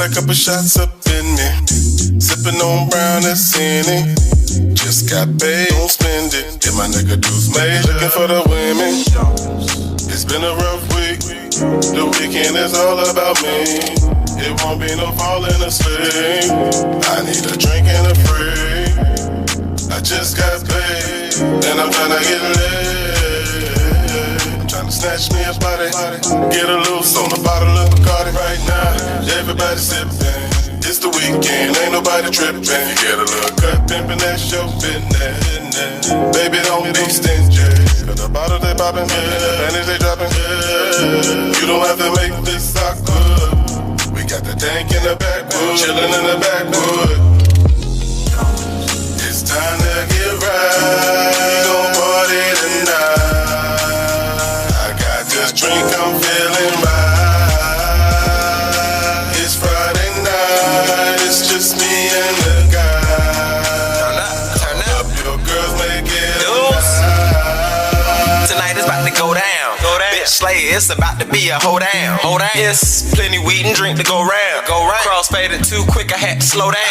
a couple shots up in me. Sipping on brown and Henny. Just got paid, don't spend it. Get my nigga Deuce made. Looking for the women. It's been a rough week. The weekend is all about me. It won't be no falling asleep. I need a drink and a free. I just got paid, and I'm tryna get laid. I'm tryna snatch me a body, get a loose on a bottle of Bacardi right now. Everybody sipping. It's the weekend, ain't nobody trippin'. You get a little cut, pimpin', that's your business. Baby, don't be stingy. Cause the bottles they poppin', the panties they droppin'. You don't have to make this awkward. We got the tank in the backwood, chillin' in the backwood. It's time to get right. We gon' party tonight. I got this drink, I'm feelin' right. Just me and the guy. Turn up. Your girls make it tonight is about to go down. Bitch slay, it's about to be a hold down. It's plenty weed and drink to go round. Crossfaded too quick, I had to slow down.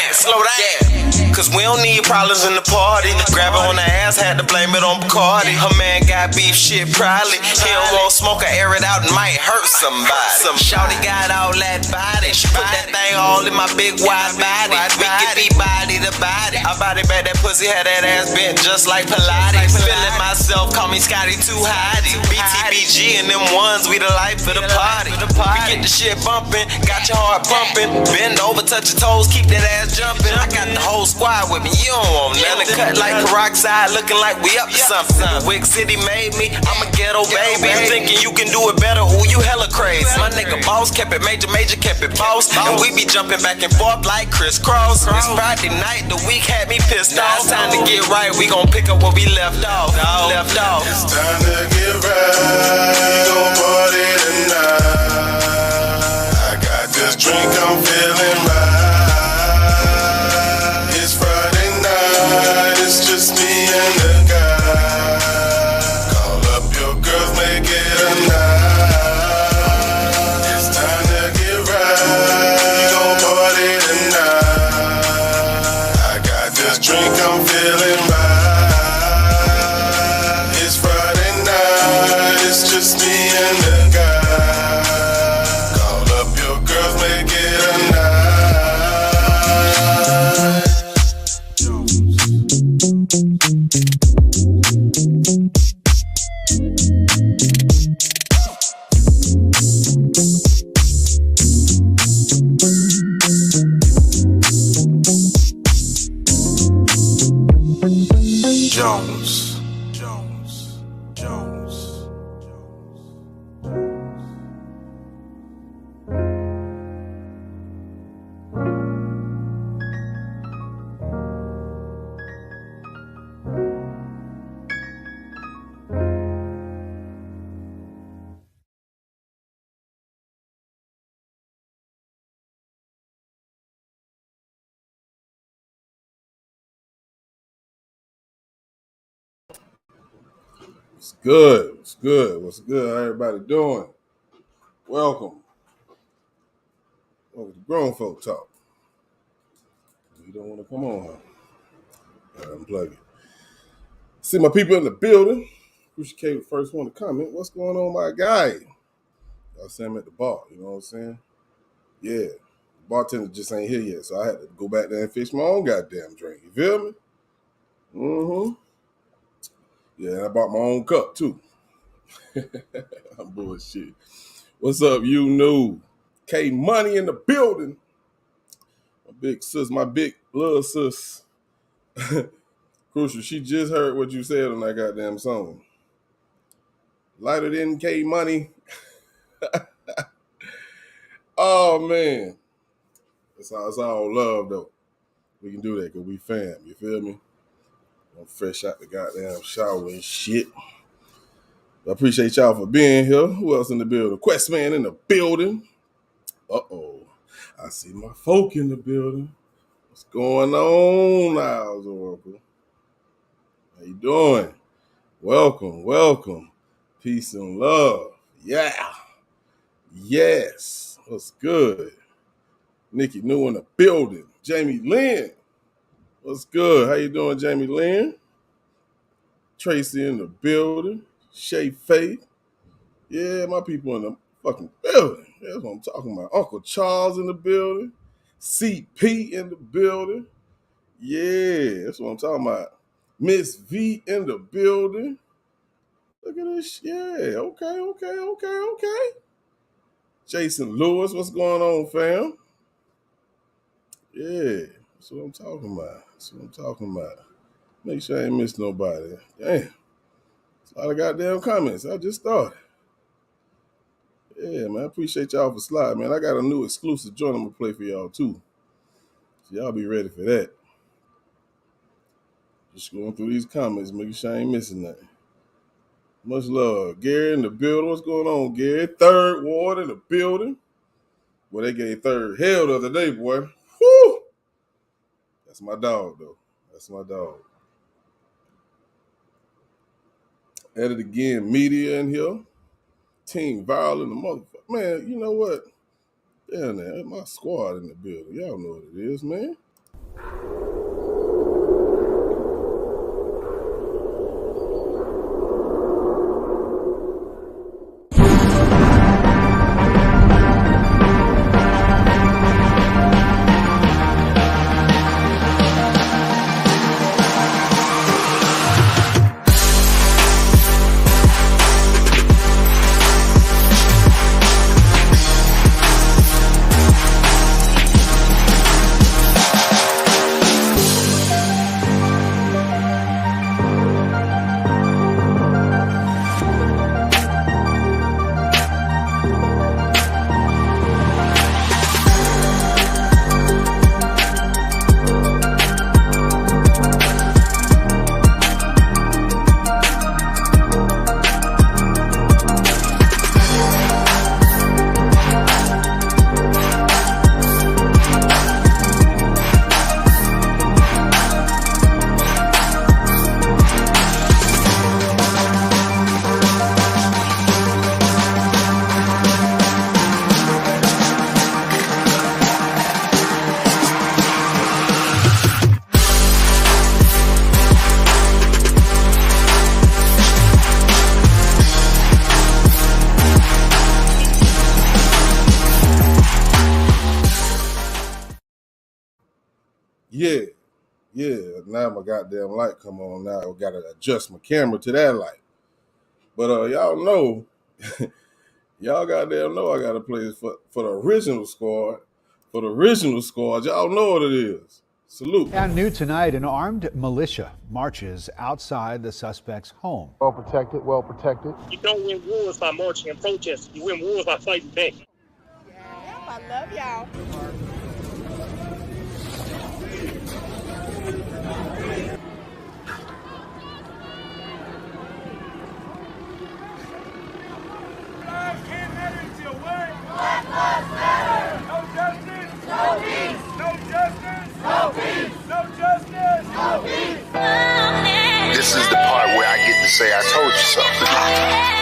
Yeah. Cause we don't need problems in the party. Grab her on the ass, had to blame it on Bacardi. Her man got beef shit probably. He don't want smoke, I air it out and might hurt somebody. Shawty got all that body. She put that thing all in my big wide body. We can be body to body. I body back that pussy, had that ass bent just like Pilates. Feeling myself, call me Scotty Too Hottie. BTBG and them ones, we the life of the party. We get the shit bumping, got your heart pumping. Bend over, touch your toes, keep that ass jumping. I got the whole squad with me, you don't want nothing. Cut like peroxide, looking like we up to something. Wick City made me, I'm a ghetto baby. Thinking you can do it better, ooh, you hella crazy. My nigga boss kept it major, kept it boss. And we be jumping back and forth like crisscross. It's Friday night, the week had me pissed off. It's time to get right, we gon' pick up where we left off. It's time to get right, we gon' party tonight. I got this drink, I'm feeling right. It's Friday night, it's just me and the guy. Call up your girls, make it a night. It's time to get right, we gon' party tonight. I got this drink, I'm feeling right. It's Friday night, it's just me and the guy. Call up your girls, make it a night. Jones. What's good? What's good? What's good? How everybody doing? Welcome. Welcome to Grown Folk Talk. You don't want to come on. I'm plugging. See my people in the building. Crucial K, first one to comment. What's going on, my guy? I see him at the bar. You know what I'm saying? Yeah. The bartender just ain't here yet, so I had to go back there and fix my own goddamn drink. You feel me? Mm-hmm. Yeah, and I bought my own cup, too. I'm bullshit. What's up, you new? K Money in the building. My big sis, my big little sis. Crucial, she just heard what you said on that goddamn song. Lighter than K Money. Oh, man. It's all love, though. We can do that because we fam. You feel me? I'm fresh out the goddamn shower and shit. I appreciate y'all for being here. Who else in the building? Questman in the building. Uh-oh. I see my folk in the building. What's going on, Niles Oracle? How you doing? Welcome. Peace and love. Yeah. Yes. What's good? Nikki New in the building. Jamie Lynn. What's good? How you doing, Jamie Lynn? Tracy in the building. Shay Faith. Yeah, my people in the fucking building. That's what I'm talking about. Uncle Charles in the building. CP in the building. Yeah, that's what I'm talking about. Miss V in the building. Look at this. Yeah, okay. Jason Lewis, what's going on, fam? Yeah, that's what I'm talking about. Make sure I ain't miss nobody. Damn. It's a lot of goddamn comments. I just started. Yeah, man, I appreciate y'all for sliding, man. I got a new exclusive joint I'm going to play for y'all, too. So y'all be ready for that. Just going through these comments, making sure I ain't missing nothing. Much love. Gary in the building. What's going on, Gary? Third Ward in the building. Well, they gave third hell the other day, boy. Whew! That's my dog, though. That's my dog. At it again, media in here. Team Viral in the motherfucker. Man, you know what? Damn, man, my squad in the building. Y'all know what it is, man. Yeah, now my goddamn light come on now. I gotta adjust my camera to that light. But y'all know, y'all goddamn know I gotta play this for the original squad. For the original squad, y'all know what it is. Salute. And new tonight, an armed militia marches outside the suspect's home. Well protected. You don't win wars by marching and protesting. You win wars by fighting back. Yeah, I love y'all. This is the part where I get to say I told you so.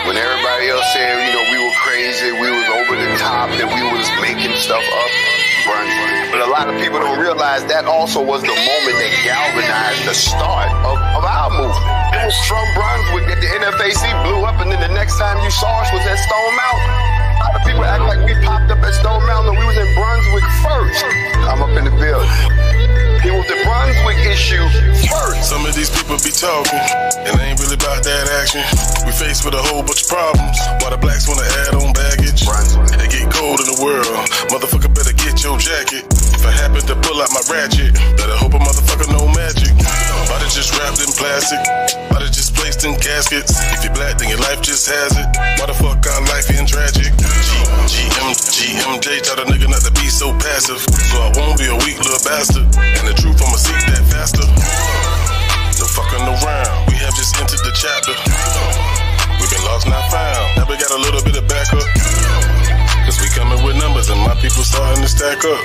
When everybody else said, we were crazy, we was over the top, that we was making stuff up, but a lot of people don't realize that also was the moment that galvanized the start of our movement. It was from Brunswick that the NFAC blew up, and then the next time you saw us was at Stone Mountain. A lot of people act like we popped up at Stone Mountain and we was in Brunswick first. I'm up in the building. It was the Brunswick issue first. Some of these people be talking, and they ain't really about that action. We faced with a whole bunch of problems, while the blacks wanna add on baggage. It get cold in the world, motherfucker better get your jacket. If I happen to pull out my ratchet, better hope a motherfucker know magic. Body just wrapped in plastic, body just placed in caskets. If you black, then your life just has it. Why the fuck our life ain't tragic? GMJ taught a nigga not to be so passive, so I won't be a weak little bastard. And the truth, I'ma seek that faster. No fucking around, we have just entered the chapter. We've been lost, not found. Now we got a little bit of backup, cause we coming with numbers and my people starting to stack up.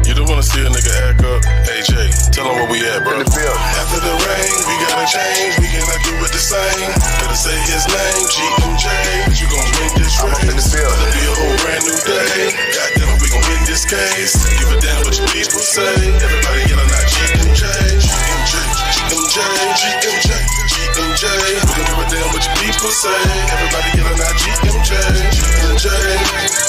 You don't wanna see a nigga act up. AJ, tell them where we at, bro. After the rain, we gotta change. We cannot do it the same. Better say his name, GMJ. You gon' win this race. It'll be a whole brand new day. Goddamn, we gon' win this case. Give a damn say. Everybody yelling out GMJ, GMJ.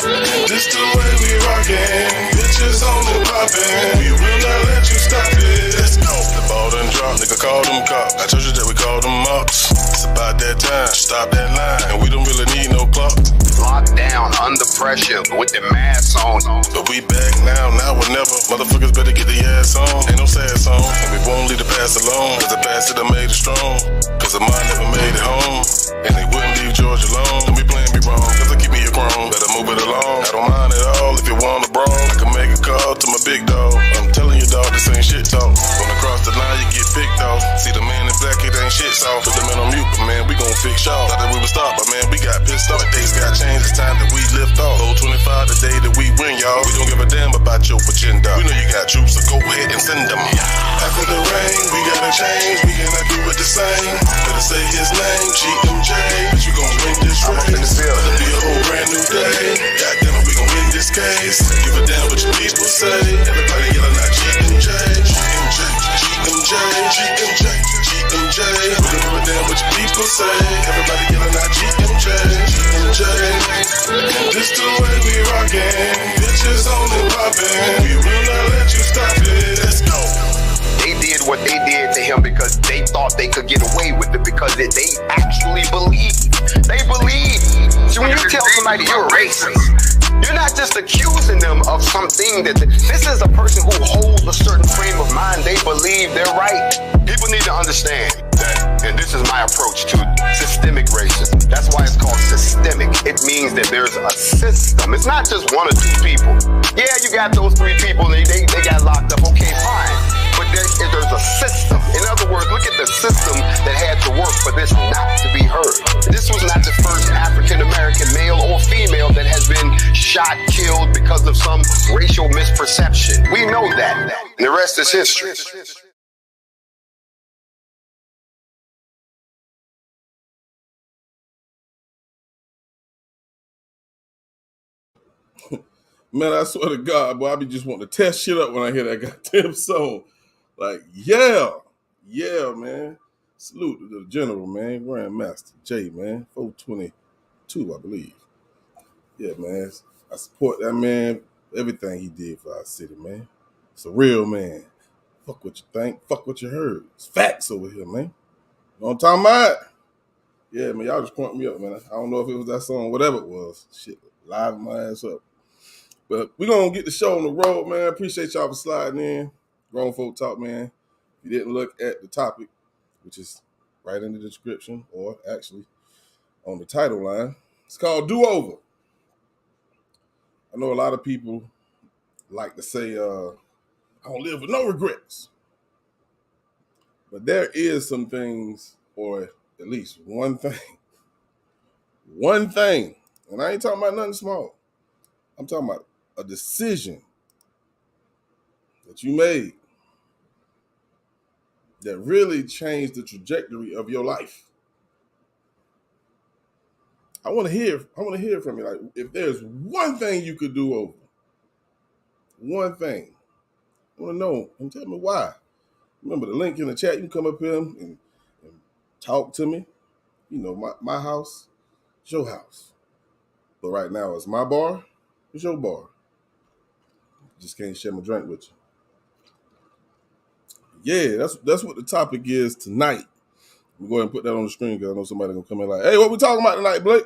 And this the way we rockin'. Bitches on the poppin'. We will not let you stop it. Let's go. The ball done dropped, nigga call them cops. I told you that we called them ups. It's about that time. Stop that line. And we don't really need no clock. Locked down, under pressure, with the mask on. But we back now or never. Motherfuckers better get their ass on. Ain't no sad song. And we won't leave the past alone. Cause the past it done made it strong. Cause the mind never made it home. And they wouldn't leave George alone. Don't be playing me wrong. Cause I keep me a chrome. Better move it along. I don't mind at all if you want a brawl. I can make a call to my big dog. I'm telling you, dog, this ain't shit talk. When I cross the line, you get picked off. See the man in black, it ain't shit soft. Put the man on mute, but man, we gon' fix y'all. Thought that we would stop, but man, we got pissed off. Days got changed, it's time that we lift off. Low 25 the day that we win, y'all. We don't give a damn about your agenda. We know you got troops, so go ahead and send them. After the rain, we gotta change. We cannot do it the same. Better say his name, GMJ. But you gon' win this race. It'll be a whole brand new day. Goddamn it, we gon' win this case. Give a damn what your people say. Everybody yelling out GMJ, GMJ, GMJ, GMJ, GMJ. We don't give a damn what your people say. Everybody yelling out GMJ, GMJ. And this the way we rockin'. Bitches on the poppin'. We will not let you stop it. Let's go. They did what they did to him because they thought they could get away with it because they actually believed. They believe. See, when you tell somebody you're racist, you're not just accusing them of something that this is a person who holds a certain frame of mind. They believe they're right. People need to understand that, and this is my approach to systemic racism. That's why it's called systemic. It means that there's a system. It's not just one or two people. Yeah, you got those three people, and they got locked up. Okay, fine. But there's a system. In other words, look at the system that had to work for this not to be heard. This was not the first African-American male or female that has been shot, killed because of some racial misperception. We know that. And the rest is history. Man, I swear to God, boy, I be just wanting to test shit up when I hear that goddamn song. Like, yeah, man. Salute to the general, man. Grandmaster J, man. 422, I believe. Yeah, man. I support that man. Everything he did for our city, man. It's a real man. Fuck what you think. Fuck what you heard. It's facts over here, man. You know what I'm talking about? Yeah, man. Y'all just cranked me up, man. I don't know if it was that song, whatever it was. Shit, live my ass up. But we're going to get the show on the road, man. Appreciate y'all for sliding in. Grown Folk Talk, man. If you didn't look at the topic, which is right in the description, or actually on the title line, it's called Do Over. I know a lot of people like to say, I don't live with no regrets. But there is some things, or at least one thing, and I ain't talking about nothing small. I'm talking about a decision that you made that really changed the trajectory of your life. I want to hear from you. Like, if there's one thing you could do over, one thing, I want to know and tell me why. Remember the link in the chat. You can come up here and talk to me. You know, my house, it's your house. But right now, it's my bar, it's your bar. Just can't share my drink with you. Yeah, that's what the topic is tonight. We'll go ahead and put that on the screen because I know somebody's going to come in like, hey, what we talking about tonight, Blake?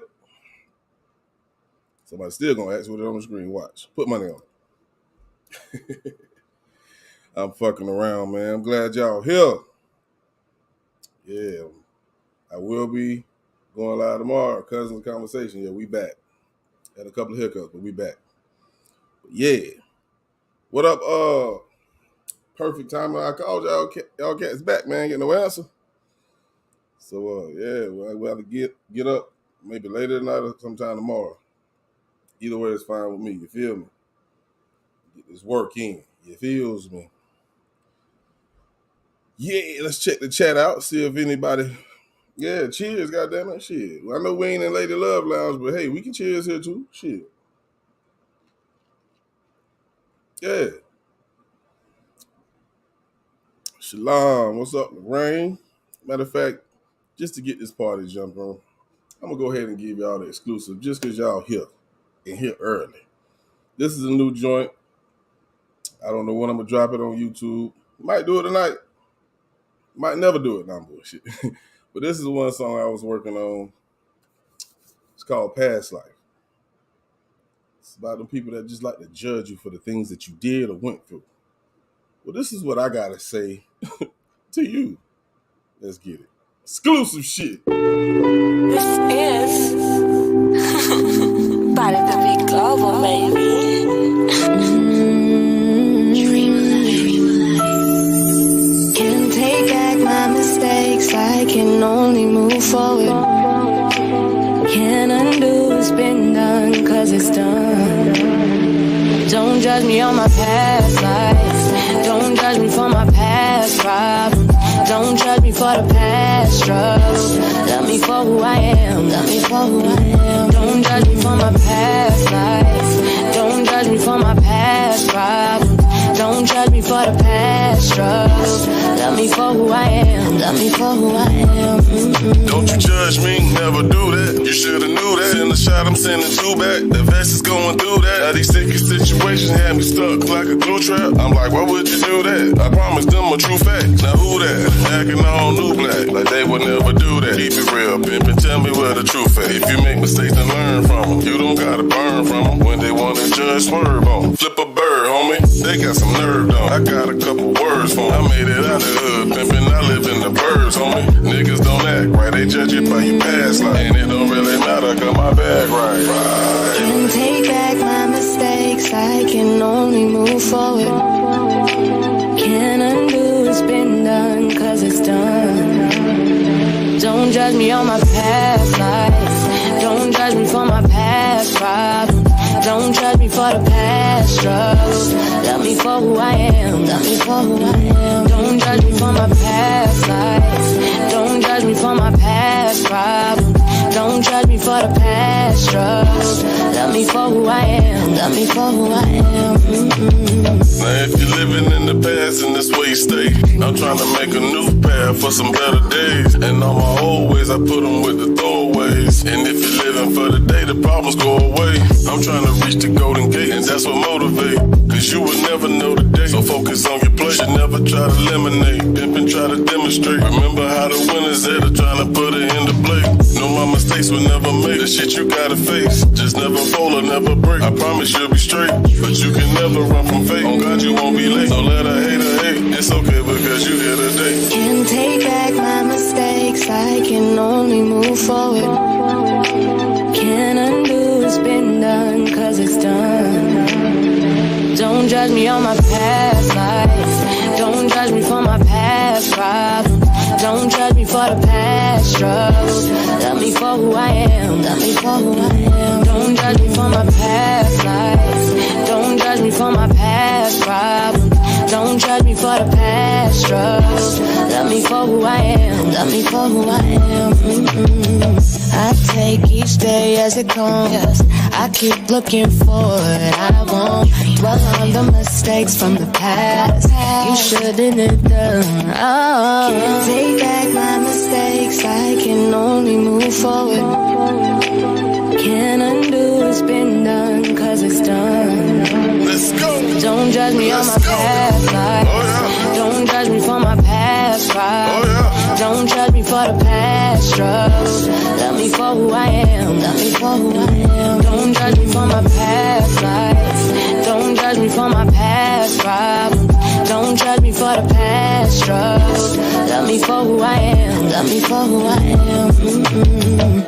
Somebody's still going to ask what it on the screen. Watch. Put money on it. I'm fucking around, man. I'm glad y'all here. Yeah, I will be going live tomorrow. Cousins Conversation. Yeah, we back. Had a couple of hiccups, but we back. But yeah. What up, perfect timing. I called y'all cats back, man. Get no answer. So, yeah, we'll have to get up maybe later tonight or sometime tomorrow. Either way is fine with me. You feel me? Get this work in. You feels me? Yeah, let's check the chat out. See if anybody... Yeah, cheers, goddammit. Shit. Well, I know we ain't in Lady Love Lounge, but hey, we can cheers here too. Shit. Yeah. Shalom. What's up, Lorraine? Matter of fact, just to get this party jumping, I'm gonna go ahead and give y'all the exclusive just because y'all here and here early. This is a new joint. I don't know when I'm gonna drop it on YouTube. Might do it tonight. Might never do it. Nah, I'm bullshit. But this is one song I was working on. It's called Past Life. It's about the people that just like to judge you for the things that you did or went through. Well, this is what I gotta say to you. Let's get it. Exclusive shit. This is Body to be global, baby. Dream life. Can't take back my mistakes. I can only move forward. Can't undo what's been done, cause it's done. Don't judge me on my past life. Don't judge me for my past problems. Don't judge me for the past struggles. Love me for who I am. Love me for who I am. Don't judge me for my past life. Don't judge me for my past problems. Don't judge me for the past struggles. Love me for who I am. Love me for who I am. Don't you judge me, never do that. You should've knew that. Send a shot, I'm sending two back. The vest is going through that. Now these sticky situations had me stuck like a glue trap. I'm like, why would you do that? I promised them a true fact. Now who that? Acting all new black, like they would never do that. Keep it real, pimp, and tell me where the truth at. If you make mistakes, then learn from them. You don't gotta burn from them. When they wanna judge, swerve on them. Flip a bird, homie. They got some nerve, though. I got a couple words for them. I made it out the hood, pimpin', I live in the burbs, homie. Niggas don't act right, they judge you by your past life. And it don't really matter, got my bag right. Can't take back my mistakes. I can only move forward. Can't undo what's been done, cause it's done. Don't judge me on my past life. Don't judge me for my past problems. Don't judge me for the past struggles. Love me for who I am. Love me for who I am. Don't judge me for my past life. Don't judge me for my past problems. Don't judge me for the past struggles. Love me for who I am. Love me for who I am. Now if you're living in the past and this way you stay, I'm trying to make a new path for some better days. And all my old ways, I put them with the throwaways. And if you're living for the day, the problems go away. I'm trying to reach the golden gate, and that's what motivate. Cause you would never know the day, so focus on your play. Should never try to eliminate, pimp and try to demonstrate. Remember how the winners at are trying to put it into play. No, my mistakes were never made, the shit you gotta face. Just never fold or never break, I promise you'll be straight. But you can never run from fate, on God you won't be late. Don't let a hater hate, it's okay because you here today. Can't take back my mistakes, I can only move forward. Can't undo what's been done, cause it's done. Don't judge me on my past life. Don't judge me for my past problems. Don't judge me for the past struggles. Love me for who I am. Love me for who I am. Don't judge me for my past life. Don't judge me for my past problems. Don't judge me for the past struggles. Love me for who I am. Love me for who I am. I take each day as it comes. I keep looking forward. I won't dwell on the mistakes from the past. You shouldn't have done. Oh. Can't take back my mistakes. I can only move forward. Can't undo what's been done, cause it's done. Let's go. Don't judge me on my past life. Oh, yeah. Don't judge me for my past problems. Oh, yeah. Don't judge me for the past struggles. Love me for who I am. Love me for who I am. Don't judge me for my past life. Don't judge me for my past problems. Don't judge me for the past struggles. Love me for who I am. Love me for who I am.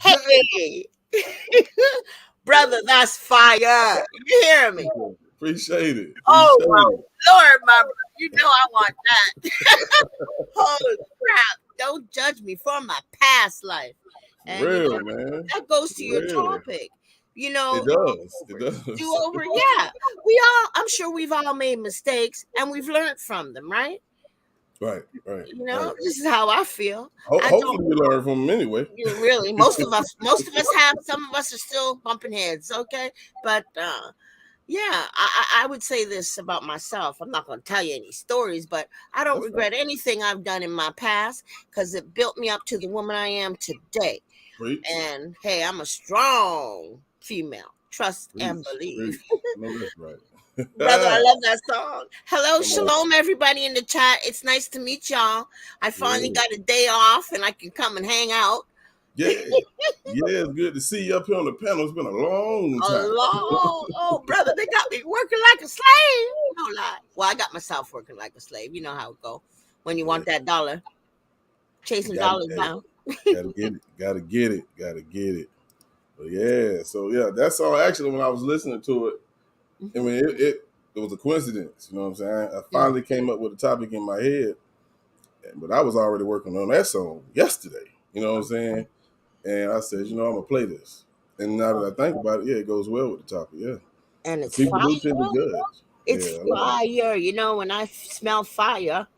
Hey, brother, that's fire. You hear me? Appreciate it. Oh, Appreciate my it. Lord, my brother. You know I want that. Holy crap. Don't judge me for my past life. And Real, man. that goes to your Real. topic. You know, It does. It does. do over. Yeah. I'm sure we've all made mistakes and we've learned from them, right? Right. You know, this is how I feel. Hopefully you learn from them anyway. Really, most of us have. Some of us are still bumping heads. Okay, but yeah, I would say this about myself. I'm not going to tell you any stories, but I don't regret anything I've done in my past because it built me up to the woman I am today. Preach. And hey, I'm a strong female. Trust and believe. No, that's right. Brother, I love that song. Hello, shalom, everybody in the chat. It's nice to meet y'all. I finally got a day off and I can come and hang out. Yeah, it's good to see you up here on the panel. It's been a long time. Oh, brother, they got me working like a slave. No lie. Well, I got myself working like a slave. You know how it go when you want that dollar, chasing dollars down. Gotta get it. But yeah, so yeah, that song actually when I was listening to it, I mean it was a coincidence, you know what I'm saying? I finally came up with a topic in my head, but I was already working on that song yesterday, you know what I'm saying? And I said, you know, I'm gonna play this. And now that I think about it, yeah, it goes well with the topic, yeah. And it's people fire. do tend to judge. It's fire. You know, when I smell fire,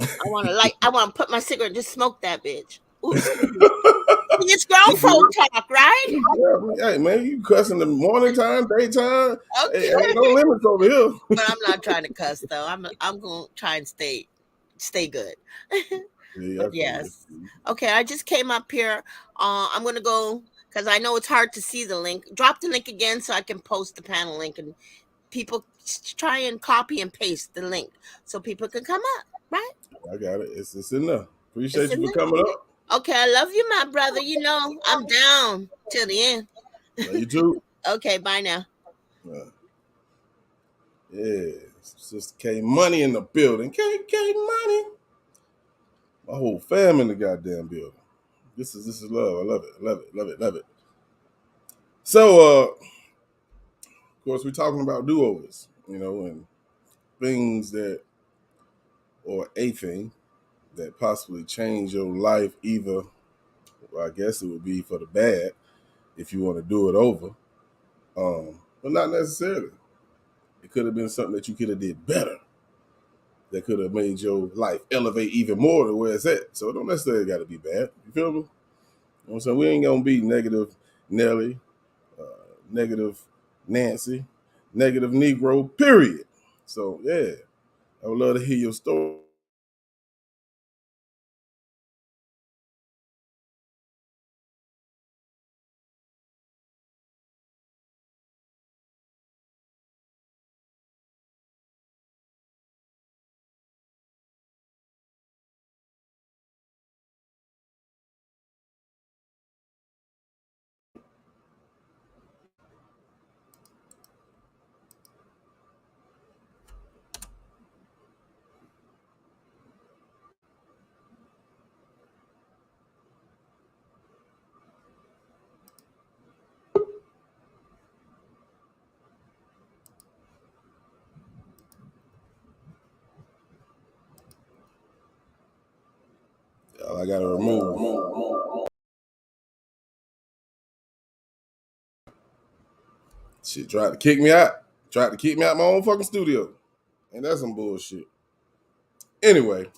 I want to put my cigarette and just smoke that bitch. It's grown folk talk, right? Yeah, hey man, you cuss in the morning time, daytime. Okay. Hey, ain't no limits over here. But I'm not trying to cuss though. I'm gonna try and stay good. Yes. Okay, I just came up here. I'm gonna go because I know it's hard to see the link. Drop the link again so I can post the panel link and people try and copy and paste the link so people can come up, right? I got it. It's in there. Appreciate you for coming up. Okay, I love you, my brother. You know, I'm down till the end. You too. Okay, bye now. Yeah, Sister K Money in the building. K Money. My whole fam in the goddamn building. This is love. I love it. So, of course, we're talking about do-overs, you know, and things that, or a thing that possibly change your life either, well, I guess it would be for the bad if you want to do it over, but not necessarily. It could have been something that you could have did better that could have made your life elevate even more to where it's at. So it don't necessarily got to be bad. You feel me? You know what I'm saying? We ain't going to be negative Nelly, negative Nancy, negative Negro, period. So, yeah, I would love to hear your story. I got to remove. Shit, tried to kick me out. Tried to keep me out my own fucking studio. And that's some bullshit. Anyway,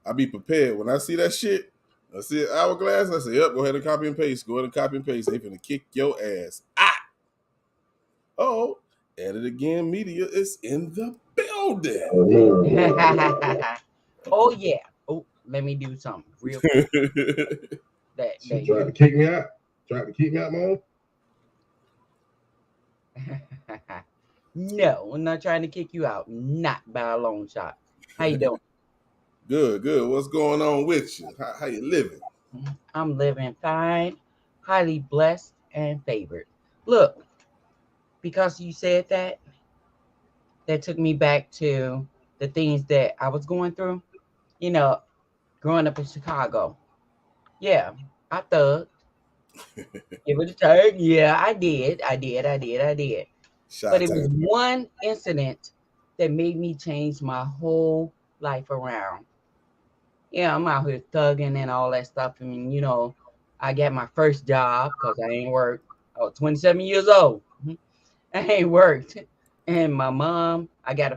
I be prepared. When I see that shit, I see an hourglass, I say, yep, go ahead and copy and paste. Go ahead and copy and paste. They finna kick your ass out. Oh, Edit Again Media is in the building. Oh, yeah. Oh, let me do something real quick. She tried to kick me out. Tried to keep me out, Mom? No, I'm not trying to kick you out. Not by a long shot. How you doing? Good. What's going on with you? How you living? I'm living fine, highly blessed and favored. Look, because you said that took me back to the things that I was going through. You know, growing up in Chicago. Yeah, I thugged. Give it a turn. Yeah, I did. But it was one incident that made me change my whole life around. Yeah, I'm out here thugging and all that stuff. I mean, you know, I got my first job because I ain't worked. I was 27 years old. I ain't worked. And my mom,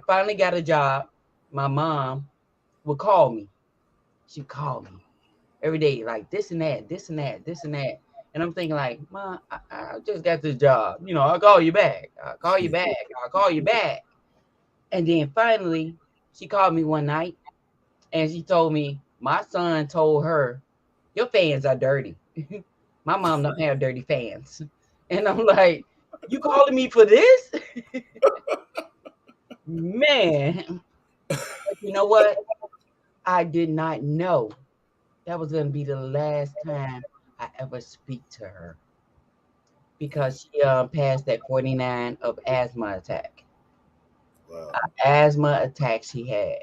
finally got a job. My mom would call me. She'd call me every day, like this and that, this and that, this and that. And I'm thinking like, Mom, I just got this job. You know, I'll call you back. I'll call you back. I'll call you back. And then finally, she called me one night and she told me, my son told her, your fans are dirty. My mom don't have dirty fans. And I'm like, you calling me for this? Man. But you know what? I did not know that was going to be the last time I ever speak to her, because she passed that 49 of asthma attack. Wow. Asthma attack she had.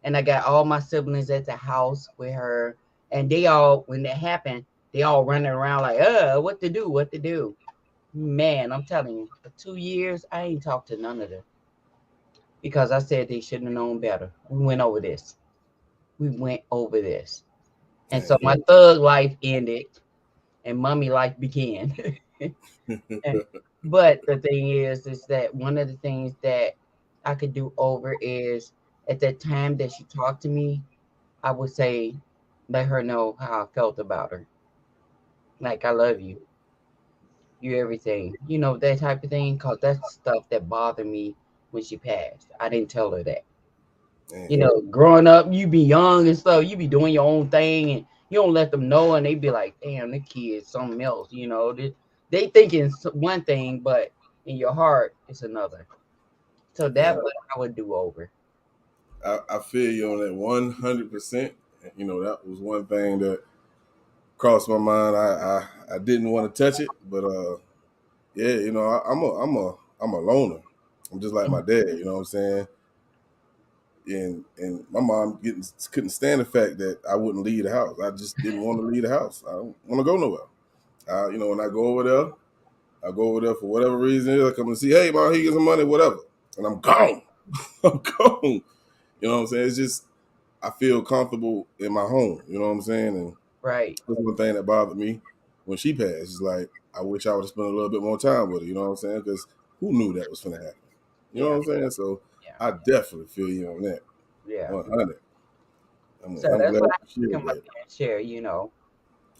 And I got all my siblings at the house with her, and they all, when that happened, they all running around like, what to do? Man, I'm telling you, for 2 years, I ain't talked to none of them because I said they shouldn't have known better. We went over this. And so my thug life ended and mommy life began. But the thing is that one of the things that I could do over is at that time that she talked to me, I would say, let her know how I felt about her. Like, I love you. You're everything. You know, that type of thing, because that's stuff that bothered me when she passed. I didn't tell her that. You know, growing up, you be young and stuff, you be doing your own thing, and you don't let them know, and they be like, damn, the kid's something else. You know, they thinking one thing, but in your heart, it's another. So that's what I would do over. I feel you on that 100%. You know, that was one thing that crossed my mind. I didn't want to touch it, but yeah, you know, I'm a loner. I'm just like my dad. You know what I'm saying? And my mom couldn't stand the fact that I wouldn't leave the house. I just didn't want to leave the house. I don't want to go nowhere. You know, when I go over there for whatever reason. I come and see, hey, Mom, here you get some money, whatever, and I'm gone. I'm gone. You know what I'm saying? It's just, I feel comfortable in my home. You know what I'm saying? And right. That's one thing that bothered me when she passed. It's like, I wish I would have spent a little bit more time with her. You know what I'm saying? Because who knew that was going to happen? You know what I'm saying? So I definitely feel you on that. Yeah. 100. I'm that's glad what I you come up and share, you know.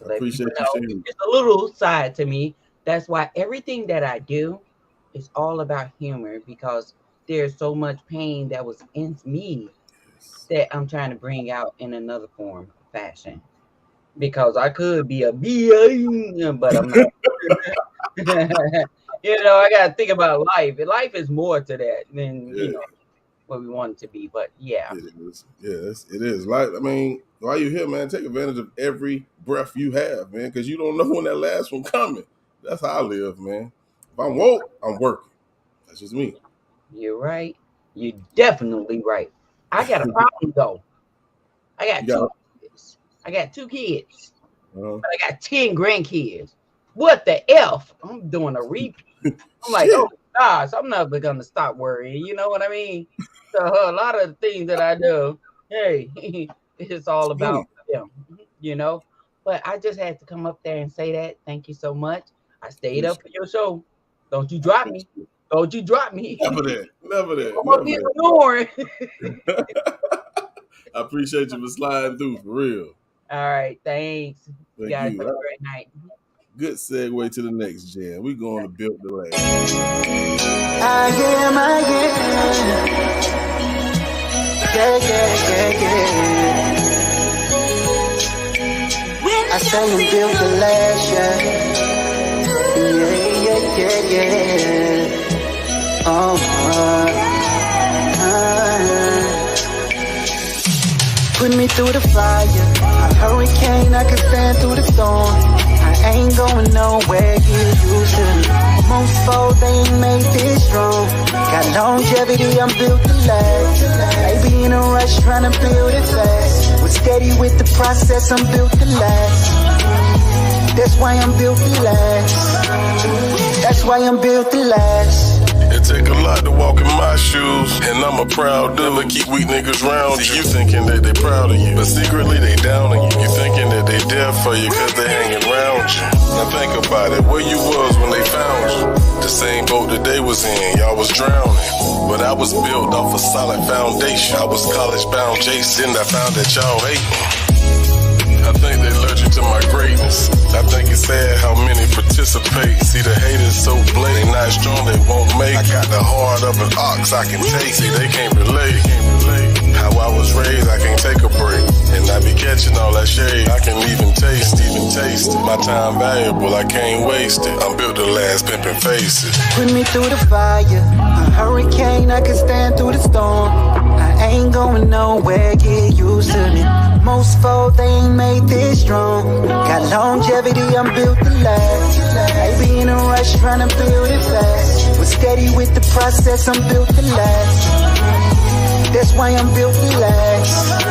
I appreciate you sharing. It's a little side to me. That's why everything that I do is all about humor, because there's so much pain that was in me that I'm trying to bring out in another form of fashion. Because I could be a BA, but I'm not. You know, I gotta think about life. And life is more to that than you know what we want it to be. But yeah. It is. Yes, it is. Like, I mean, while you're here, man, take advantage of every breath you have, man, because you don't know when that last one coming. That's how I live, man. If I'm woke, I'm working. That's just me. You're right. You're definitely right. I got a problem though. I got two kids. But I got 10 grandkids. What the F? I'm doing a repeat. I'm like, oh gosh, I'm never gonna stop worrying. You know what I mean? So a lot of the things that I do, hey, it's all about them, you know. But I just had to come up there and say that. Thank you so much. I stayed up for your show. Don't you drop me. Don't you drop me. Never that. I'm up here ignoring. I appreciate you for sliding through, for real. All right, thanks. Thank guys, you. have a great night. Good segue to the next jam. We're going to Built the Last. I am. Yeah. I say I'm built the last, yeah. Put me through the fire, a hurricane, I can stand through the storm. I ain't going nowhere, get used to me. Most folks, they ain't made this strong. Got longevity, I'm built to last. Maybe in a rush, trying to build it fast. But steady with the process, I'm built to last. That's why I'm built to last. That's why I'm built to last. It take a lot to walk in my shoes, and I'm a proud dude. Never keep weak niggas round you. You thinking that they proud of you, but secretly they down on you. You thinking that they there for you, cause they hanging around you. Now think about it, where you was when they found you. The same boat that they was in, y'all was drowning. But I was built off a solid foundation. I was college bound Jason, I found that y'all hating. I think they allergic to my greatness. I think it's sad how many participate. See the haters so blatant, they not strong, they won't make it. I got the heart of an ox, I can take. See, they can't relate. How I was raised, I can't take a break. And I be catching all that shade, I can even taste it. My time valuable, I can't waste it. I'm built to last, pimping faces. Put me through the fire, a hurricane, I can stand through the storm. I ain't going nowhere, get used to me. Most folk, they ain't made this strong. Got longevity, I'm built to last. I be in a rush, trying to build it fast. But steady with the process, I'm built to last. That's why I'm built to last.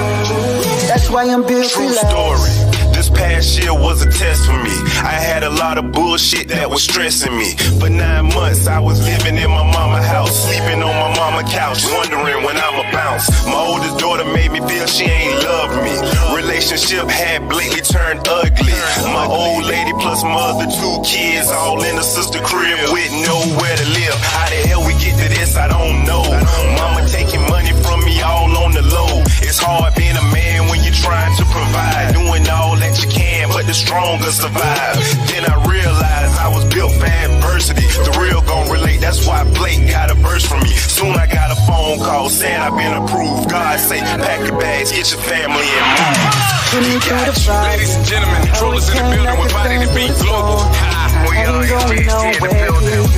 That's why I'm built to last. True story. This past year was a test for me. I had a lot of bullshit that was stressing me. For 9 months I was living in my mama house, sleeping on my mama couch, wondering when I'ma bounce. My oldest daughter made me feel she ain't loved me. Relationship had blatantly turned ugly. My old lady plus my other 2 kids all in the sister crib with nowhere to live. How the hell we get to this, I don't know. Mama taking money from me all on the low. It's hard being a man when you're trying to provide, doing all that you can, but the stronger survive. Then I realized I was built for adversity. The real gon' relate, that's why Blake got a verse from me. Soon I got a phone call saying I've been approved. God say, pack your bags, get your family and move. Ladies and gentlemen, controllers in the building with Body to Beat Global. We are in the building.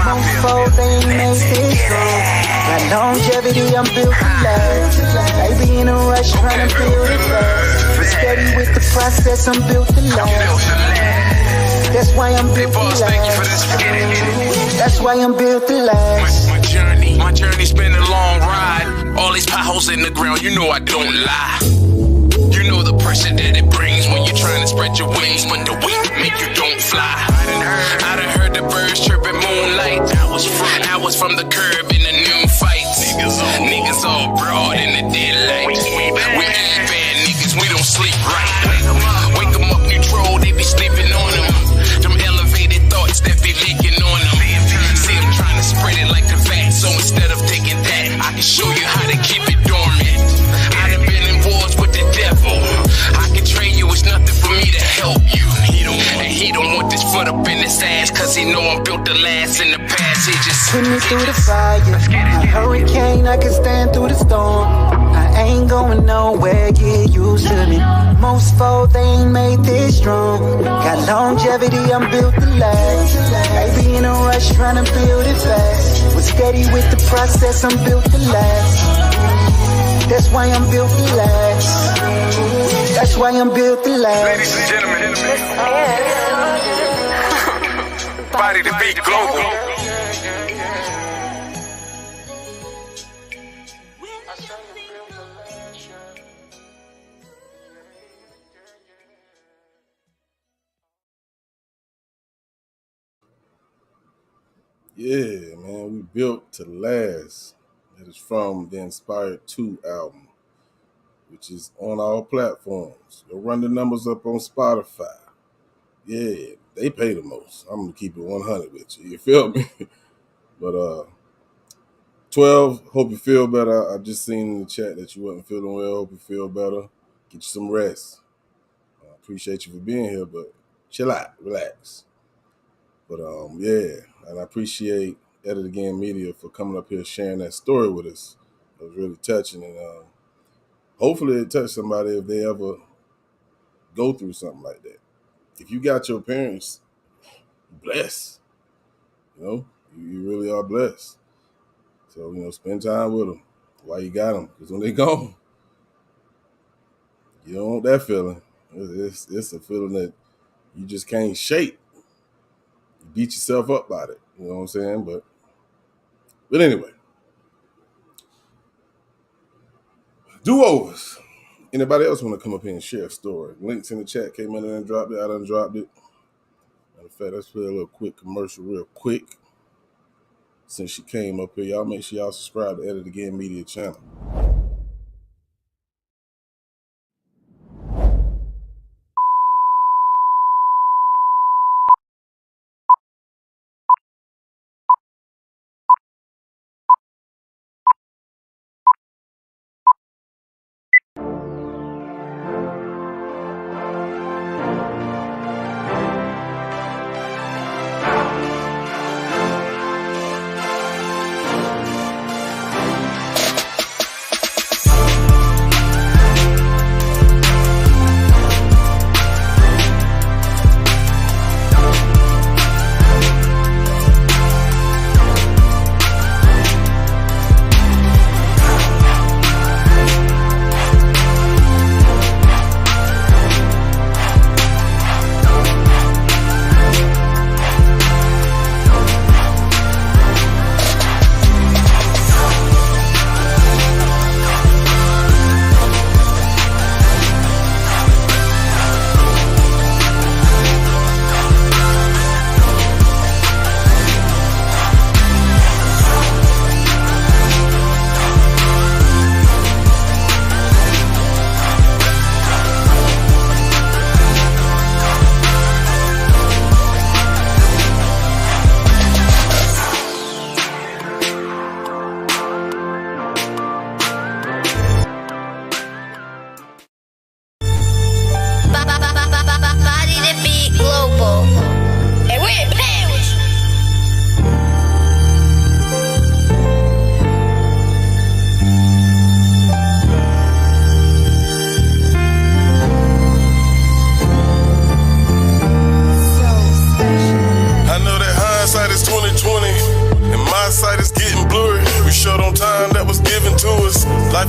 Most folk, they ain't made this strong. Got longevity, I'm built to last. I be in a rush, trying to build it fast. But steady with the process, I'm built to last. That's why I'm built to last. That's why I'm built to last. My journey's been a long ride. All these potholes in the ground, you know I don't lie. You know the pressure that it brings when you're trying to spread your wings, but the weight make you don't fly. I done heard the birds chirping moonlight. I was from the curb in the noon fights. Niggas all broad in the deadlight. We ain't bad niggas, we don't sleep right. Wake 'em up, control, they be sleeping on them. Them elevated thoughts that be leaking on them. See them trying to spread it like a vat, so instead of taking that, I can show you how to keep it dormant. I done been in wars with the devil. I can train you, it's nothing for me to help you. He don't want this foot up in his ass, cause he know I'm built to last. In the past, he just put me through the fire, a hurricane, I can stand through the storm. I ain't going nowhere, get used to me. Most folk, they ain't made this strong. Got longevity, I'm built to last. I be in a rush, trying to build it fast. But steady with the process, I'm built to last. That's why I'm built to last. That's why I'm built to last. Ladies and gentlemen, Body to Beat Global. Yeah, man, we built to last. That is from the Inspired 2 album, which is on all platforms. Go run the numbers up on Spotify. Yeah, they pay the most. I'm gonna keep it 100 with you. You feel me? But 12, hope you feel better. I just seen in the chat that you wasn't feeling well. Hope you feel better. Get you some rest. I appreciate you for being here, but chill out, relax. But yeah, and I appreciate Edit Again Media for coming up here sharing that story with us. It was really touching, and hopefully it touched somebody if they ever go through something like that. If you got your parents, blessed. You know, you really are blessed. So, you know, spend time with them while you got them. Because when they gone, you don't want that feeling. It's a feeling that you just can't shake. You beat yourself up about it. You know what I'm saying? But anyway. Do-overs. Anybody else want to come up here and share a story? Links in the chat. Came in and dropped it. I done dropped it. Matter of fact, let's play a little quick commercial real quick. Since she came up here, y'all make sure y'all subscribe to Edit Again Media channel.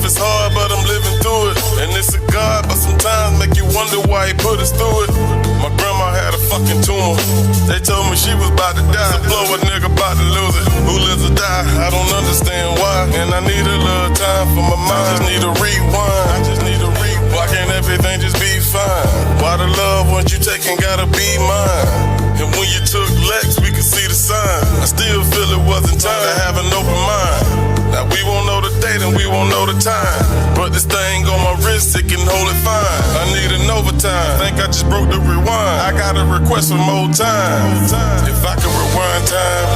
life is hard, but I'm living through it. And it's a God, but sometimes make you wonder why he put us through it. My grandma had a fucking tumor. They told me she was about to die. So blow a nigga about to lose it. Who lives or die? I don't understand why. And I need a little time for my mind. I just need a rewind. Why can't everything just be fine? Why the love once you taking gotta be mine? And when you took Lex, we could see the sign. I still feel it wasn't time to have an open mind. Now we won't know the date and we won't know the time, but this thing on my wrist, it can hold it fine. I need an overtime. Think I just broke the rewind. I got a request from old times. If I could rewind time,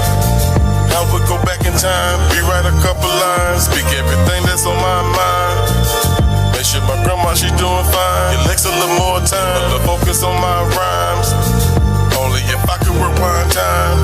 I would go back in time, rewrite a couple lines, speak everything that's on my mind. Make sure my grandma, she doing fine. It takes a little more time, but focus on my rhymes. Only if I could rewind time,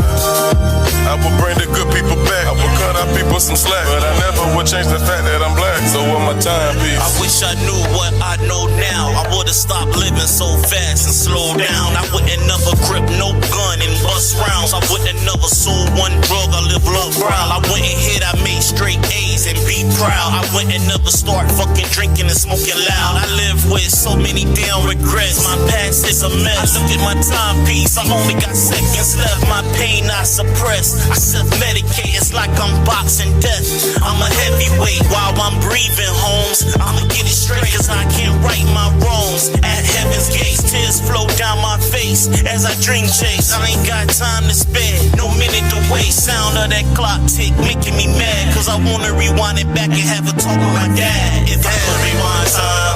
I would bring the good people back. I would cut our people some slack, but I never would change the fact that I'm black. So what my timepiece? I wish I knew what I know now. I would've stopped living so fast and slowed down. I wouldn't never grip no gun and bust rounds. I wouldn't never sold one drug. I live low ground. I wouldn't hit. I made straight A's and be proud. I wouldn't never start fucking drinking and smoking loud. I live with so many damn regrets. My past is a mess. I look at my timepiece. I only got seconds left. My pain I suppress. I self-medicate, it's like I'm boxing death. I'm a heavyweight while I'm breathing, Holmes. I'ma get it straight cause I can't right my wrongs. At heaven's gates, tears flow down my face as I dream chase. I ain't got time to spare, no minute to waste. Sound of that clock tick making me mad, cause I wanna rewind it back and have a talk with my dad. If I could rewind time,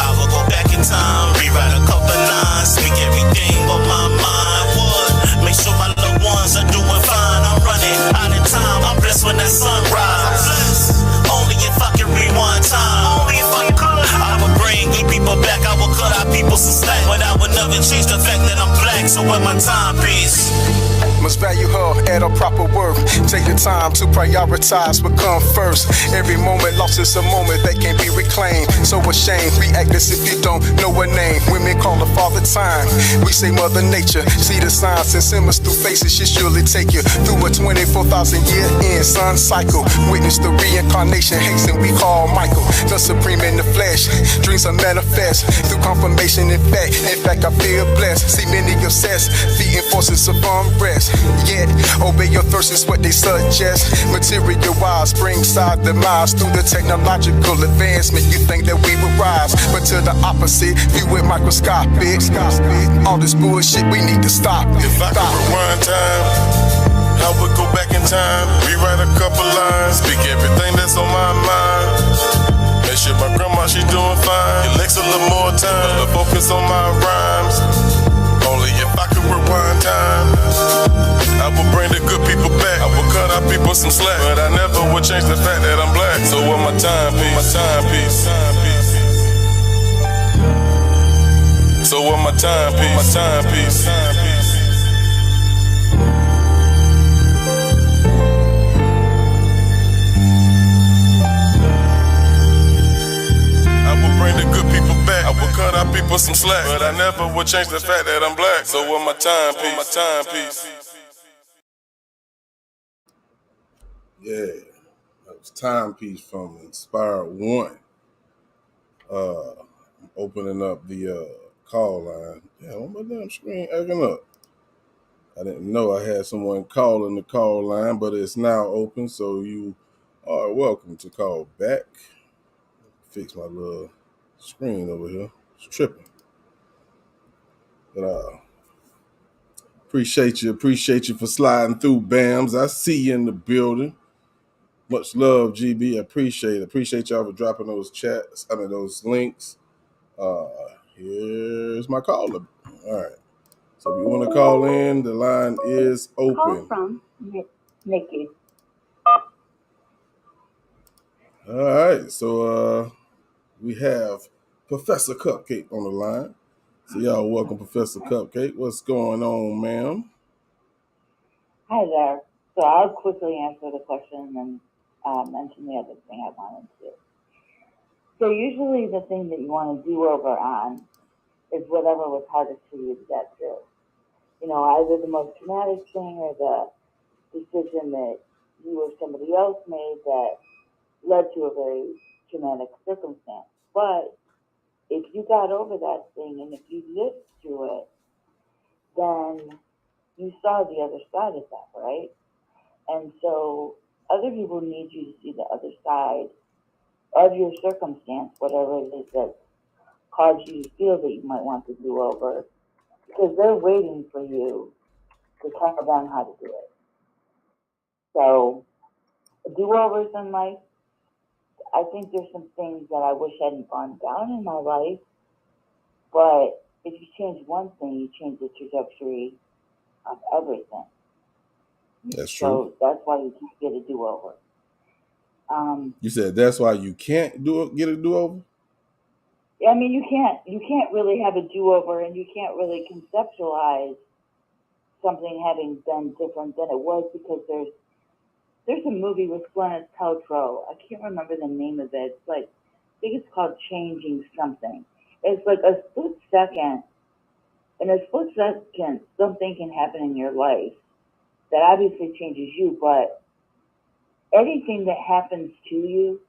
I would go back in time, rewrite a couple lines, speak everything on my mind. Would make sure my loved ones are doing fine. I'm running out of time. I'm blessed when that sunrise. Only if I can rewind time. Only if I could. I would bring good people back. I would cut our people some slack, but I would never change the fact that I'm black. So when my timepiece. Must value her at her proper worth. Take the time to prioritize what come first. Every moment lost is a moment that can't be reclaimed. So ashamed, we act as if you don't know her name. Women call her father time. We say mother nature. See the signs and symbols through faces. She surely take you through a 24,000 year in sun cycle. Witness the reincarnation, hasten we call Michael. The supreme in the flesh. Dreams are manifest through confirmation in fact. In fact, I feel blessed. See many obsessed, feeding forces of unrest. Yet, obey your thirst is what they suggest. Material wise, bring side the minds through the technological advancement. You think that we would rise, but to the opposite, view it microscopic. All this bullshit, we need to stop. If I could rewind time, I would go back in time, rewrite a couple lines, speak everything that's on my mind. Make sure my grandma, she doing fine. It takes a little more time, but focus on my rhymes. Only if I could rewind time, I would bring the good people back. I would cut our people some slack, but I never would change the fact that I'm black. So what my timepiece? So what my timepiece? I would bring the good people back. I would cut our people some slack, but I never would change the fact that I'm black. So what my timepiece? Yeah, that was Timepiece from Inspired One. I'm opening up the call line. Yeah, on my damn screen acting up. I didn't know I had someone calling the call line, but it's now open, so you are welcome to call back. Fix my little screen over here. It's tripping. But appreciate you for sliding through, Bams. I see you in the building. Much love, GB. I appreciate it. Appreciate y'all for dropping those those links. Here's my caller. All right. So if you want to call in, the line is open. Call from Nikki. All right. So we have Professor Cupcake on the line. So y'all welcome Professor Cupcake. What's going on, ma'am? Hi there. So I'll quickly answer the question and mention the other thing I wanted to. So usually the thing that you want to do over on is whatever was hardest for you to get through. You know, either the most traumatic thing or the decision that you or somebody else made that led to a very traumatic circumstance. But if you got over that thing and if you lived through it, then you saw the other side of that, right? And so other people need you to see the other side of your circumstance, whatever it is that caused you to feel that you might want to do over, because they're waiting for you to tell them how to do it. So do-overs in life, I think there's some things that I wish hadn't gone down in my life, but if you change one thing, you change the trajectory of everything. That's true. So that's why you can't get a do-over. You said that's why you can't get a do-over? I mean, you can't really have a do-over, and you can't really conceptualize something having been different than it was, because there's a movie with Gwyneth Paltrow. I can't remember the name of it. It's like, I think it's called Changing Something. It's like a split second. In a split second, something can happen in your life that obviously changes you, but anything that happens to you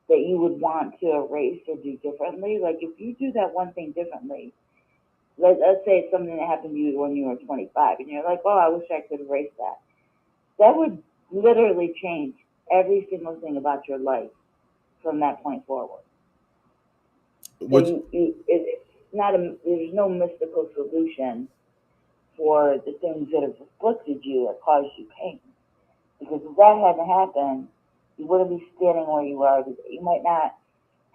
that you would want to erase or do differently, like if you do that one thing differently, let's say it's something that happened to you when you were 25, and you're like, oh, I wish I could erase that. That would literally change every single thing about your life from that point forward. It's not there's no mystical solution for the things that have afflicted you that caused you pain. Because if that hadn't happened, you wouldn't be standing where you are today. You might not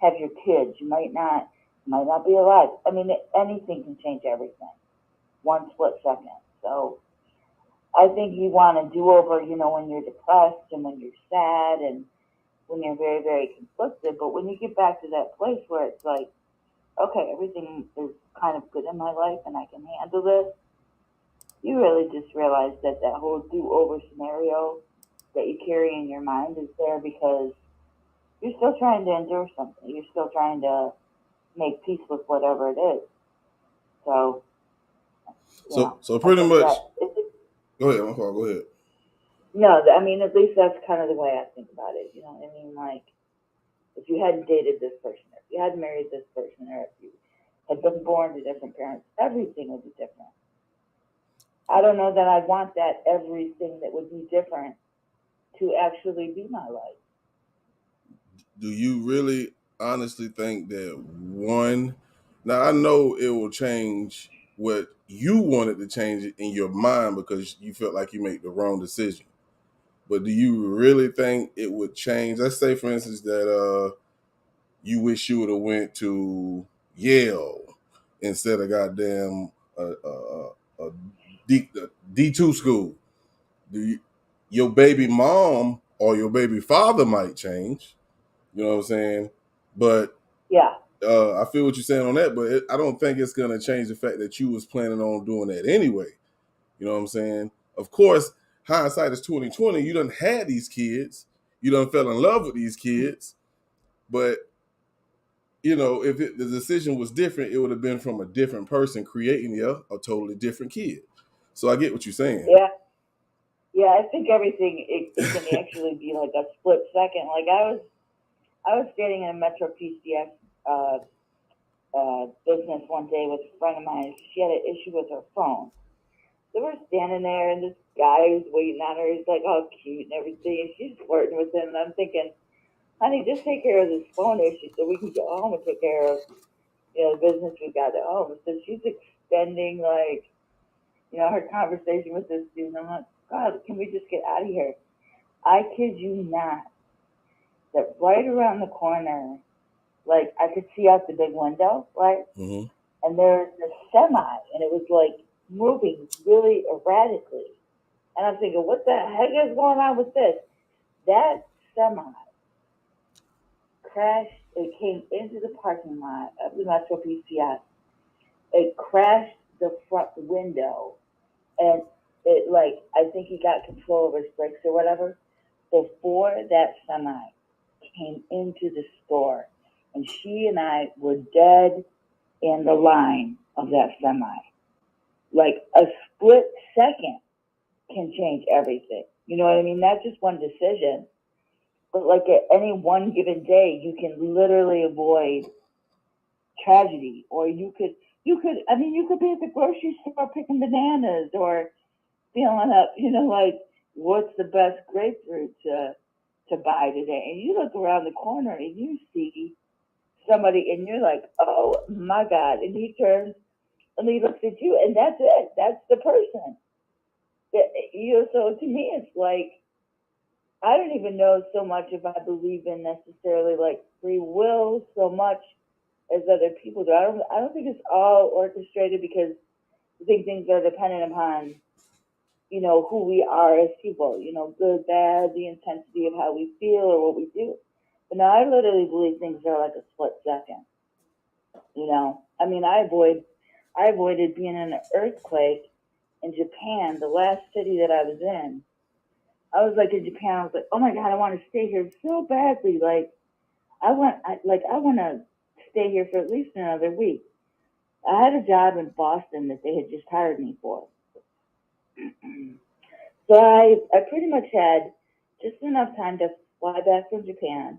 have your kids. You might not be alive. I mean, anything can change everything. One split second. So I think you want to do over, when you're depressed and when you're sad and when you're very, very conflicted. But when you get back to that place where it's like, okay, everything is kind of good in my life and I can handle this, you really just realize that whole do-over scenario that you carry in your mind is there because you're still trying to endure something. You're still trying to make peace with whatever it is. So pretty much. Go ahead, my fault. Go ahead. No, I mean, at least that's kind of the way I think about it. You know what I mean? Like, if you hadn't dated this person, or if you hadn't married this person, or if you had been born to different parents, everything would be different. I don't know that I want that everything that would be different to actually be my life. Do you really honestly think that one? Now, I know it will change what you wanted to change it in your mind because you felt like you made the wrong decision. But do you really think it would change? Let's say, for instance, that you wish you would have went to Yale instead of goddamn D2 school. Your baby mom or your baby father might change. You know what I'm saying? But yeah, I feel what you're saying on that, but I don't think it's going to change the fact that you was planning on doing that anyway. You know what I'm saying? Of course, hindsight is 20/20. You done had these kids. You done fell in love with these kids. But, if the decision was different, it would have been from a different person creating a totally different kid. So I get what you're saying. Yeah, I think everything, it can actually be like a split second. Like I was standing in a Metro PCS business one day with a friend of mine. She had an issue with her phone. So we're standing there, and this guy who's waiting on her, he's like all cute and everything, and she's flirting with him. And I'm thinking, honey, just take care of this phone issue so we can go home and take care of, the business we got at home. So she's extending, like, her conversation with this dude. And I'm like, God, can we just get out of here? I kid you not, that right around the corner, like, I could see out the big window, right? Mm-hmm. And there's a semi, and it was, like, moving really erratically. And I'm thinking, what the heck is going on with this? That semi crashed. It came into the parking lot of the Metro PCS. It crashed the front window, and it, like, I think he got control over his brakes or whatever before that semi came into the store. And she and I were dead in the line of that semi. Like, a split second can change everything. You know what I mean? Not just one decision, But like at any one given day, you can literally avoid tragedy, or you could be at the grocery store picking bananas or feeling up, like what's the best grapefruit to buy today, and you look around the corner and you see somebody and you're like, oh my God, and he turns and he looks at you and that's it, that's the person. So to me it's like, I don't even know so much if I believe in necessarily like free will so much as other people do. I don't think it's all orchestrated, because I think things are dependent upon, who we are as people, good, bad, the intensity of how we feel or what we do. But now I literally believe things are like a split second. I avoided being in an earthquake in Japan, the last city that I was in. I was like in Japan, I was like, oh my God, I want to stay here so badly. Like, I want to stay here for at least another week. I had a job in Boston that they had just hired me for. So I pretty much had just enough time to fly back from Japan,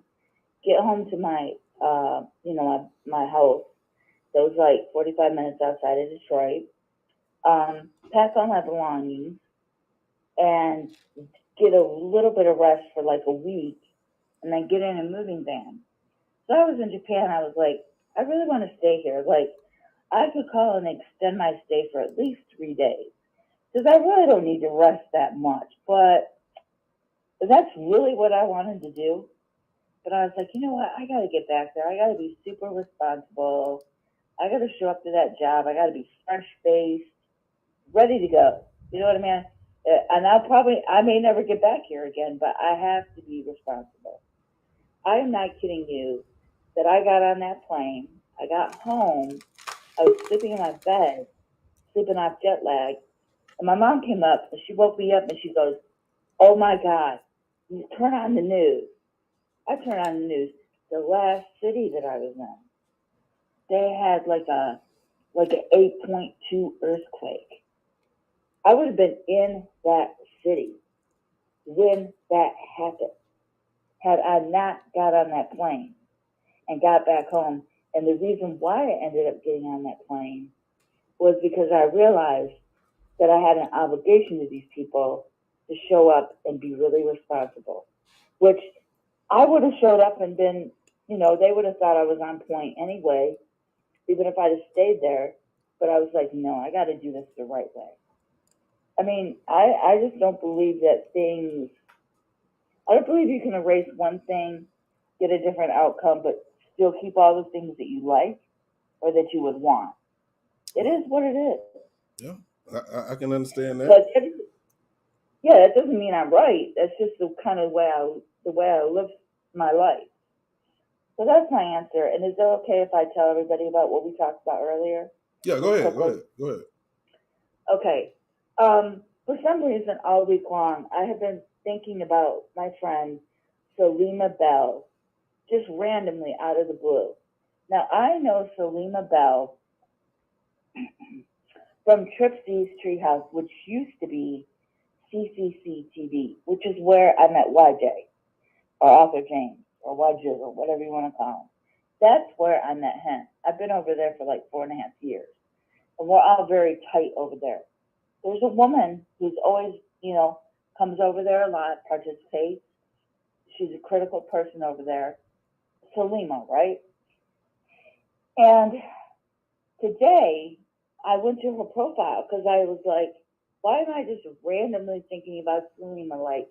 get home to my, my house. That was like 45 minutes outside of Detroit. Pack all my belongings and get a little bit of rest for like a week, and then get in a moving van. So I was in Japan. I was like, I really want to stay here. Like, I could call and extend my stay for at least 3 days, because I really don't need to rest that much. But that's really what I wanted to do. But I was like, you know what? I got to get back there. I got to be super responsible. I got to show up to that job. I got to be fresh-faced, ready to go. You know what I mean? And I may never get back here again, but I have to be responsible. I am not kidding you that I got on that plane. I got home. I was sleeping in my bed, sleeping off jet lag. And my mom came up and she woke me up and she goes, oh my God, you turn on the news. I turned on the news. The last city that I was in, they had like an 8.2 earthquake. I would have been in that city when that happened, had I not got on that plane and got back home. And the reason why I ended up getting on that plane was because I realized that I had an obligation to these people to show up and be really responsible, which I would have showed up and been, they would have thought I was on point anyway, even if I'd have stayed there. But I was like, no, I got to do this the right way. I mean, I just don't believe that I don't believe you can erase one thing, get a different outcome, but still keep all the things that you like or that you would want. It is what it is. Yeah, I can understand that. But that doesn't mean I'm right. That's just the kind of way I live my life. So that's my answer. And is it okay if I tell everybody about what we talked about earlier? Yeah, go ahead. Okay. For some reason, all week long, I have been thinking about my friend Salima Bell, just randomly out of the blue. Now, I know Salima Bell from Tripsy's Treehouse, which used to be CCC TV, which is where I met YJ, or Arthur James, or YJ, whatever you want to call him. That's where I met him. I've been over there for like 4.5 years. And we're all very tight over there. There's a woman who's always, comes over there a lot, participates. She's a critical person over there. Salima, right? And today, I went to her profile because I was like, why am I just randomly thinking about Salima? Like,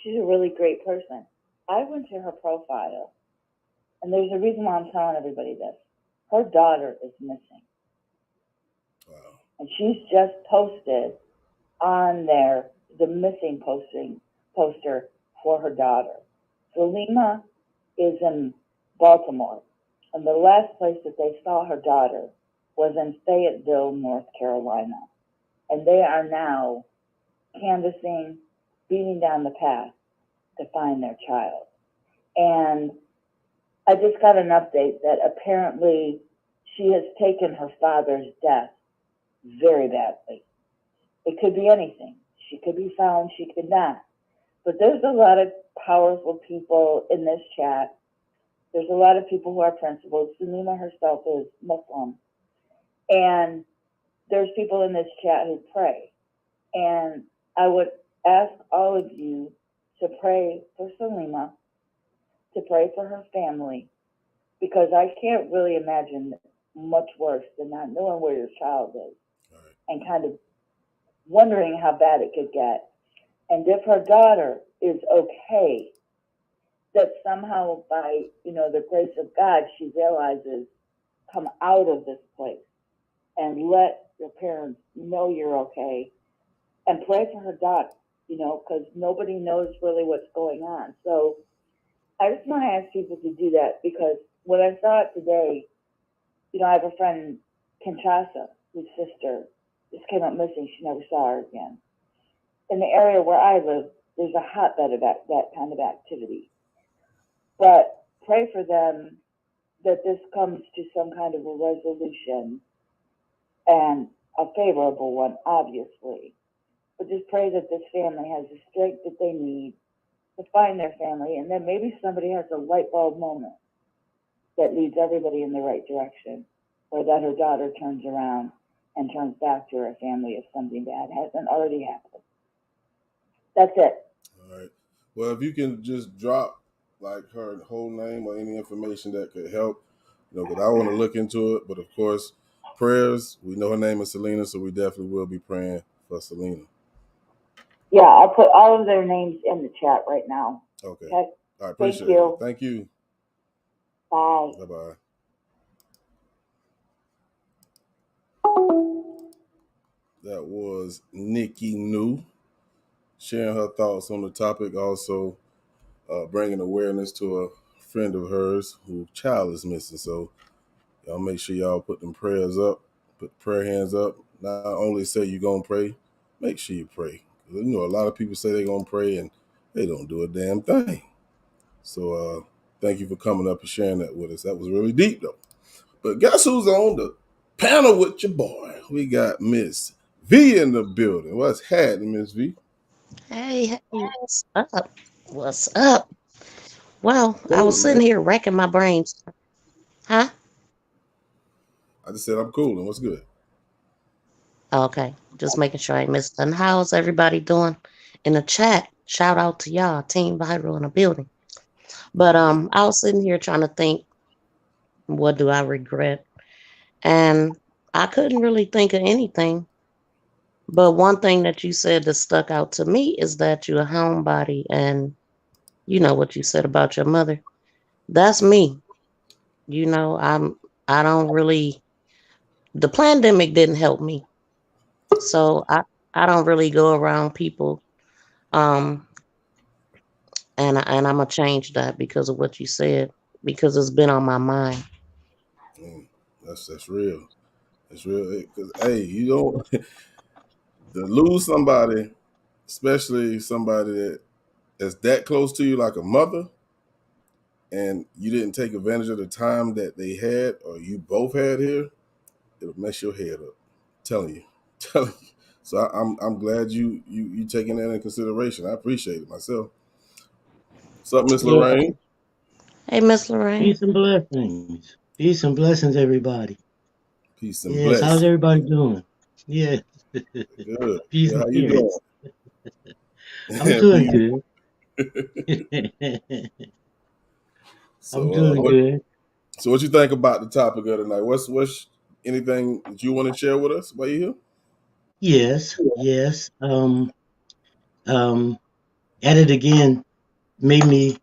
she's a really great person. I went to her profile, and there's a reason why I'm telling everybody this. Her daughter is missing. Wow. And she's just posted on there the missing poster for her daughter. Salima is in Baltimore, and the last place that they saw her daughter was in Fayetteville, North Carolina. And they are now canvassing, beating down the path to find their child. And I just got an update that apparently she has taken her father's death very badly. It could be anything. She could be found, she could not. But there's a lot of powerful people in this chat. There's a lot of people who are principled. Salima herself is Muslim. And there's people in this chat who pray. And I would ask all of you to pray for Salima, to pray for her family, because I can't really imagine much worse than not knowing where your child is and kind of wondering how bad it could get. And if her daughter is okay, that somehow by, the grace of God, she realizes, come out of this place and let your parents know you're okay, and pray for her daughter, because nobody knows really what's going on. So I just want to ask people to do that, because when I saw it today, I have a friend, Kinshasa, whose sister just came up missing. She never saw her again. In the area where I live, there's a hotbed of that kind of activity. But pray for them that this comes to some kind of a resolution, and a favorable one, obviously. But just pray that this family has the strength that they need to find their family, and then maybe somebody has a light bulb moment that leads everybody in the right direction, or that her daughter turns around and turns back to her family if something bad hasn't already happened. That's it. All right. Well, if you can just drop like her whole name or any information that could help, because I want to look into it. But of course, prayers. We know her name is Selena, so we definitely will be praying for Selena. Yeah, I'll put all of their names in the chat right now. Okay. Okay. I appreciate Thank you. it. Thank you. Bye. Bye-bye. That was Nikki New sharing her thoughts on the topic, also bringing awareness to a friend of hers whose child is missing. So y'all make sure y'all put them prayers up, put the prayer hands up. Not only say you're going to pray, make sure you pray. A lot of people say they're going to pray and they don't do a damn thing. So thank you for coming up and sharing that with us. That was really deep, though. But guess who's on the panel with your boy? We got Miss V in the building. What's happening, Miss V? Hey, what's up? What's up? Well, I was sitting here racking my brains. Huh? I just said I'm cool, and what's good? Okay, just making sure I missed nothing. How's everybody doing in the chat? Shout out to y'all, Team Viral in the building. But I was sitting here trying to think, what do I regret? And I couldn't really think of anything. But one thing that you said that stuck out to me is that you're a homebody, and you know what you said about your mother. That's me. I don't really, the pandemic didn't help me. So I don't really go around people. And I'm gonna change that because of what you said, because it's been on my mind. That's real. It's real. Because hey, you don't to lose somebody, especially somebody that's that close to you, like a mother, and you didn't take advantage of the time that they had, or you both had here, it'll mess your head up. I'm telling you. So I'm glad you taking that in consideration. I appreciate it myself. What's up, Miss Lorraine? Hey, Miss Lorraine. Peace and blessings. Peace and blessings, everybody. Peace and yes, blessings. How's everybody doing? Yeah. Good. Peace yeah, and how you doing? I'm doing good. I'm doing good. So what you think about the topic of tonight? What's anything that you want to share with us while you're here? Yes. At it again made me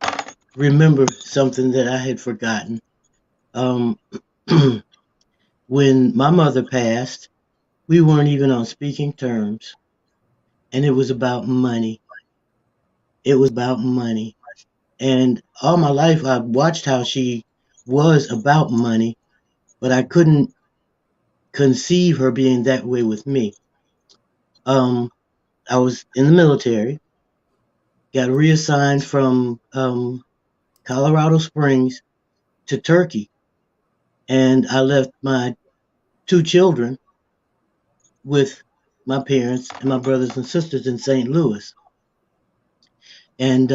remember something that I had forgotten. When my mother passed, we weren't even on speaking terms, and it was about money. It was about money. And all my life, I watched how she was about money, but I couldn't conceive her being that way with me. I was in the military, got reassigned from Colorado Springs to Turkey, and I left my 2 children with my parents and my brothers and sisters in St. Louis. And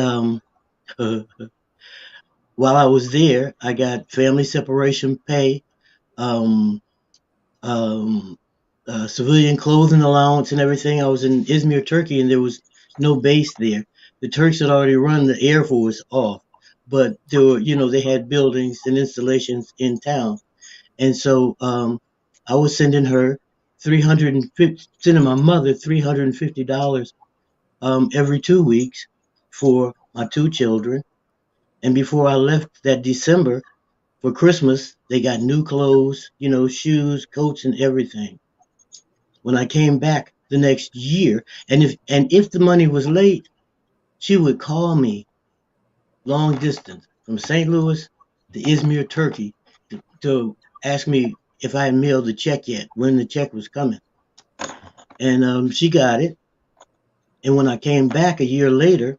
while I was there, I got family separation pay, um, um, civilian clothing allowance, and everything. I was in Izmir, Turkey, and there was no base there. The Turks had already run the Air Force off, but there were, they had buildings and installations in town, and so I was sending her sending my mother $350 every 2 weeks for my two children. And before I left that December for Christmas, they got new clothes, shoes, coats, and everything. When I came back the next year, and if the money was late, she would call me long distance from St. Louis to Izmir, Turkey, to ask me if I had mailed the check yet, when the check was coming. And she got it. And when I came back a year later,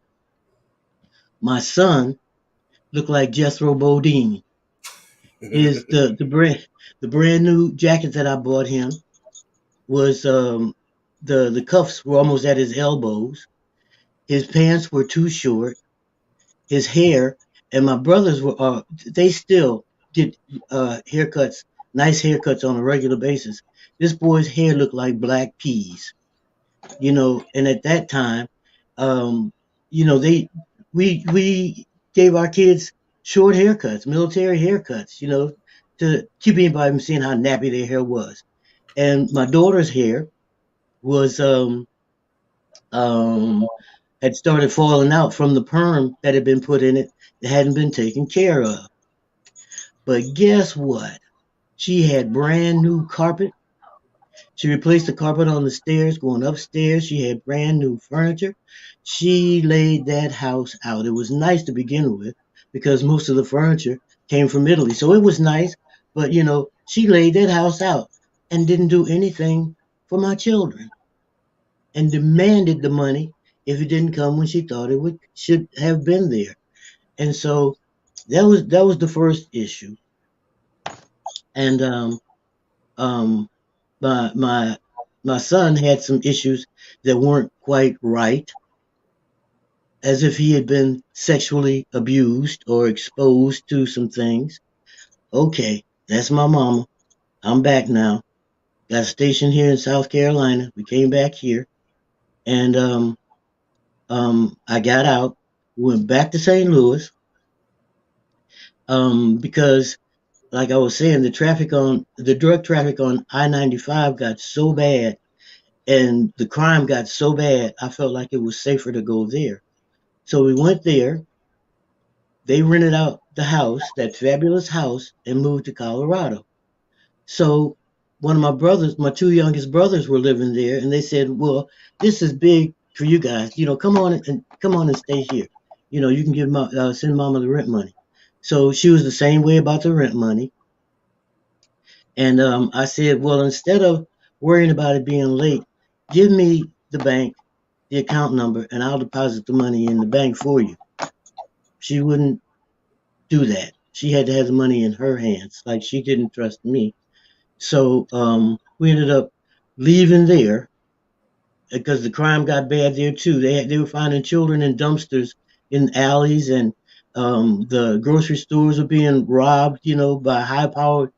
my son looked like Jethro Bodine. The brand new jacket that I bought him was the cuffs were almost at his elbows. His pants were too short. His hair, and my brothers were they still did haircuts, nice haircuts on a regular basis. This boy's hair looked like black peas, and at that time, we gave our kids short haircuts, military haircuts, to keep anybody from seeing how nappy their hair was. And my daughter's hair was had started falling out from the perm that had been put in it that hadn't been taken care of. But guess what? She had brand new carpet. She replaced the carpet on the stairs going upstairs. She had brand new furniture. She laid that house out. It was nice to begin with because most of the furniture came from Italy. So it was nice, but she laid that house out and didn't do anything for my children and demanded the money if it didn't come when she thought it should have been there. And so that was the first issue. And my son had some issues that weren't quite right, as if he had been sexually abused or exposed to some things. Okay, that's my mama. I'm back now. Got stationed here in South Carolina. We came back here, and I got out, went back to St. Louis, because, like I was saying, the drug traffic on I-95 got so bad, and the crime got so bad, I felt like it was safer to go there. So we went there. They rented out the house, that fabulous house, and moved to Colorado. So one of my brothers, my two youngest brothers, were living there, and they said, "Well, this is big for you guys. Come on and stay here. You can send Mama the rent money." So she was the same way about the rent money. And I said, "Well, instead of worrying about it being late, give me the bank, the account number, and I'll deposit the money in the bank for you." She wouldn't do that. She had to have the money in her hands. Like, she didn't trust me. So we ended up leaving there because the crime got bad there too. They were finding children in dumpsters in alleys, and the grocery stores were being robbed, by high-powered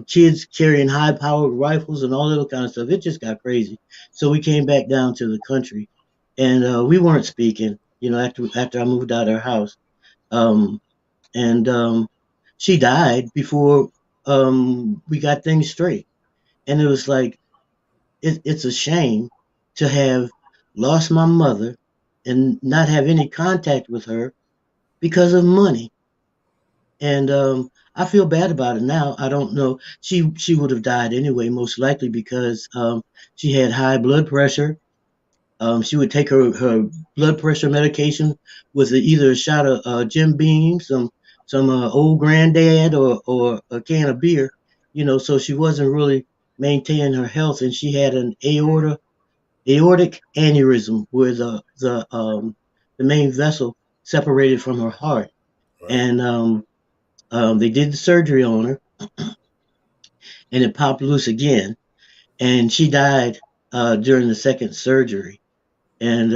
kids carrying high-powered rifles and all that other kind of stuff. It just got crazy. So we came back down to the country, and we weren't speaking, after I moved out of her house. And she died before we got things straight. And it was like, it's a shame to have lost my mother and not have any contact with her because of money. And I feel bad about it now. I don't know. She would have died anyway, most likely, because she had high blood pressure. She would take her blood pressure medication with either a shot of Jim Beam, some old granddad, or a can of beer, so she wasn't really maintaining her health, and she had an aortic aneurysm where the main vessel separated from her heart. Right. And they did the surgery on her, and it popped loose again, and she died during the second surgery. And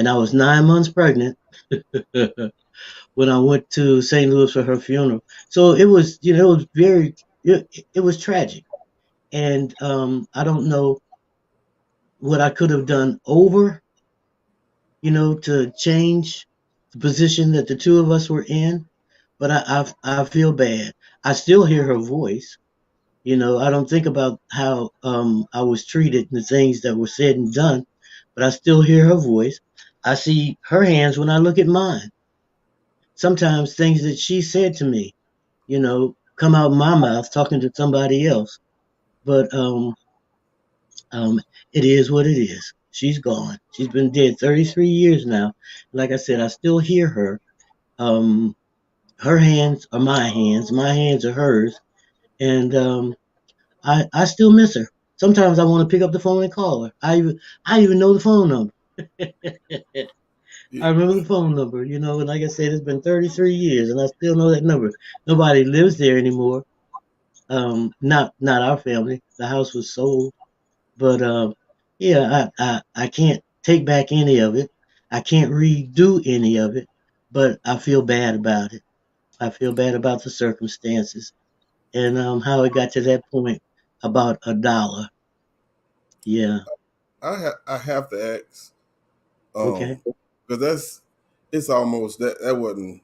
and I was 9 months pregnant when I went to St. Louis for her funeral. So it was, it was it was tragic. And I don't know what I could have done over, to change the position that the two of us were in. But I feel bad. I still hear her voice. I don't think about how I was treated and the things that were said and done, but I still hear her voice. I see her hands when I look at mine. Sometimes things that she said to me, come out of my mouth talking to somebody else. But it is what it is. She's gone. She's been dead 33 years now. Like I said, I still hear her. Her hands are my hands are hers. And I still miss her. Sometimes I want to pick up the phone and call her. I even know the phone number. I remember the phone number, and like I said, it's been 33 years and I still know that number. Nobody lives there anymore. Not our family. The house was sold. But yeah, I can't take back any of it. I can't redo any of it, but I feel bad about it. I feel bad about the circumstances and how it got to that point about $1. Yeah. I have to ask. Okay. Because it's almost that wasn't.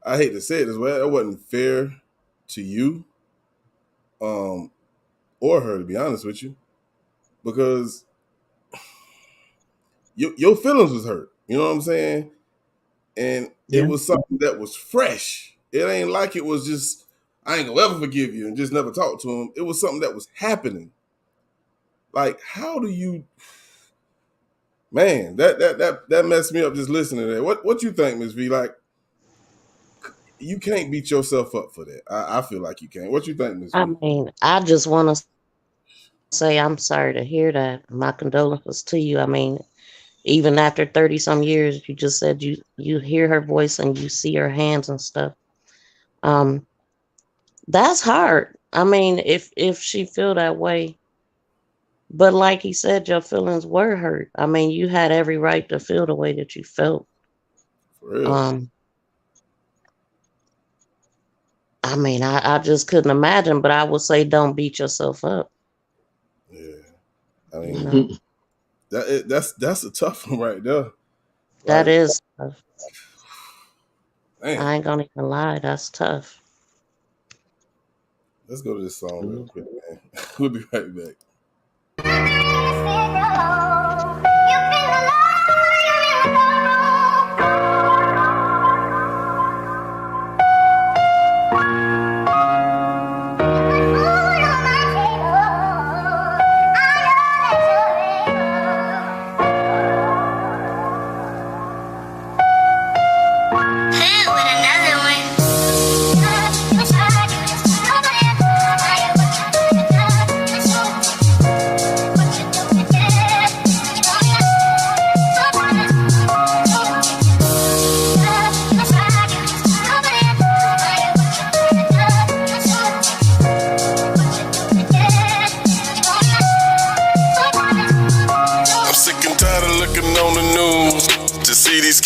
I hate to say it as well. That wasn't fair to you, or her, to be honest with you, because your feelings was hurt. You know what I'm saying? And it was something that was fresh. It ain't like it was just, I ain't gonna ever forgive you and just never talk to him. It was something that was happening. Like, how do you, man, that messed me up just listening to that. What you think, Ms. V? Like, you can't beat yourself up for that. I feel like you can't. What you think, Ms. V? I mean, I just want to say I'm sorry to hear that. My condolences to you. I mean, even after 30 some years, you just said you hear her voice and you see her hands and stuff. That's hard. I mean, if she feel that way, but like he said, your feelings were hurt. I mean, you had every right to feel the way that you felt. For real. I mean, I just couldn't imagine, but I would say don't beat yourself up. Yeah. I mean, that's a tough one right there. That is tough. Man. I ain't gonna even lie, that's tough. Let's go to this song real quick, man. We'll be right back.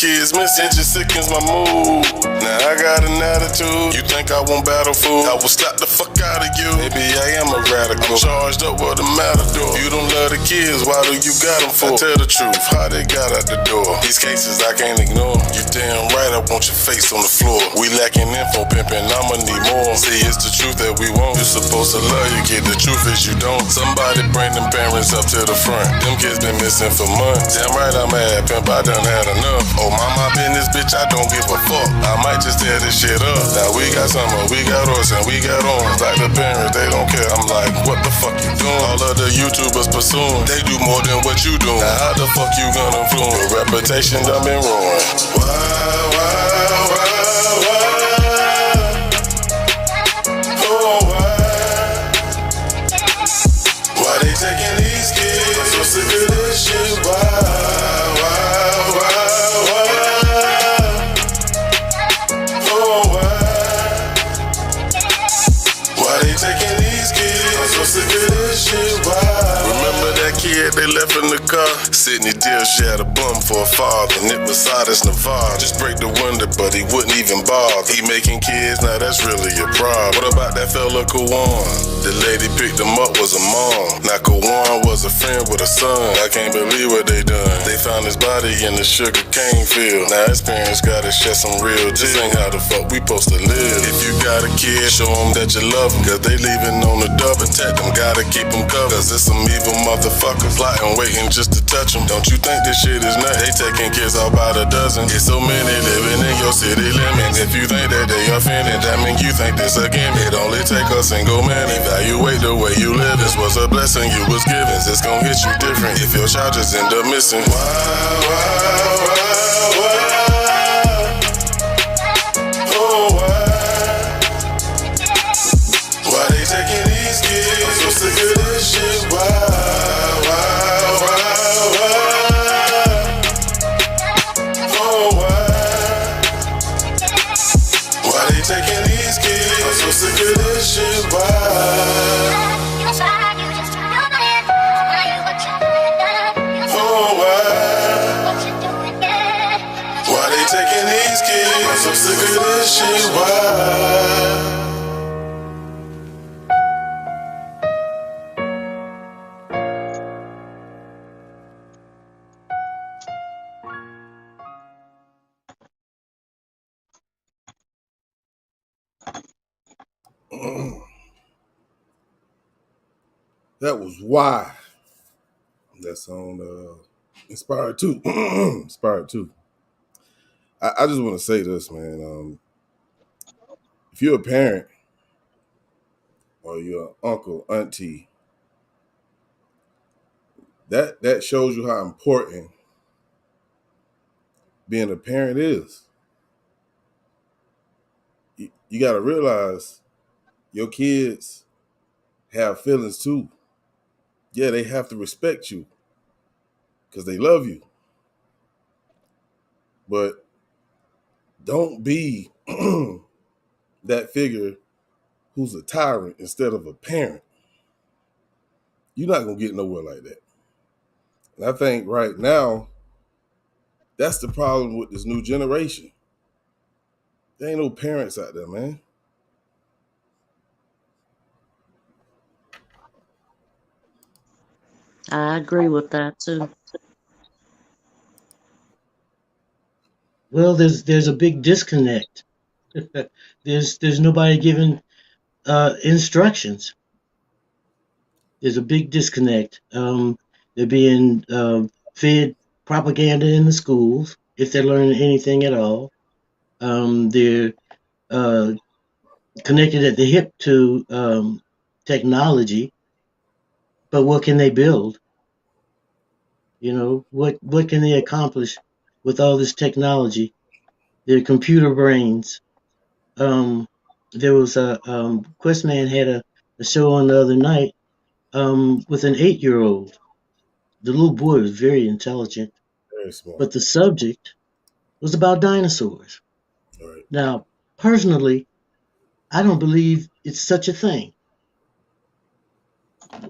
Kids missing just sickens my mood. Now I got an attitude. You think I won't battle fool? I will slap the fuck out of you. Maybe I am a radical. I'm charged up with a matador. You don't love the kids, why do you got them for? I tell the truth, how they got out the door. These cases I can't ignore. You damn right I want your face on the floor. We lacking info pimping, I'ma need more. See, it's the truth that we want. You supposed to love your kid, the truth is you don't. Somebody bring them parents up to the front. Them kids been missing for months. Damn right I'm mad, pimp, I done had enough. Oh, my business, bitch, I don't give a fuck. I might just tear this shit up. Now we got summer, we got horse, and we got orange. Like the parents, they don't care. I'm like, what the fuck you doing? All of the YouTubers pursuing, they do more than what you doing. Now how the fuck you gonna influence? Your reputation done been ruined. Why they taking these kids? I'm so sick of this shit. Remember that kid kid, they left in the car. Sydney Deal, she had a bum for a father, and it was Sardis Navarre. Just break the window, but he wouldn't even bother. He making kids, now that's really a problem. What about that fella Kawan? The lady picked him up was a mom. Now Kawan was a friend with a son. I can't believe what they done. They found his body in the sugar cane field. Now his parents gotta shed some real. This ain't how the fuck we supposed to live. If you got a kid, show them that you love them, cause they leaving on the dub. Protect them, gotta keep them covered, cause it's some evil motherfuckers plotting, waiting just to touch them. Don't you think this shit is nuts? They taking kids out by the dozen. It's so many living in your city limits. If you think that they offended, that mean you think this again. It only take a single minute. Evaluate the way you live. This was a blessing you was given. It's gonna hit you different if your child just end up missing. Wow, wow, wow, wow. Oh, wow. Why they taking these kids? I'm so sick of this shit. Wow, wow, wow, wow. Oh, wow. Why they taking these kids? I'm so sick of this shit. Wow. Taking these kids, I'm so sick of this shit. Why? That was Why. That's on Inspired 2. Inspired 2. I just want to say this, man. If you're a parent or you're an uncle, auntie, that shows you how important being a parent is. You got to realize your kids have feelings too. Yeah, they have to respect you because they love you. But don't be that figure who's a tyrant instead of a parent. You're not going to get nowhere like that. And I think right now, that's the problem with this new generation. There ain't no parents out there, man. I agree with that too. Well, there's a big disconnect. There's nobody giving instructions. There's a big disconnect. They're being fed propaganda in the schools, if they're learning anything at all. They're connected at the hip to technology, but what can they build? You know, what can they accomplish with all this technology? Their computer brains. There was a Questman had a show on the other night with an 8-year-old. The little boy was very intelligent, Very smart. but the subject was about dinosaurs. Right. Now, personally, I don't believe it's such a thing.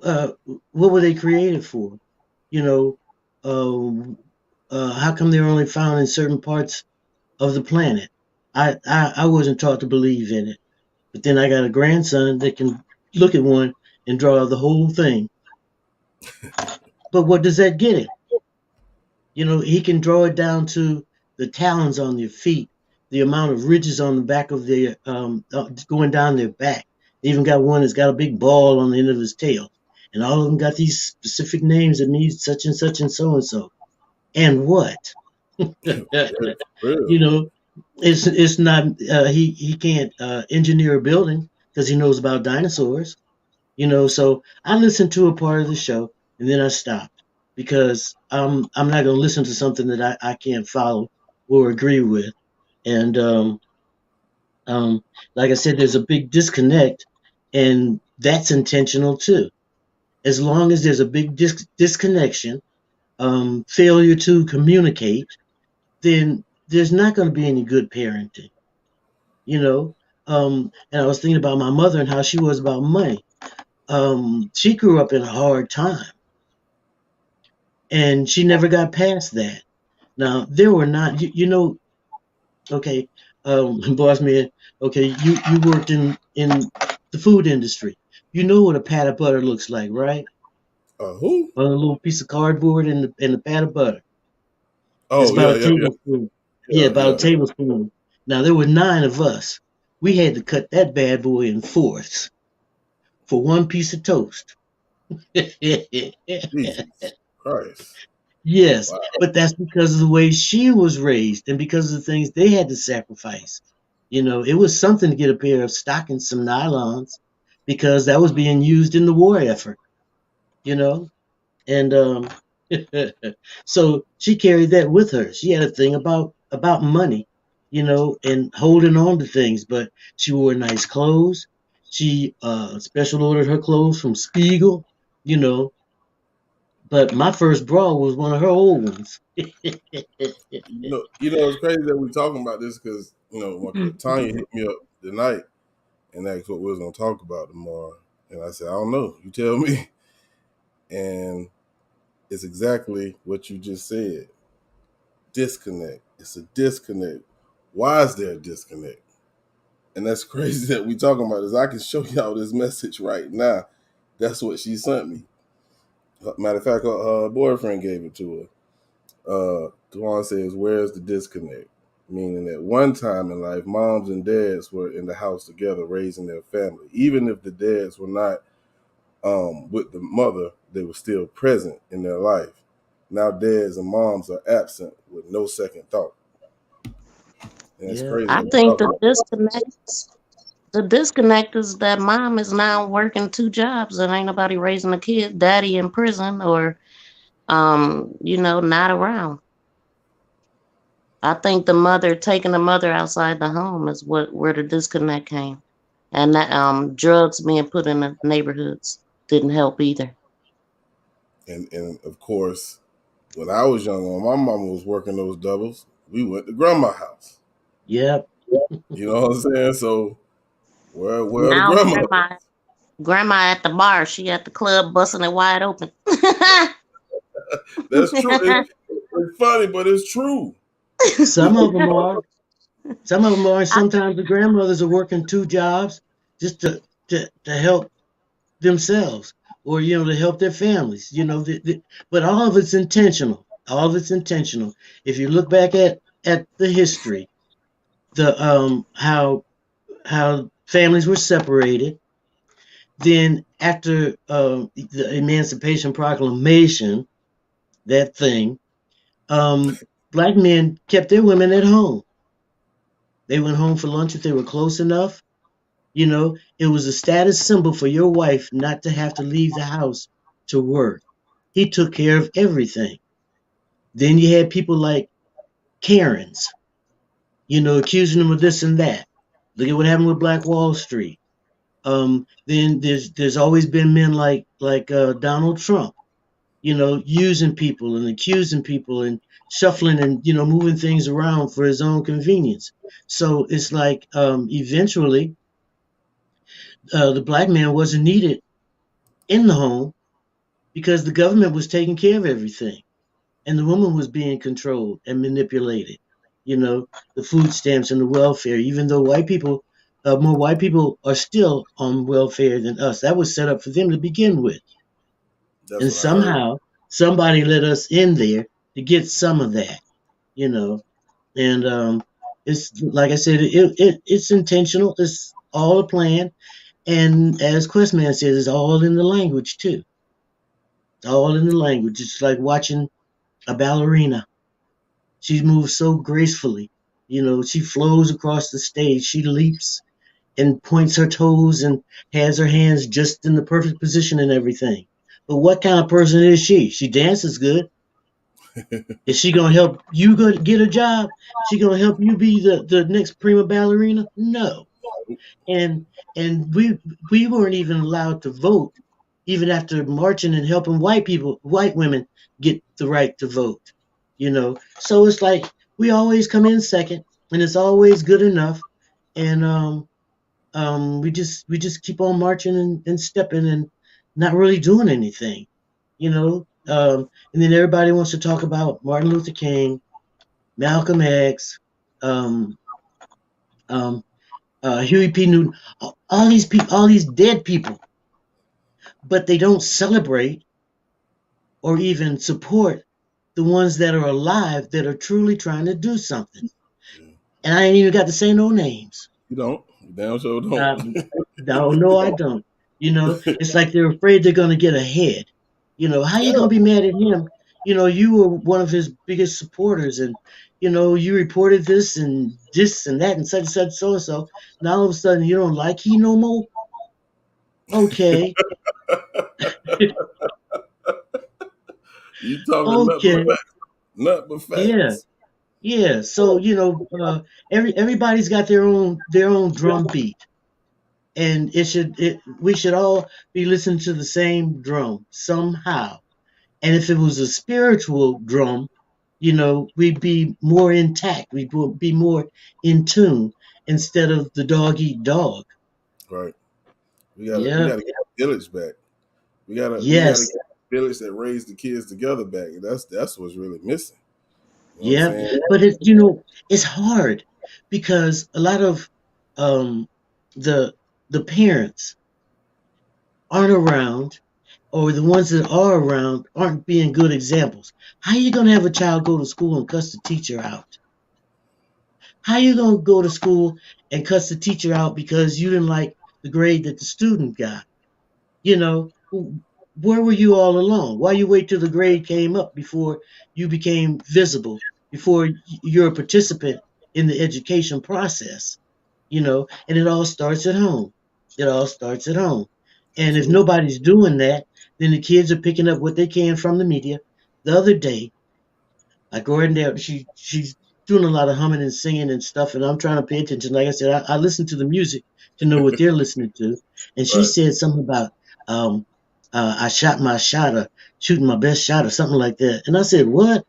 What were they created for? You know, how come they're only found in certain parts of the planet? I wasn't taught to believe in it. But then I got a grandson that can look at one and draw the whole thing. But what does that get him? You know, he can draw it down to the talons on their feet, the amount of ridges on the back of their, going down their back. They even got one that's got a big ball on the end of his tail. And all of them got these specific names that mean such and such and so and so. And what? You know, it's not, he can't engineer a building because he knows about dinosaurs. You know, so I listened to a part of the show and then I stopped because I'm not going to listen to something that I can't follow or agree with. And like I said, there's a big disconnect, and that's intentional too. As long as there's a big disconnection, failure to communicate, then there's not going to be any good parenting. You know, and I was thinking about my mother and how she was about money. She grew up in a hard time. and she never got past that. Now there were not, okay, boss man, okay, you worked in the food industry. You know what a pat of butter looks like, right? Who? On a little piece of cardboard and a pat of butter. It's Oh about a yeah, yeah, tablespoon. Yeah, yeah, about a yeah. tablespoon. Now there were 9 of us. We had to cut that bad boy in fourths for one piece of toast. Jesus Christ. Yes, Wow. but that's because of the way she was raised and because of the things they had to sacrifice. It was something to get a pair of stockings, some nylons, because that was being used in the war effort, you know? And so she carried that with her. She had a thing about money, and holding on to things, but she wore nice clothes. She special ordered her clothes from Spiegel, you know, but my first bra was one of her old ones. It's crazy that we're talking about this because Tanya hit me up tonight and asked what we was gonna talk about tomorrow, and I said, I don't know. You tell me. And it's exactly what you just said. Disconnect. It's a disconnect. Why is there a disconnect? And that's crazy that we talking about this. I can show y'all this message right now. That's what she sent me. Matter of fact, her boyfriend gave it to her. Tuan says, where's the disconnect? Meaning that one time in life, moms and dads were in the house together raising their family. Even if the dads were not with the mother, they were still present in their life. Now dads and moms are absent with no second thought. And it's crazy. I think the disconnect is that mom is now working 2 jobs and ain't nobody raising a kid, daddy in prison or not around. I think taking the mother outside the home is where the disconnect came. And that drugs being put in the neighborhoods didn't help either. And of course, when I was young, when my mama was working those doubles, we went to grandma's house. Yep. You know what I'm saying? So where the grandma at the bar, she at the club busting it wide open. That's true. It's funny, but it's true. Some of them are. Sometimes the grandmothers are working 2 jobs just to help themselves or to help their families. But all of it's intentional. All of it's intentional. If you look back at the history, the how families were separated, then after the Emancipation Proclamation, that thing, black men kept their women at home. They went home for lunch if they were close enough. It was a status symbol for your wife not to have to leave the house to work. He took care of everything. Then you had people like Karens, accusing them of this and that. Look at what happened with Black Wall Street. Then there's always been men like Donald Trump, using people and accusing people and shuffling and moving things around for his own convenience. So it's like eventually the black man wasn't needed in the home because the government was taking care of everything, and the woman was being controlled and manipulated. The food stamps and the welfare. Even though more white people are still on welfare than us, that was set up for them to begin with. And somehow somebody let us in there to get some of that, and it's like I said, it's intentional. It's all a plan. And as Questman says, it's all in the language too. It's all in the language. It's like watching a ballerina. She moves so gracefully. She flows across the stage. She leaps and points her toes and has her hands just in the perfect position and everything. But what kind of person is she? She dances good. Is she gonna help you get a job? She gonna help you be the next prima ballerina? No. And we weren't even allowed to vote, even after marching and helping white women get the right to vote. So it's like we always come in second, and it's always good enough. And we just keep on marching and stepping and not really doing anything. And then everybody wants to talk about Martin Luther King, Malcolm X, Huey P. Newton, all these people, all these dead people, but they don't celebrate or even support the ones that are alive that are truly trying to do something. And I ain't even got to say no names. You don't? You damn sure don't. No, I don't. It's like they're afraid they're going to get ahead. How you going to be mad at him? You were one of his biggest supporters, and you reported this and that and such, so and so. Now all of a sudden you don't like he no more. Okay. You talking nothing but facts. Yeah. So everybody's got their own drum beat, and we should all be listening to the same drum somehow. And if it was a spiritual drum, we'd be more intact. We'd be more in tune instead of the dog eat dog. Right. We gotta get the village back. We gotta get the village that raised the kids together back. That's what's really missing. But it's hard because a lot of the parents aren't around, or the ones that are around aren't being good examples. How are you going to have a child go to school and cuss the teacher out? How are you going to go to school and cuss the teacher out because you didn't like the grade that the student got? Where were you all along? Why you wait till the grade came up before you became visible, before you're a participant in the education process? And it all starts at home. And if nobody's doing that, then the kids are picking up what they can from the media. The other day, I go in there, she's doing a lot of humming and singing and stuff, and I'm trying to pay attention. Like I said, I listen to the music to know what they're listening to. And she said something about, I shot my shot, or shooting my best shot, or something like that. And I said, what?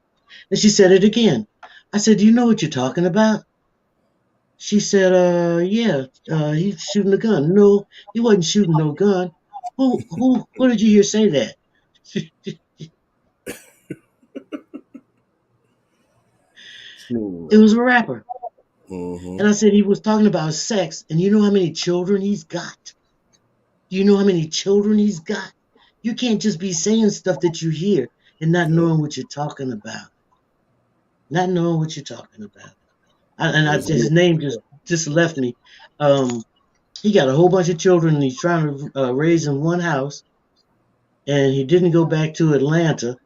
And she said it again. I said, do you know what you're talking about? She said, yeah, he's shooting a gun. No, he wasn't shooting no gun. Who did you hear say that? It was a rapper. And I said he was talking about sex, and you know how many children he's got? Do you know how many children he's got? You can't just be saying stuff that you hear and not knowing what you're talking about. His name just left me. He got a whole bunch of children, and he's trying to raise in one house, and he didn't go back to Atlanta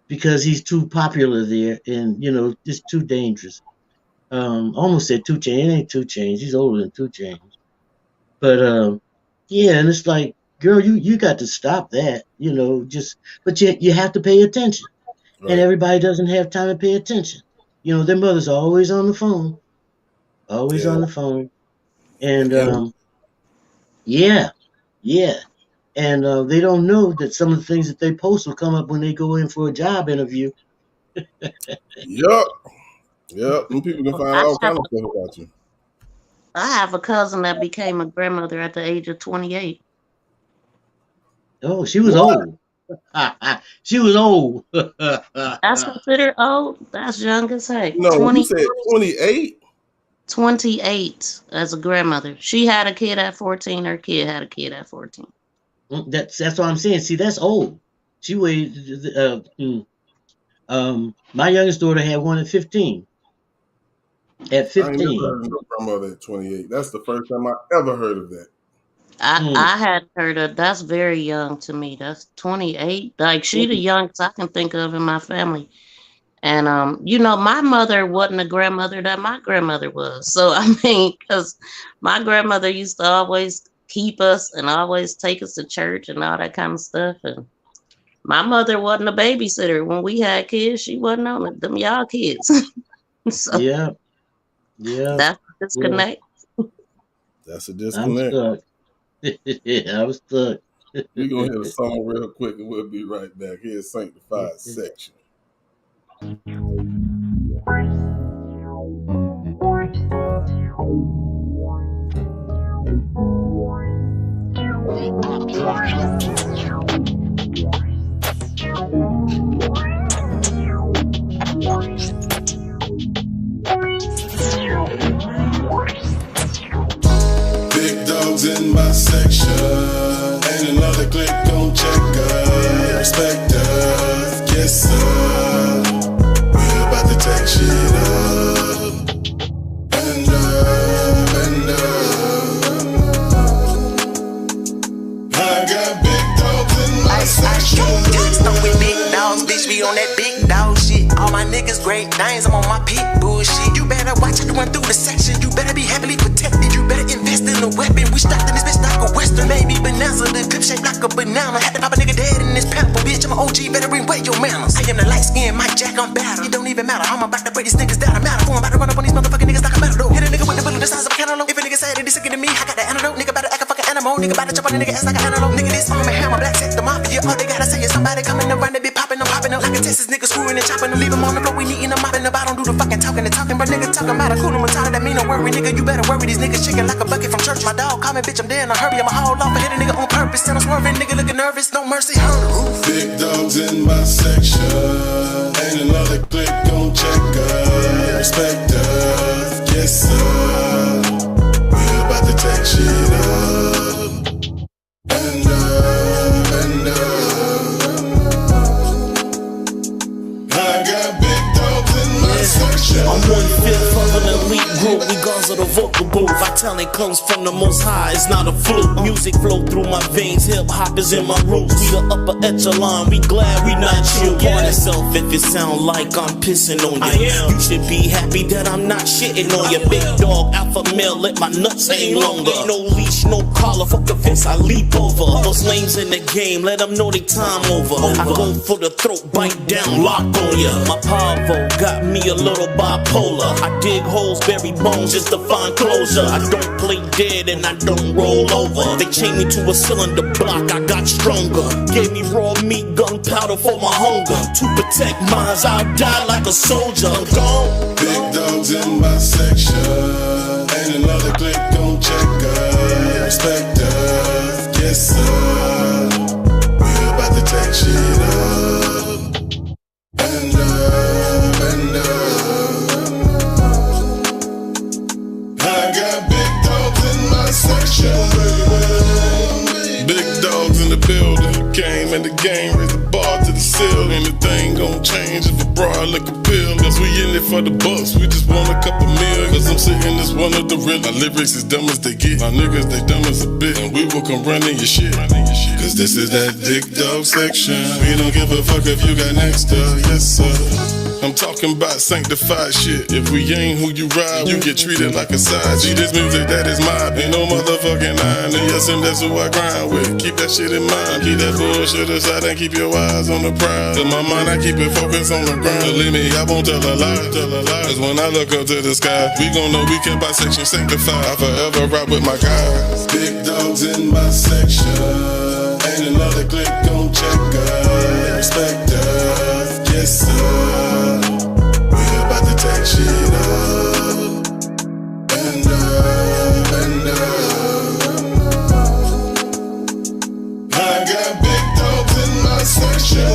because he's too popular there, and it's too dangerous. Almost said 2 Chainz. It ain't 2 Chainz. He's older than 2 Chainz. But and it's like, girl, you got to stop that. But you have to pay attention, and everybody doesn't have time to pay attention. Their mothers are always on the phone, on the phone, and and they don't know that some of the things that they post will come up when they go in for a job interview. Yep. Them people can find all kinds of stuff about you. I have a cousin that became a grandmother at the age of 28. Oh, she was old. She was old. That's considered old. That's young as heck. No, you said 28? 28 as a grandmother. She had a kid at 14. Her kid had a kid at 14. That's what I'm saying. See, that's old. She weighed. My youngest daughter had one at 15. At 15. I ain't never heard of no grandmother at 28. That's the first time I ever heard of that. I hadn't heard of. That's very young to me. That's 28. Like, she the youngest I can think of in my family. And my mother wasn't a grandmother that my grandmother was. So I mean, because my grandmother used to always keep us and always take us to church and all that kind of stuff. And my mother wasn't a babysitter when we had kids. She wasn't on them y'all kids. So yeah. That's a disconnect. That's a disconnect. I was stuck. We're gonna hit a song real quick and we'll be right back. Here's Sanctified Section. Yes, sir. We're about to take shit up. And up, and up. I got big dogs in my section. Stuck with big dogs, bitch, we on that big dog shit. All my niggas great names, I'm on my pit bullshit. You better watch it run through the section. You better be heavily protected. You better invest in a weapon. We strapped in this bitch like a western. Baby bonanza, the clip shaped like a banana. Had to pop a nigga dead in this pamper. Bitch, I'm an OG, better bring weight your manners. I am the light skin Mike Jack, I'm battle. It don't even matter. I'm about to break these niggas down. I'm out of form. About to run up on these motherfucking niggas like a matador. Hit a nigga with the bullet the size of a cantaloupe. If a nigga said it, he's sicker than me. I got the antidote. Nigga better act a fucking animal. Nigga better jump on a nigga ass like an antelope. Nigga, this arm and hammer, black set the mafia. All they gotta say is somebody coming around. They be popping, I'm popping up like a Texas nigga screwing and chopping them. Leave them on the floor. We needing them mopping up. I don't do the fucking talking and talking. But nigga talking about a cool matata. That mean no worry, nigga. You better worry. These niggas chicken like a bucket from church. My dog call me bitch. I'm there in a hurry. I'ma haul off and hit a nigga on purpose. And I'm swerving. Nigga looking nervous. No mercy. Heard the roof. Big dogs in my section. Ain't another click gon' check us. Respect us. Yes, sir. We're about to take shit up. And up, and up. I got big dogs in my section. I'm 1/5 of an elite group, regardless of the vocal booth. My talent comes from the most high, it's not a fluke. Music flow through my veins, hip hop is in my roots. We the upper echelon, we glad we not you. Warn yourself if it sound like I'm pissing on you. You should be happy that I'm not shitting on you. Big dog, alpha male, let my nuts hang longer. No leash, no collar, fuck the fence, I leap over. Those lames in the game, let them know they time over. I go for the throat, bite down, lock on ya. My Pavo got me a little bipolar. I dig holes, bury bones just to find closure. I don't play dead and I don't roll over. They chained me to a cylinder block, I got stronger. Gave me raw meat, gunpowder for my hunger. To protect mines, I'll die like a soldier. I'm gone. Big dogs in my section. Ain't another click gon' check us. Respect us. Yes, sir. We're about to take shit up. And up, and up. I got big dogs in my section. Big dogs in the building. Came in the game, raised the bar to the ceiling. The thing gon' change if a broad look appeal. Cause we in it for the bucks, we just want a couple mil. Cause I'm sitting as one of the real. My lyrics is dumb as they get. My niggas, they dumb as a bit. And we will come running your shit. Cause this is that big dog section. We don't give a fuck if you got next up, yes sir. I'm talking about sanctified shit. If we ain't who you ride, you get treated like a side G. This music, that is mine. Ain't no motherfucking line. And yes, and that's who I grind with. Keep that shit in mind. Keep that bullshit aside and keep your eyes on the prize. In my mind, I keep it focused on the grind. Believe me, I won't tell a lie. Cause when I look up to the sky, we gon' know we kept our section sanctified. I forever ride with my guys. Big dogs in my section. Ain't another click gon' check us. Respect us. Yes, sir. We're about to take shit up. And up, and up. I got big dogs in my section.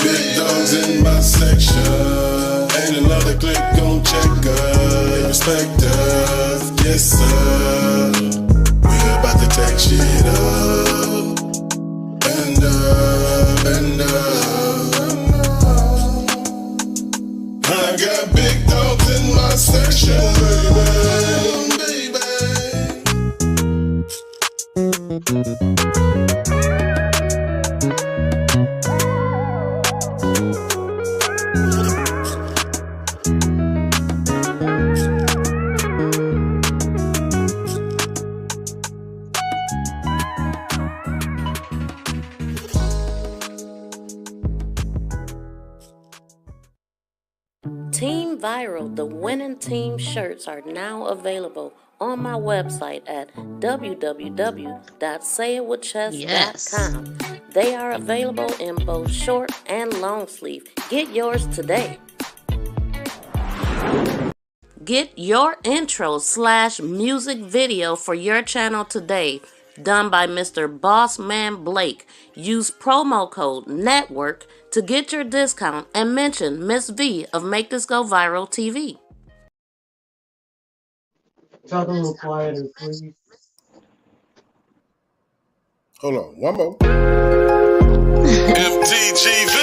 Big dogs in my section. Ain't another click gon' check us. Respect us. Yes, sir. We're about to take shit up. And up, and up. I got big dogs in my section, baby. Team Viral, the winning team shirts are now available on my website at www.sayitwithchest.com. They are available in both short and long sleeve. Get yours today. Get your intro/music video for your channel today, done by Mr. Bossman Blake. Use promo code NETWORK to get your discount and mention Miss V of Make This Go Viral TV. Talk a little quieter, please. Hold on, one more. MTGV.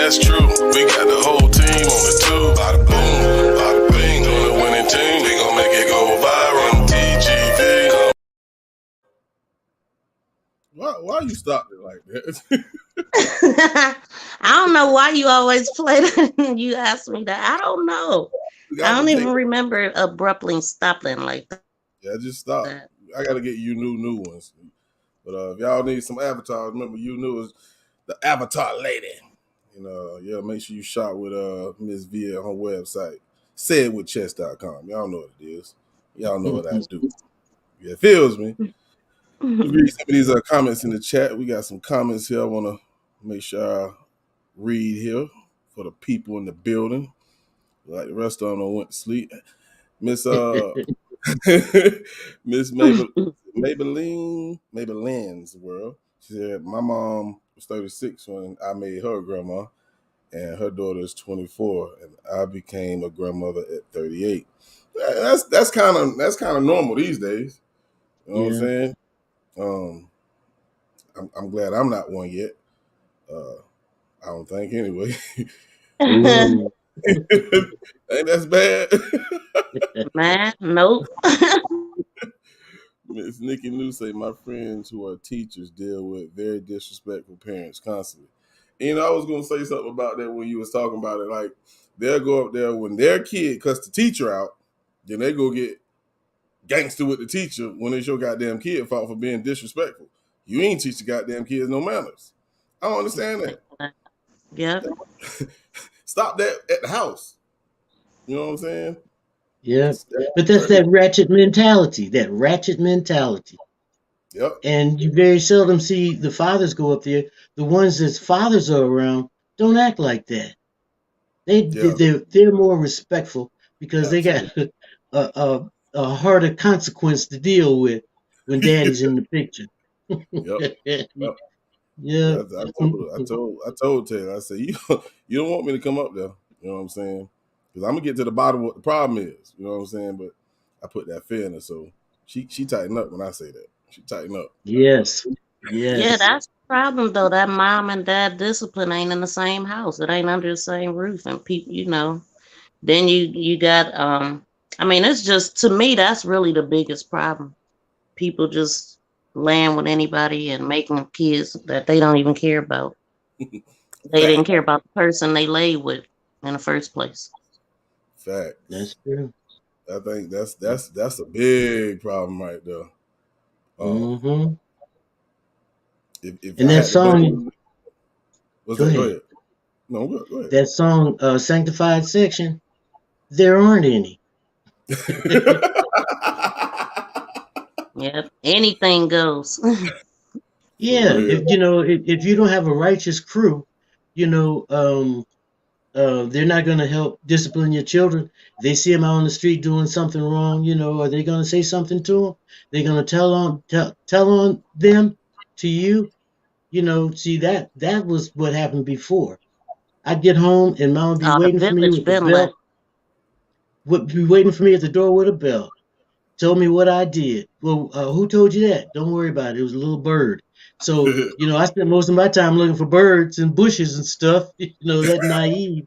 that's true. We got the whole team on the tube. Bada boom, bada bing, on the winning team. We gon' make it go viral. TGV. Why you stopped it like that? I don't know why you always play that. You asked me that. I don't know. I don't even remember abruptly stopping like that. Yeah, just stop. I gotta get you new ones. But if y'all need some avatars, remember you knew is the avatar lady. And make sure you shop with Miss V on her website. Saidwithchess.com. Y'all know what it is. Y'all know what I do. Yeah, it feels me. Let me read some of these comments in the chat. We got some comments here I want to make sure I read here for the people in the building. Like the rest of them went to sleep. Miss Miss Maybelline's world. She said, my mom was 36 when I made her grandma, and her daughter is 24, and I became a grandmother at 38. That's kind of normal these days. You know what I'm saying? I'm glad I'm not one yet. I don't think anyway. Ain't that's bad? Man, nope. Miss Nikki New say, my friends who are teachers deal with very disrespectful parents constantly. And I was going to say something about that when you was talking about it. Like, they'll go up there when their kid cuts the teacher out, then they go get gangster with the teacher when it's your goddamn kid fault for being disrespectful. You ain't teach the goddamn kids no manners. I don't understand that. Yeah. Stop that at the house. You know what I'm saying? Yeah. But that's that ratchet mentality. Yep. And you very seldom see the fathers go up there. The ones that's fathers are around don't act like that. They're more respectful because they got a harder consequence to deal with when daddy's in the picture. Yep. Yeah. I told Taylor, I said, you don't want me to come up there. You know what I'm saying? Because I'm gonna get to the bottom of what the problem is. You know what I'm saying? But I put that fear in her, so she tightened up when I say that. She tightened up. Yes. Yeah, that's the problem though. That mom and dad discipline ain't in the same house. It ain't under the same roof, and people, Then you got I mean, it's just, to me, that's really the biggest problem. People just laying with anybody and making kids that they don't even care about. They didn't care about the person they laid with in the first place. Fact. That's true. I think that's a big problem right there. If and that song. Go ahead. No, go ahead. That song, Sanctified Section, there aren't any. Yep, anything goes. Yeah, if you don't have a righteous crew, they're not going to help discipline your children. They see them out on the street doing something wrong, are they going to say something to them? They're going to tell on them to you? See, that was what happened before. I'd get home and mom would be waiting for me with the bell. Would be waiting for me at the door with a bell. Told me what I did. Well, who told you that? Don't worry about it. It was a little bird. So, I spent most of my time looking for birds and bushes and stuff, that naive,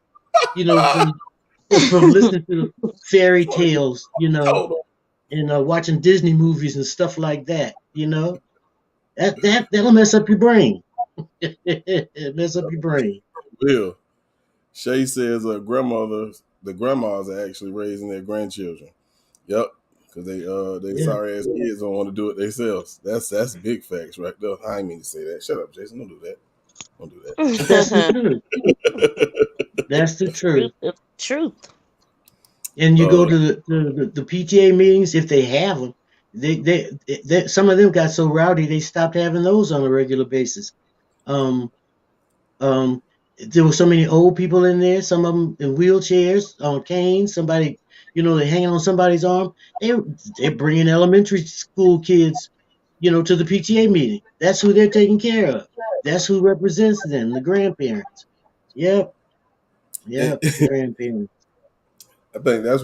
from listening to fairy tales, and watching Disney movies and stuff like that, that'll mess up your brain. Mess up your brain. Will. Shay says the grandmas are actually raising their grandchildren. Yep. Because they sorry ass kids don't want to do it themselves. That's big facts right there. I didn't mean to say that. Shut up, Jason. Don't do that. That's the truth. That's the truth. Truth. And you go to the PTA meetings, if they have them, they some of them got so rowdy they stopped having those on a regular basis. There were so many old people in there, some of them in wheelchairs, on canes, somebody, they're hanging on somebody's arm. They're bringing elementary school kids, to the PTA meeting. That's who they're taking care of. That's who represents them, the grandparents. Yep, grandparents. I think that's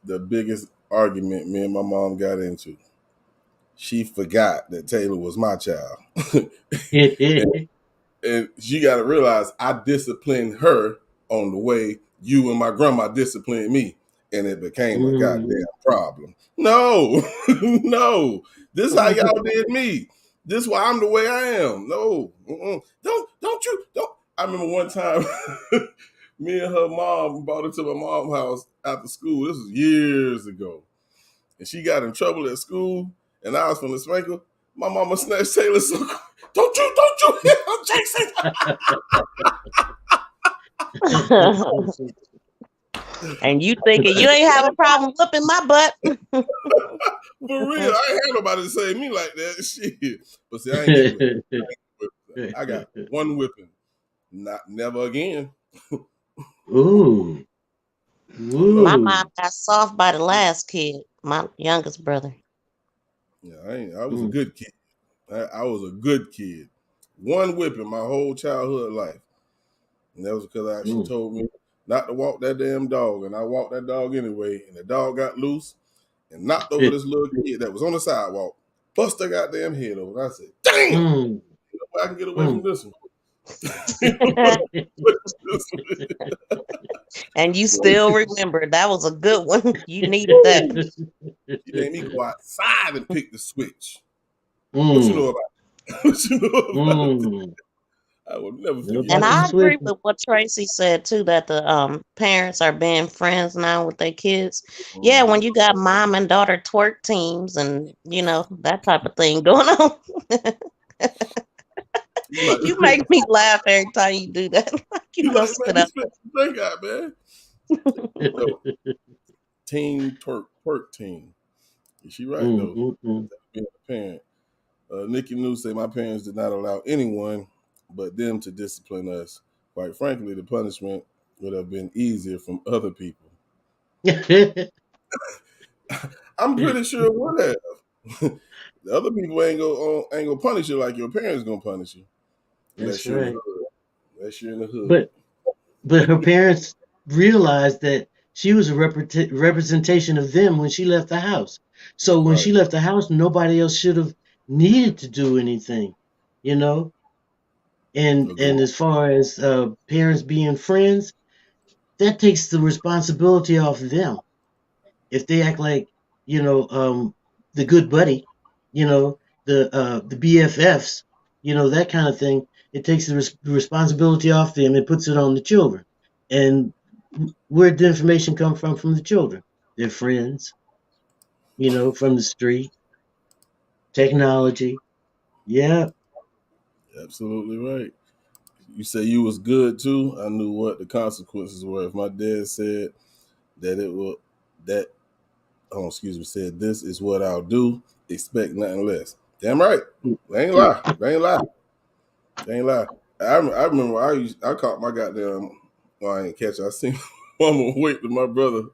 the biggest argument me and my mom got into. She forgot that Taylor was my child. And you got to realize I disciplined her on the way you and my grandma disciplined me, and it became a goddamn problem. No, no. This is how y'all did me. This is why I'm the way I am. No, don't you. I remember one time me and her mom brought her to my mom's house after school. This was years ago. And she got in trouble at school, and I was from the spanker. My mama snatched Taylor so quick. Don't you hit her, Jason. And you thinking you ain't have a problem whipping my butt. For real, I ain't had nobody to say me like that. Shit. But see, I ain't get whipped. I got one whipping. Never again. Ooh. My mom got soft by the last kid, my youngest brother. Yeah, I was a good kid. I was a good kid. One whipping my whole childhood life. And that was because she told me not to walk that damn dog. And I walked that dog anyway. And the dog got loose and knocked over this little kid that was on the sidewalk. Bust her goddamn head over. And I said, damn! I can get away from this one. And you still remember that was a good one. You needed that. You made me go outside and pick the switch. What you know about it? What you know about it? I would never forget. And I agree with what Tracy said too, that the parents are being friends now with their kids. Yeah, when you got mom and daughter twerk teams and that type of thing going on. You make me laugh every time you do that. You must spit up. Thank God, man. Team twerk team. Is she right though? Being a parent. Nikki New say my parents did not allow anyone but them to discipline us. Quite frankly, the punishment would have been easier from other people. I'm pretty sure it would have. The other people ain't gonna punish you like your parents gonna punish you. That's right. Unless you're in the hood. But her parents realized that she was a representation of them when she left the house. So when she left the house, nobody else should have needed to do anything, And as far as parents being friends, that takes the responsibility off them. If they act like, the good buddy, the BFFs, that kind of thing, it takes the responsibility off them and puts it on the children. And where'd the information come from the children? Their friends, from the street, technology. Yeah. Absolutely right. You say you was good too. I knew what the consequences were. If my dad said said this is what I'll do, expect nothing less. Damn right. They ain't lie. I remember I caught my goddamn. Well, I ain't catch it. I seen mama wait to my brother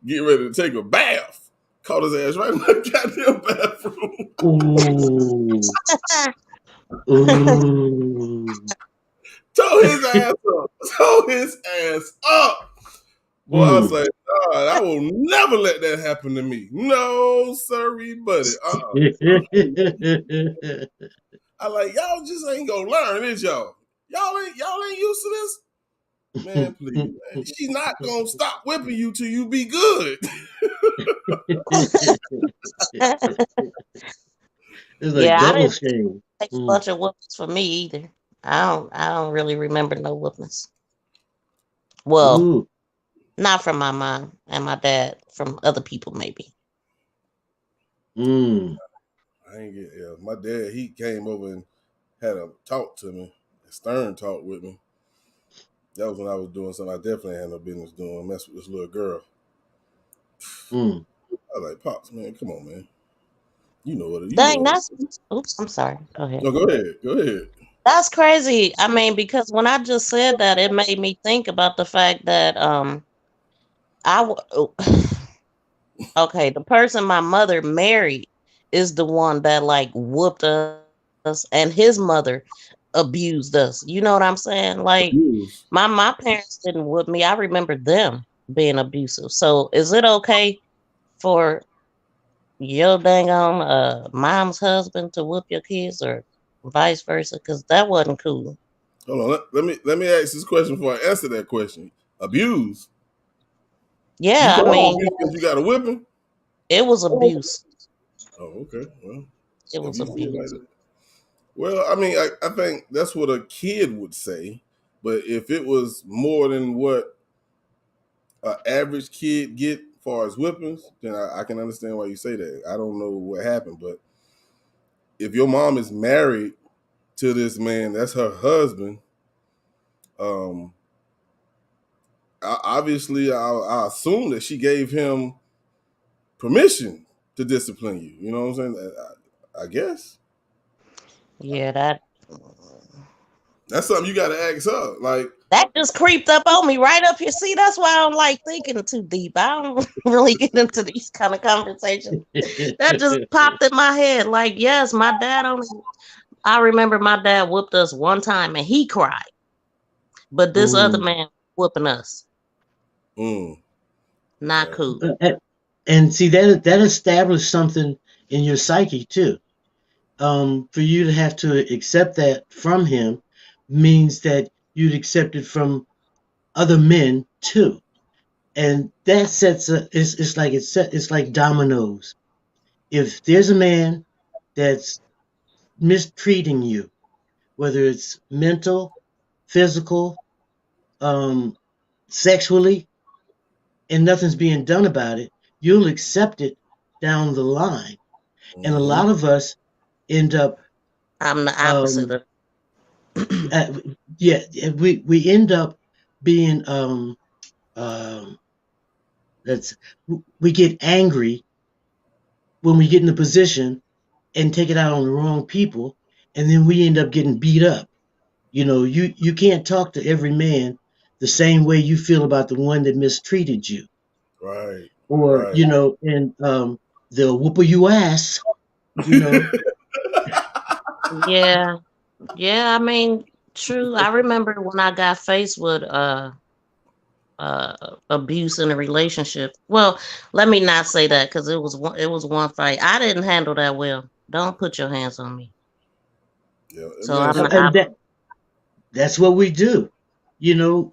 get ready to take a bath. Caught his ass right in the goddamn bathroom. Ooh. Tore his ass up. Boy, I was like, God, I will never let that happen to me. No, sorry, buddy. I like, y'all just ain't gonna learn, is y'all? Y'all ain't used to this? Man, please, man. She's not gonna stop whipping you till you be good. It's like I double didn't shame. take a bunch of whoopings for me either. I don't really remember no whoopings. Well, not from my mom and my dad, from other people maybe. I ain't get my dad, he came over and had a talk to me, a stern talk with me. That was when I was doing something I definitely had no business doing, mess with this little girl. I was like, Pops, man, come on, man. You know what it is. Dang, oops, I'm sorry. Go ahead. No, go ahead. That's crazy. I mean, because when I just said that, it made me think about the fact that okay, the person my mother married is the one that like whooped us, and his mother abused us. You know what I'm saying? Like my parents didn't whoop me. I remember them being abusive. So is it okay for your dang on mom's husband to whoop your kids, or vice versa, because that wasn't cool. Hold on, let me ask this question before I answer that question. Abuse? Yeah, I mean, you got a whipping? It was abuse. Oh, okay. Well, it was abuse. Like well, I mean, I think that's what a kid would say, but if it was more than what an average kid get as far as whippings, then I can understand why you say that. I don't know what happened, but if your mom is married to this man, that's her husband. Obviously, I assume that she gave him permission to discipline you. You know what I'm saying? I guess. Yeah, that's something you got to ask her. Like that just creeped up on me right up here. See, that's why I don't like thinking too deep. I don't really get into these kind of conversations. That just popped in my head. Like, yes, my dad only. I remember my dad whooped us one time and he cried, but this other man whooping us. Not cool. And see that established something in your psyche too. For you to have to accept that from him means that you'd accept it from other men too, and that sets it's like dominoes. If there's a man that's mistreating you, whether it's mental, physical, sexually, and nothing's being done about it, you'll accept it down the line. And a lot of us end up. I'm the opposite of. We end up being we get angry when we get in a position and take it out on the wrong people, and then we end up getting beat up. You know, you can't talk to every man the same way you feel about the one that mistreated you. Right. Or, right. you know, and they'll whoop you ass, you know. Yeah. I mean, true. I remember when I got faced with abuse in a relationship. Well, let me not say that, because it was one fight. I didn't handle that well. Don't put your hands on me. Yeah. So that's what we do. You know,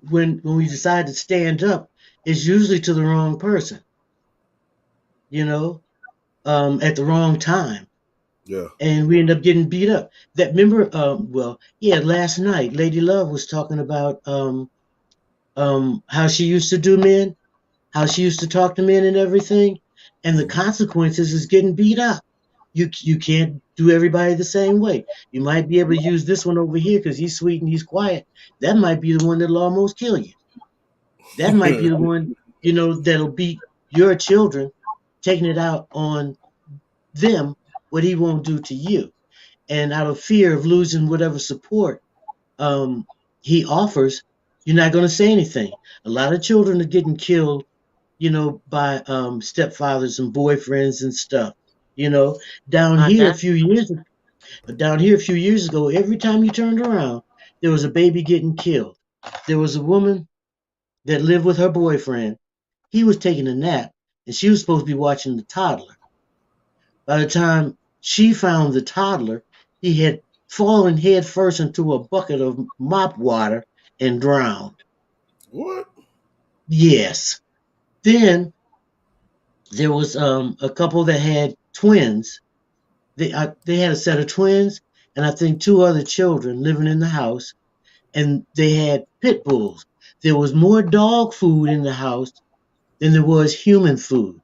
when we decide to stand up, it's usually to the wrong person. You know, at the wrong time. Yeah. And we end up getting beat up. Remember, last night Lady Love was talking about how she used to do men, how she used to talk to men and everything, and the consequences is getting beat up. You can't do everybody the same way. You might be able to use this one over here because he's sweet and he's quiet. That might be the one that'll almost kill you. That might be the one, you know, that'll beat your children, taking it out on them, what he won't do to you. And out of fear of losing whatever support he offers, you're not going to say anything. A lot of children are getting killed, you know, by stepfathers and boyfriends and stuff. You know, down here a few years ago, every time you turned around, there was a baby getting killed. There was a woman that lived with her boyfriend. He was taking a nap, and she was supposed to be watching the toddler. By the time she found the toddler, he had fallen head first into a bucket of mop water and drowned. What? Yes. Then there was a couple that had twins. They had a set of twins, and I think 2 other children living in the house, and they had pit bulls. There was more dog food in the house than there was human food.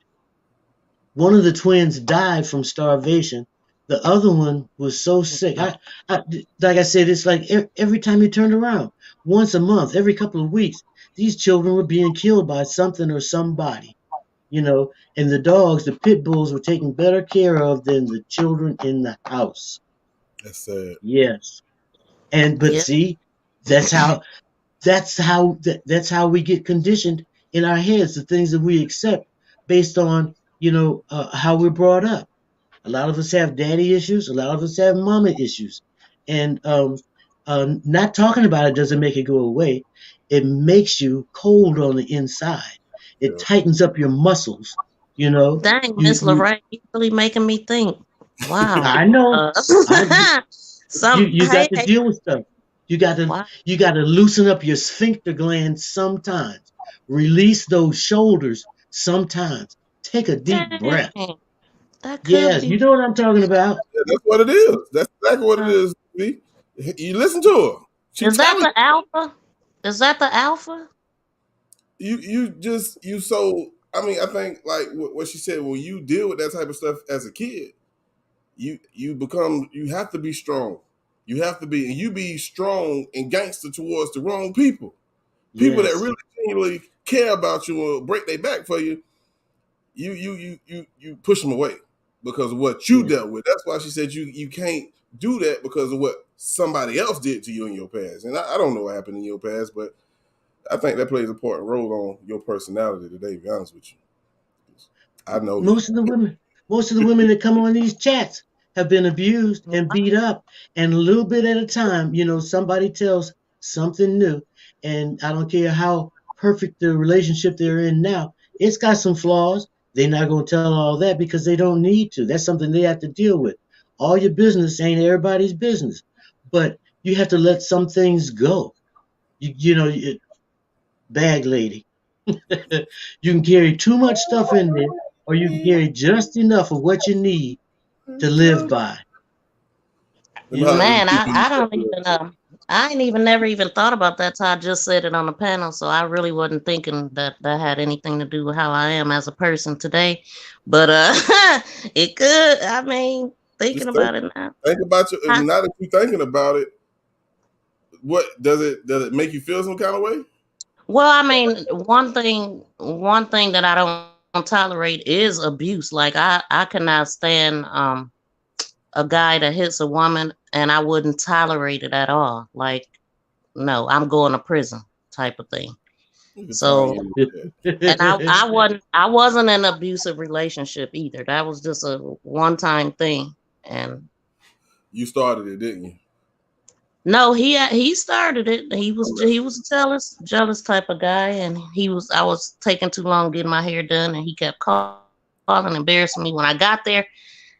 One of the twins died from starvation. The other one was so sick. Like I said, it's like every time you turned around, once a month, every couple of weeks, these children were being killed by something or somebody, you know, and the dogs, the pit bulls, were taken better care of than the children in the house. That's sad. Yes. See, that's how we get conditioned in our heads, the things that we accept based on, you know, how we're brought up. A lot of us have daddy issues. A lot of us have mama issues. And not talking about it doesn't make it go away. It makes you cold on the inside. It tightens up your muscles, you know. Dang, Miss Lorraine, you really making me think. Wow. I know. You got to deal with stuff. You got to loosen up your sphincter gland sometimes. Release those shoulders sometimes. Take a deep breath. Yes, you know what I'm talking about. Yeah, that's what it is. That's exactly what it is. V. You listen to her. Is that the alpha? Is that the alpha? You so. I mean, I think like what she said. When you deal with that type of stuff as a kid, you have to be strong. You have to be, and you be strong and gangster towards the wrong people. People that really genuinely care about you or break their back for you. You push them away because of what you dealt with. That's why she said you can't do that because of what somebody else did to you in your past. And I don't know what happened in your past, but I think that plays an important role on your personality today, to be honest with you. I know most of the women that come on these chats have been abused and beat up, and a little bit at a time, somebody tells something new, and I don't care how perfect the relationship they're in now, it's got some flaws. They're not going to tell all that because they don't need to. That's something they have to deal with. All your business ain't everybody's business, but you have to let some things go. Bag lady. You can carry too much stuff in there, or you can carry just enough of what you need to live by. Man, I don't even I ain't even never even thought about that till I just said it on the panel. So I really wasn't thinking that had anything to do with how I am as a person today. But it could. I mean, thinking about it now. Think about you. Now that you're thinking about it, what does it make you feel some kind of way? Well, I mean, one thing that I don't tolerate is abuse. Like I cannot stand a guy that hits a woman, and I wouldn't tolerate it at all. Like, no, I'm going to prison type of thing. So, and I wasn't in an abusive relationship either. That was just a one-time thing. And you started it, didn't you? No, he started it. He was a jealous type of guy, and I was taking too long getting my hair done, and he kept calling, embarrassing me. When I got there,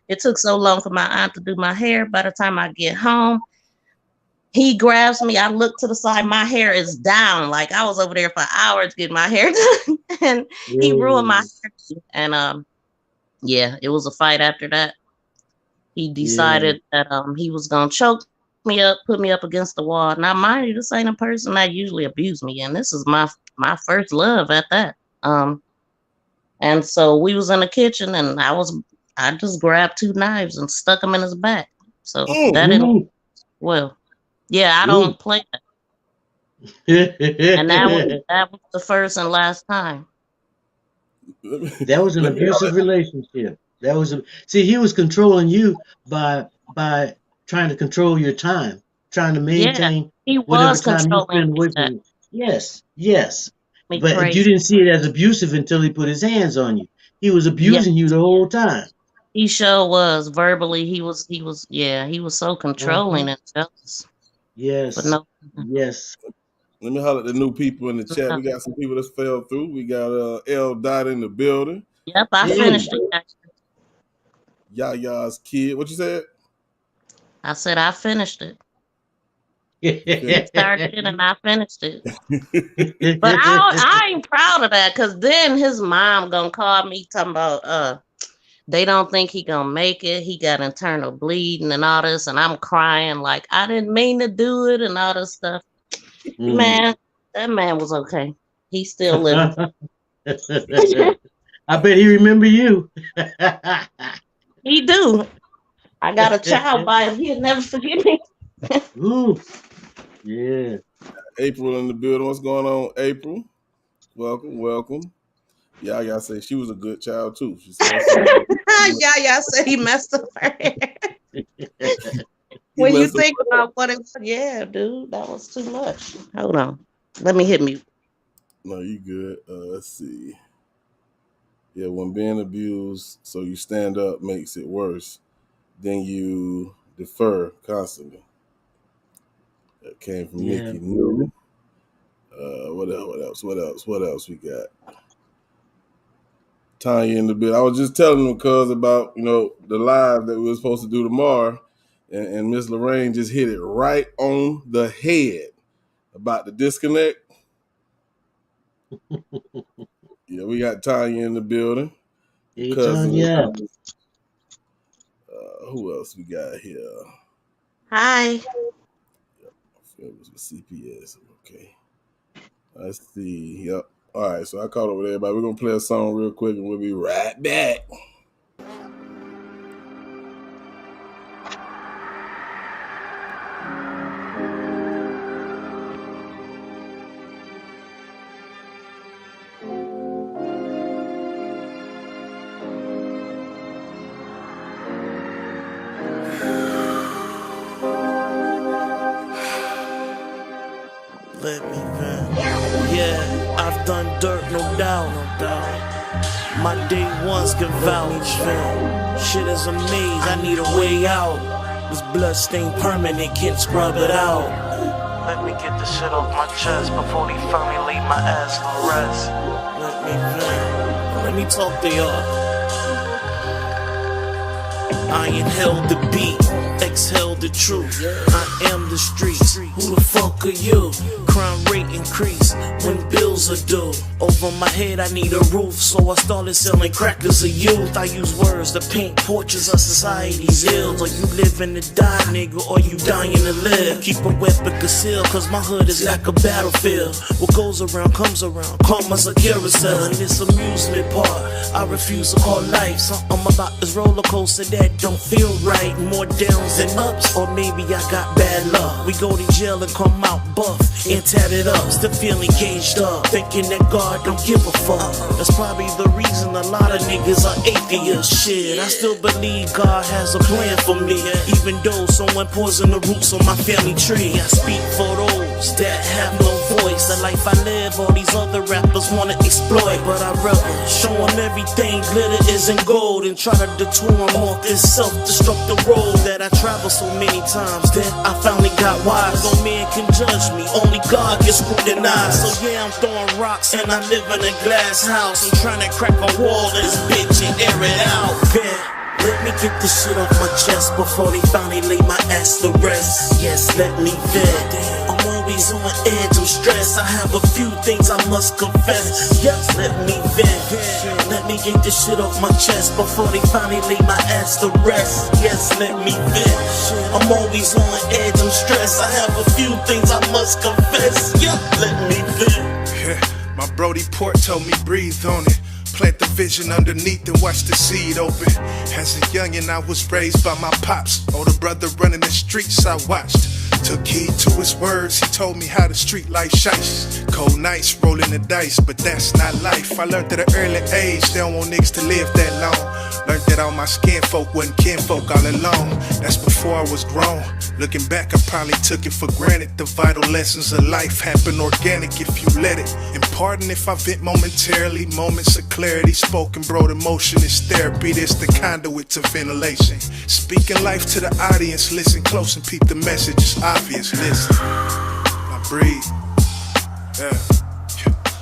it took so long for my aunt to do my hair. By the time I get home, he grabs me. I look to the side, my hair is down. Like I was over there for hours getting my hair done, and he ruined my hair. And it was a fight after that. He decided that he was gonna choke me up, put me up against the wall. Now, mind you, this ain't a person that usually abused me, and this is my first love at that. And so we was in the kitchen, and I just grabbed 2 knives and stuck them in his back. So that didn't. Well, yeah, I don't play that. And that was the first and last time. That was an abusive relationship. He was controlling you by trying to control your time, trying to maintain he was controlling me. Yes. But you didn't see it as abusive until he put his hands on you. He was abusing you the whole time. He sure was. Verbally, he was so controlling and jealous. Yes. But no. Yes. Let me holler at the new people in the chat. We got some people that fell through. We got L. Dot in the building. Yep, I finished it. Yaya's kid. What you said? I said I finished it. I started it and I finished it. But I ain't proud of that, because then his mom gonna call me talking about they don't think he gonna make it. He got internal bleeding and all this, and I'm crying like I didn't mean to do it and all this stuff. Man, that man was okay. He's still living. I bet he remember you. He do. I got a child by him. He'll never forget me. Ooh. Yeah. April in the building. What's going on, April? Welcome. Yaya said she was a good child too. She said Yaya said he messed up her hair. When you think about what it was, dude, that was too much. Hold on. Let me hit mute. No, you good. Let's see. Yeah, when being abused, so you stand up makes it worse. Then you defer constantly. That came from Nikki New. What else we got? Tanya in the bit. I was just telling them because about the live that we were supposed to do tomorrow, And Miss Lorraine just hit it right on the head about the disconnect. Yeah, we got Tanya in the building. Hey, Tanya. Who else we got here? Hi. It was with CPS. Okay. Let's see. Yep. All right, so I caught over there, everybody. We're going to play a song real quick, and we'll be right back. Let me vent. Yeah, I've done dirt, no doubt. My day ones can vouch. Shit is a maze, I need a way out. This blood stain permanent, can't scrub it out. Let me get this shit off my chest before they finally lay my ass to rest. Let me vent. Let me talk to y'all. I inhale the beat, exhale the truth. I am the streets. Who the fuck are you? Crime rate increase when bills are due. Over my head I need a roof, so I started selling crack as a youth. I use words to paint portraits of society's ills. Are you living to die, nigga, or you dying to live? Keep a weapon concealed, cause my hood is like a battlefield. What goes around comes around, karma's a carousel. And this amusement park, I refuse to call life. Something about this roller coaster that don't feel right. More downs than ups, or maybe I got bad luck. We go to jail and come out buff and tatted up, still feeling caged up, thinking that God don't give a fuck. That's probably the reason a lot of niggas are atheists. Shit, I still believe God has a plan for me, even though someone poisoned the roots on my family tree. I speak for those that have no voice. The life I live, all these other rappers wanna exploit, but I'd rather show them everything glitter isn't gold and try to detour them off this self-destructive road that I traveled so many times. Then I finally got wise. No man can judge me, only God gets scrutinized. So yeah, I'm throwing rocks and I live in a glass house. I'm trying to crack a wall in this bitch and air it out. Let me get this shit off my chest before they finally lay my ass to rest. Yes, let me vent. I'm always on edge, I'm stressed. I have a few things I must confess. Yes, let me vent. Let me get this shit off my chest before they finally lay my ass to rest. Yes, let me vent. I'm always on edge, I'm stressed. I have a few things I must confess. Yes, let me vent. My Brody Port told me breathe on it. Plant the vision underneath and watch the seed open. As a youngin', I was raised by my pops. Older brother running the streets, I watched. Took heed to his words, he told me how the street life shice. Cold nights, rolling the dice, but that's not life. I learned at an early age, they don't want niggas to live that long. Learned that all my skin folk wasn't kinfolk all along. That's before I was grown. Looking back, I probably took it for granted. The vital lessons of life happen organic if you let it. And pardon if I vent momentarily, moments of clarity. Spoken broad emotion is therapy, this the conduit to ventilation. Speaking life to the audience, listen close and peep the message, it's obvious, listen. Now breathe, yeah,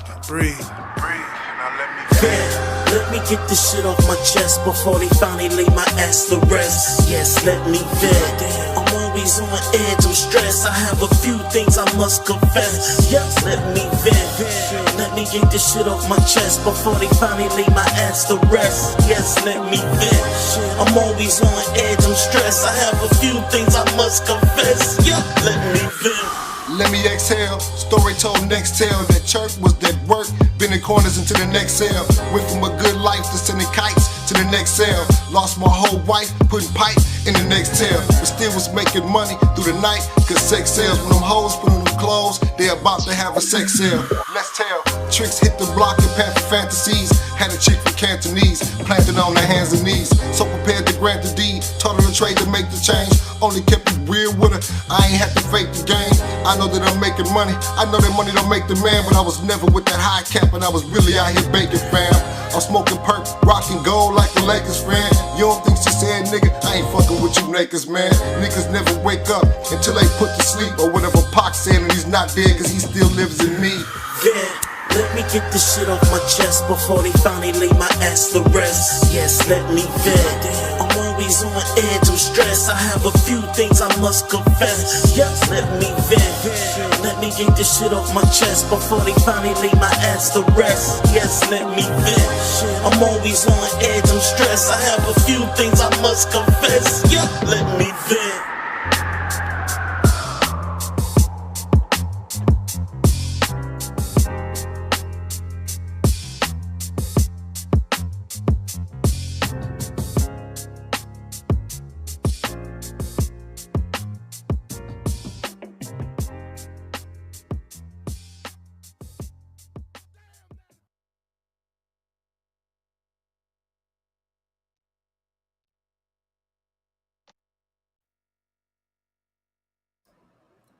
now breathe, now let me vent. Let me get this shit off my chest before they finally lay my ass to rest. Yes, let me vent. I'm always on edge, I'm stressed. I have a few things I must confess. Yes, let me vent. Let me get this shit off my chest before they finally lay my ass to rest. Yes, let me vent. I'm always on edge, I'm stressed. I have a few things I must confess. Yes, let me vent. Let me exhale, story told next tale. That church was that work, bending corners into the next cell. Went from a good life to sending kites to the next cell. Lost my whole wife, putting pipe in the next tail. But still was making money through the night, cause sex sells. When them hoes put on them clothes, they about to have a sex sale. Let's tell, tricks hit the block and path for fantasies. Had a chick from Cantonese, planted on her hands and knees. So prepared to grant the deed, taught her the trade to make the change. Only kept it real with her, I ain't had to fake the game. I know that I'm making money, I know that money don't make the man. But I was never with that high cap and I was really out here baking, fam. I'm smoking perk, rocking gold like the Lakers, fan. You don't think she said, nigga, I ain't fucking with you nakers, man. Niggas never wake up until they put to sleep. Or whatever Pac said and he's not dead cause he still lives in me. Yeah. Let me get this shit off my chest before they finally lay my ass to rest. Yes, let me vent. I'm always on edge, I'm stressed. I have a few things I must confess. Yes, let me vent. Let me get this shit off my chest before they finally lay my ass to rest. Yes, let me vent. I'm always on edge, I'm stressed. I have a few things I must confess. Yeah, let me vent.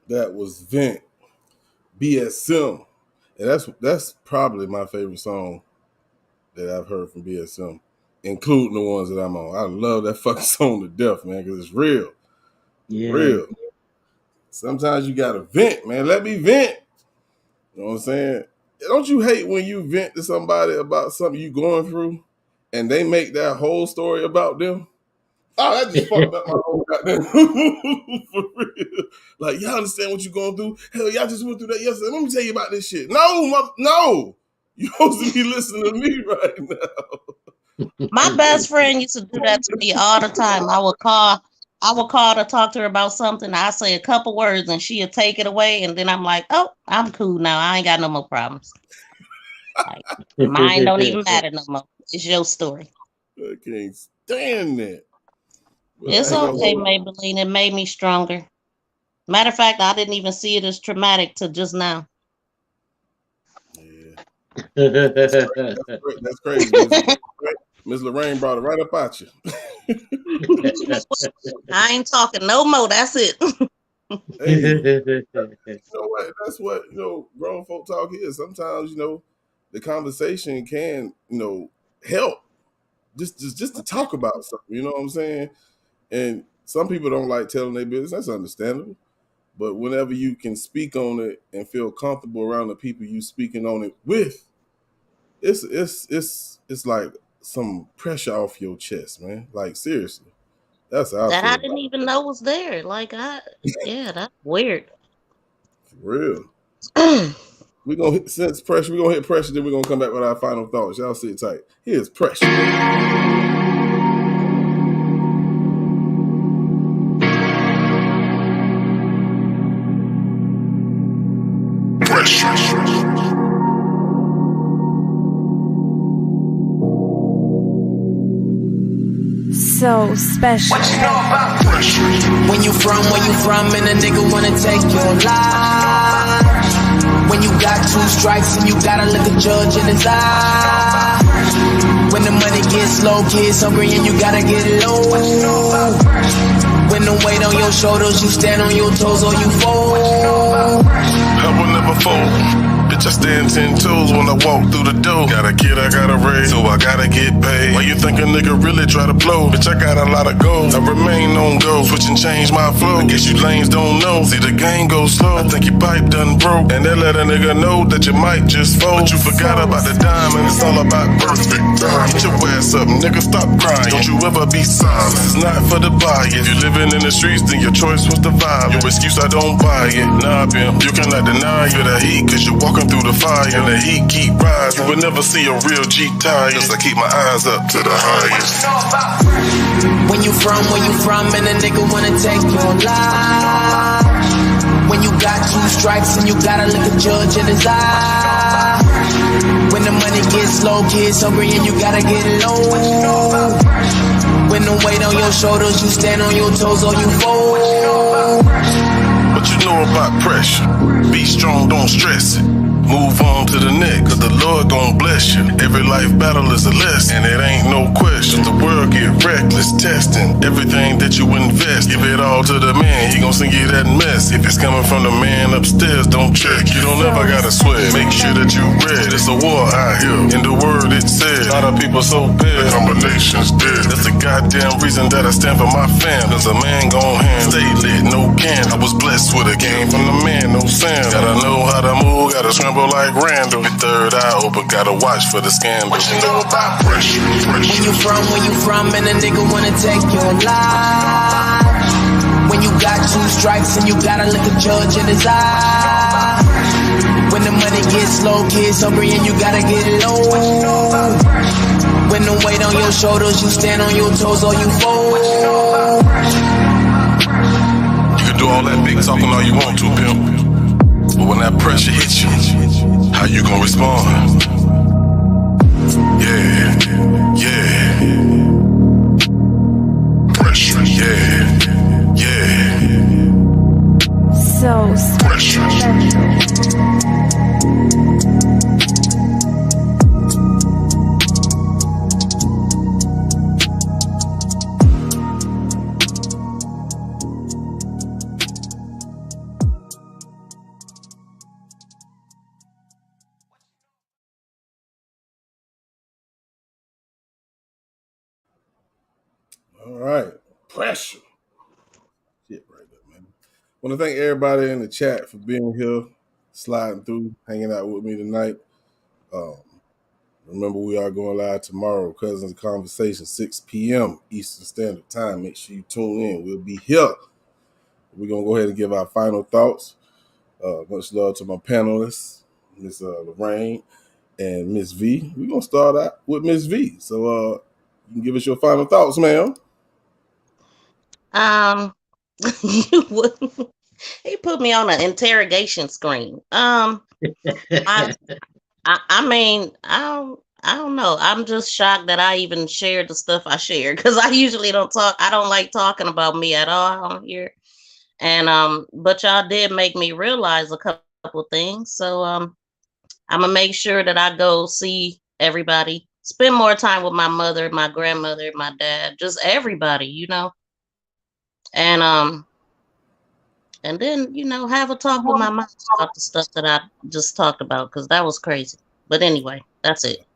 That was Vent, BSM. And that's probably my favorite song that I've heard from BSM, including the ones that I'm on. I love that fucking song to death, man, because it's real. Yeah. Real. Sometimes you gotta vent, man. Let me vent. You know what I'm saying? Don't you hate when you vent to somebody about something you going through and they make that whole story about them? Oh, that just fucked up my whole goddamn for real. Like, y'all understand what you're going through? Hell, y'all just went through that yesterday. Let me tell you about this shit. No. You're supposed to be listening to me right now. My best friend used to do that to me all the time. I would call to talk to her about something. I say a couple words and she'll take it away. And then I'm like, oh, I'm cool now. I ain't got no more problems. Like, mine don't even matter no more. It's your story. I can't stand that. It's okay, Maybelline. It made me stronger. Matter of fact, I didn't even see it as traumatic till just now. Yeah. That's crazy. Miss Lorraine brought it right up at you. I ain't talking no more. That's it. Hey, you know what? That's what, grown folk talk is. Sometimes, the conversation can, help. Just to talk about something. You know what I'm saying? And some people don't like telling their business. That's understandable. But whenever you can speak on it and feel comfortable around the people you speaking on it with, it's like some pressure off your chest, man. Like, seriously. That's how that I didn't even know was there. Like, that's weird. For real. We're gonna hit pressure, then we're gonna come back with our final thoughts. Y'all sit tight. Here's Pressure. So special. What you know about pressure? Where you from, and a nigga wanna take your life. When you got 2 strikes and you gotta look a judge in his eye. When the money gets low, kids hungry and you gotta get low. When the weight on your shoulders, you stand on your toes or you fold. I will never fold. Bitch, I stand 10 toes when I walk through the door. Got a kid, I gotta raise, so I gotta get paid. Why you think a nigga really try to blow? Bitch, I got a lot of goals. I remain on go, switch and change my flow. I guess you lanes don't know. See, the game goes slow. I think your pipe done broke, and that let a nigga know that you might just fold. But you forgot about the diamond. It's all about perfect time. Get your ass up, nigga, stop crying. Don't you ever be silent. This is not for the buy. If you living in the streets, then your choice was the vibe. Your excuse, I don't buy it. Nah, pimp, you cannot deny you're the heat, cause you're walking through the fire, and the heat keep rising. You will never see a real G tire, cause I keep my eyes up to the highest. When you from, and a nigga wanna take your life. When you got 2 strikes and you gotta look a judge in his eye. When the money gets low, kids hungry and you gotta get low. When the weight on your shoulders, you stand on your toes or you fold. What you know about pressure? Be strong, don't stress it. Move on to the next, cause the Lord gon' bless you. Every life battle is a lesson, and it ain't no question. The world get reckless, testing everything that you invest. Give it all to the man, he gon' send you that mess. If it's coming from the man upstairs, don't check. You don't ever gotta sweat, make sure that you read. It's a war out here, in the word it says. A lot of people so bad, combinations dead. That's the guy goddamn reason that I stand for my fam. Cause a man gon' hand, stay lit, no can. I was blessed with a game from the man, no Sam. Gotta know how to move, gotta scramble like Randall. Your third eye open, gotta watch for the scandal. What you know about pressure? Where you from, and a nigga wanna take your life. When you got 2 strikes and you gotta look a judge in his eye. When the money gets low, kids hungry and you gotta get low. When the weight on your shoulders, you stand on your toes or you fold. You can do all that big talking all you want to, pimp. But when that pressure hits you, how you gonna respond? Yeah, yeah. Pressure, yeah, yeah. So special. All right. Pressure. Shit right there, man. Want to thank everybody in the chat for being here, sliding through, hanging out with me tonight. Remember, we are going live tomorrow, Cousins Conversation, 6 p.m. Eastern Standard Time. Make sure you tune in. We'll be here. We're going to go ahead and give our final thoughts. Much love to my panelists, Miss Lorraine and Miss V. We're going to start out with Miss V. So you can give us your final thoughts, ma'am. He put me on an interrogation screen. I mean, I don't know. I'm just shocked that I even shared the stuff I shared, because I usually don't talk. I don't like talking about me at all on here. And but y'all did make me realize a couple things. So I'm gonna make sure that I go see everybody, spend more time with my mother, my grandmother, my dad, just everybody, you know. And then, you know, have a talk with my mom about the stuff that I just talked about, because that was crazy. But anyway, that's it.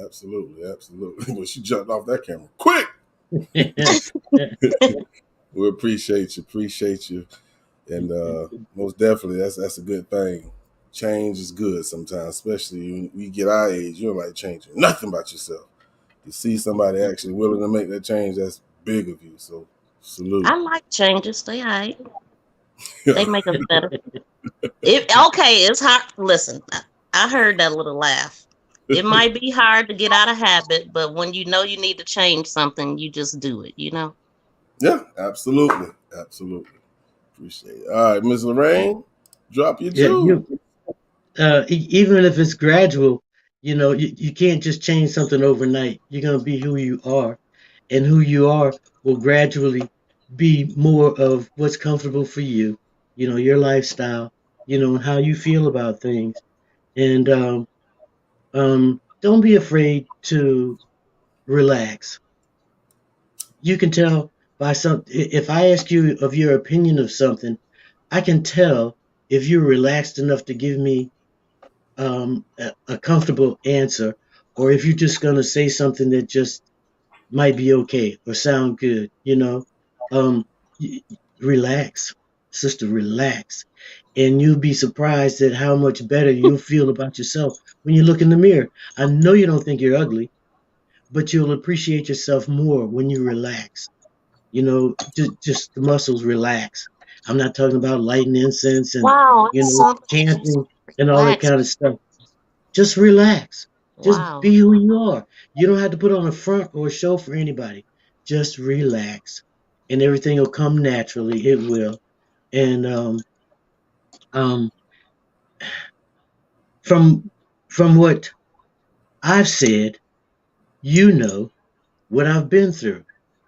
Absolutely. Well, she jumped off that camera quick. We appreciate you. And most definitely, that's a good thing. Change is good sometimes, especially when you get our age. You don't like changing nothing about yourself. To see somebody actually willing to make that change, that's big of you. So salute. I like changes. They all right. They make us better. It's hard. Listen, I heard that little laugh. It might be hard to get out of habit, but when you know you need to change something, you just do it, you know? Yeah, absolutely. Appreciate it. All right, Ms. Lorraine, drop your jewel. Even if it's gradual, you know, you can't just change something overnight. You're going to be who you are, and who you are will gradually be more of what's comfortable for you, you know, your lifestyle, you know, how you feel about things. And don't be afraid to relax. You can tell by if I ask you of your opinion of something, I can tell if you're relaxed enough to give me a comfortable answer, or if you're just going to say something that just might be okay or sound good, you know. Relax, sister, relax. And you'll be surprised at how much better you'll feel about yourself when you look in the mirror. I know you don't think you're ugly, but you'll appreciate yourself more when you relax. You know, just the muscles relax. I'm not talking about lighting incense and chanting and all that kind of stuff. Just relax. Just be who you are. You don't have to put on a front or a show for anybody. Just relax, and everything will come naturally. It will. And from what I've said, you know what I've been through,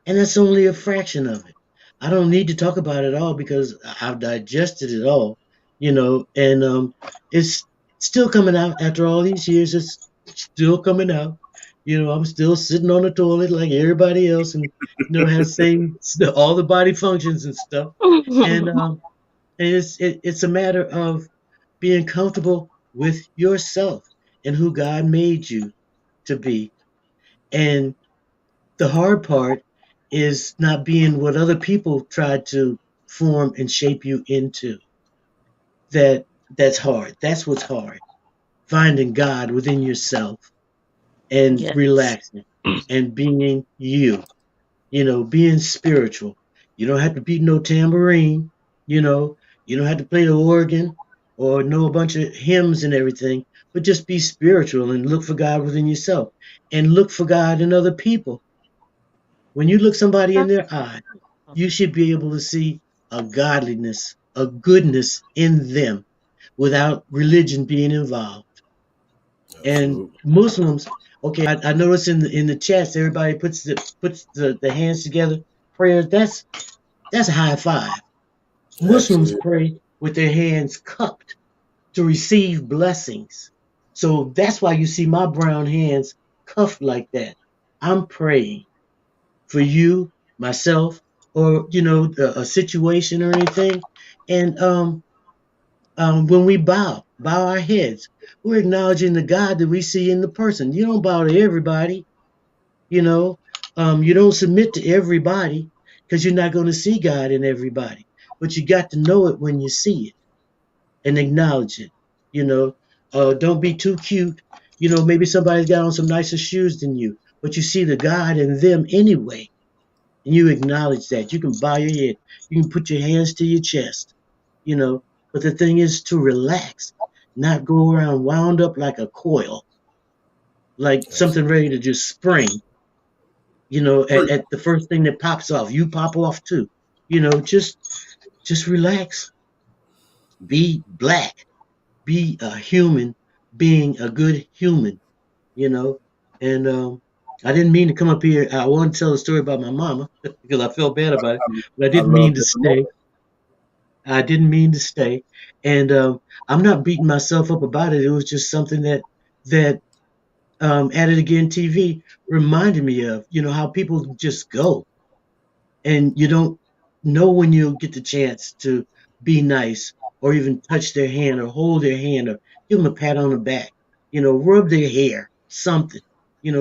and that's only a fraction of it. I don't need to talk about it all because I've digested it all, you know, and it's still coming out after all these years. It's still coming out. You know, I'm still sitting on the toilet like everybody else, and you know, has all the body functions and stuff. And it's a matter of being comfortable with yourself and who God made you to be. And the hard part is not being what other people tried to form and shape you into. That's hard. That's what's hard. Finding God within yourself and Yes. relaxing and being you. Being spiritual. You don't have to beat no tambourine. You don't have to play the organ or know a bunch of hymns and everything, but just be spiritual and look for God within yourself and look for God in other people. When you look somebody in their eye, you should be able to see a godliness, a goodness in them without religion being involved. And Muslims, okay, I notice in the chats everybody puts the hands together, prayers. That's a high five. Muslims pray with their hands cupped to receive blessings. So that's why you see my brown hands cuffed like that. I'm praying for you, myself, or a situation or anything. And when we bow our heads, we're acknowledging the God that we see in the person. You don't bow to everybody, you don't submit to everybody because you're not going to see God in everybody. But you got to know it when you see it and acknowledge it. Don't be too cute. Maybe somebody's got on some nicer shoes than you, but you see the God in them anyway. And you acknowledge that. You can bow your head. You can put your hands to your chest, But the thing is to relax, not go around wound up like a coil, like something ready to just spring. At the first thing that pops off, you pop off too. Just relax. Be black. Be a human being a good human, And I didn't mean to come up here. I wanted to tell a story about my mama because I felt bad about it, but I didn't mean to stay. I didn't mean to stay, and I'm not beating myself up about it. It was just something that At It Again TV reminded me of. How people just go, and you don't know when you'll get the chance to be nice or even touch their hand or hold their hand or give them a pat on the back. Rub their hair, something.